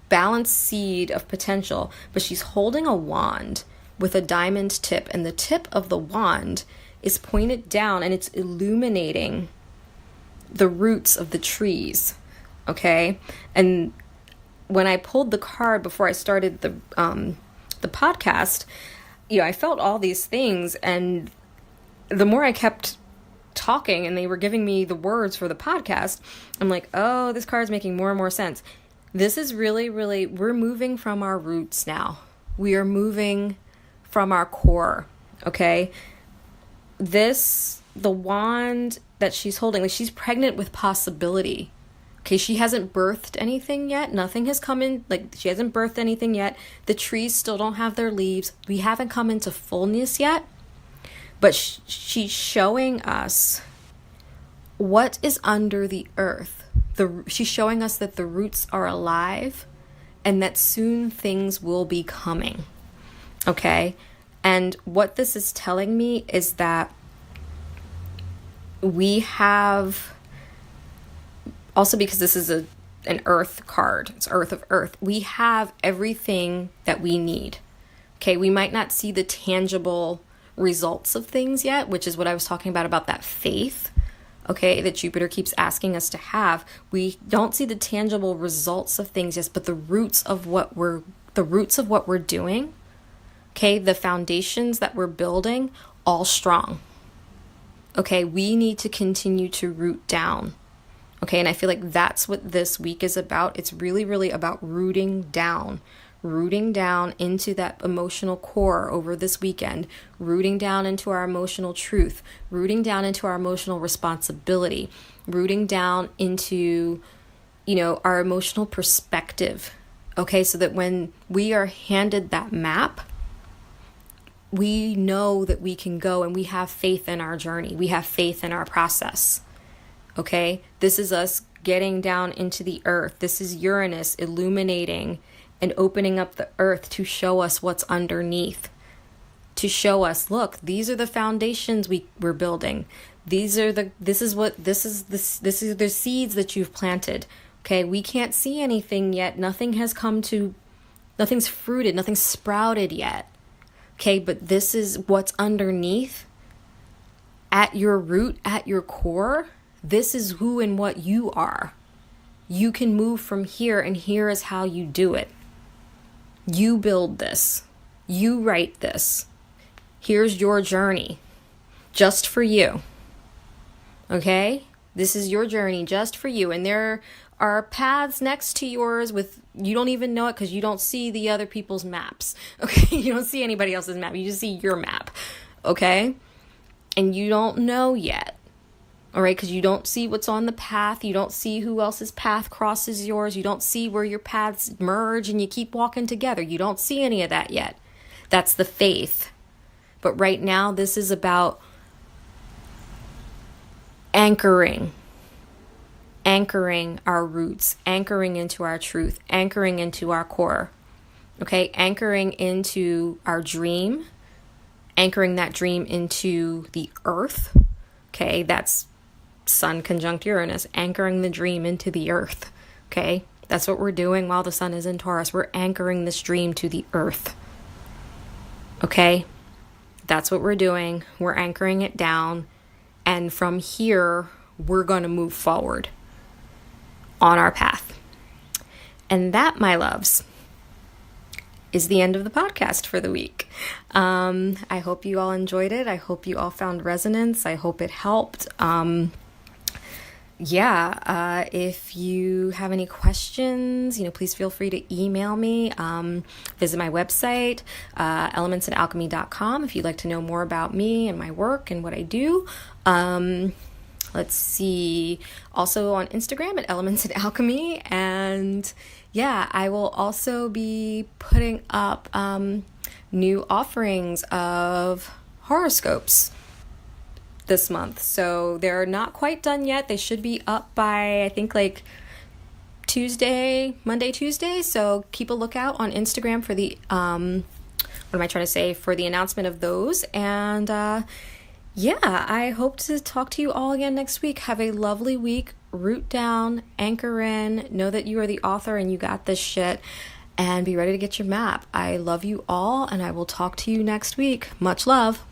balanced seed of potential, but she's holding a wand with a diamond tip and the tip of the wand is pointed down and it's illuminating the roots of the trees. Okay. And when I pulled the card before I started the podcast, I felt all these things and the more I kept talking and they were giving me the words for the podcast, I'm like, oh, this card's making more and more sense. This is really, really, we're moving from our roots now. We are moving from our core, okay? The wand that she's holding, like she's pregnant with possibility. Okay, she hasn't birthed anything yet. Nothing has come in, like she hasn't birthed anything yet. The trees still don't have their leaves. We haven't come into fullness yet. But she's showing us what is under the earth. She's showing us that the roots are alive and that soon things will be coming. Okay? And what this is telling me is that we have, also because this is an earth card, it's Earth of Earth, we have everything that we need. Okay? We might not see the tangible results of things yet, which is what I was talking about that faith, okay, that Jupiter keeps asking us to have. We don't see the tangible results of things yet, but the roots of what we're doing, okay, the foundations that we're building, all strong. Okay, we need to continue to root down. Okay, and I feel like that's what this week is about. It's really, really about rooting down into that emotional core over this weekend, rooting down into our emotional truth, rooting down into our emotional responsibility, rooting down into, our emotional perspective. Okay, so that when we are handed that map, we know that we can go, and we have faith in our journey. We have faith in our process. Okay, this is us getting down into the earth. This is Uranus illuminating and opening up the earth to show us what's underneath, to show us, look, these are the foundations we're building. This is the seeds that you've planted. Okay, we can't see anything yet. Nothing's fruited, nothing's sprouted yet. Okay, but this is what's underneath. At your root, at your core, this is who and what you are. You can move from here, and here is how you do it. You build this. You write this. Here's your journey, just for you. Okay? This is your journey just for you. And there are paths next to yours you don't even know it because you don't see the other people's maps. Okay? You don't see anybody else's map. You just see your map. Okay? And you don't know yet. All right, because you don't see what's on the path. You don't see who else's path crosses yours. You don't see where your paths merge and you keep walking together. You don't see any of that yet. That's the faith. But right now, this is about anchoring our roots, anchoring into our truth, anchoring into our core. Okay, anchoring into our dream, anchoring that dream into the earth. Okay, that's Sun conjunct Uranus, anchoring the dream into the earth. Okay, that's what we're doing while the sun is in Taurus. We're anchoring this dream to the earth. Okay, that's what we're doing. We're anchoring it down, and from here we're going to move forward on our path. And that, my loves, is the end of the podcast for the week. I hope you all enjoyed it. I hope you all found resonance. I hope it helped. If you have any questions, please feel free to email me. Visit my website, elementsinalchemy.com, if you'd like to know more about me and my work and what I do. Let's see. Also on Instagram at Elements in Alchemy. And I will also be putting up new offerings of horoscopes this month. So they're not quite done yet. They should be up by, I think, like Monday, Tuesday. So keep a lookout on Instagram for the, for the announcement of those. And I hope to talk to you all again next week. Have a lovely week. Root down, anchor in, know that you are the author and you got this shit, and be ready to get your map. I love you all, and I will talk to you next week. Much love.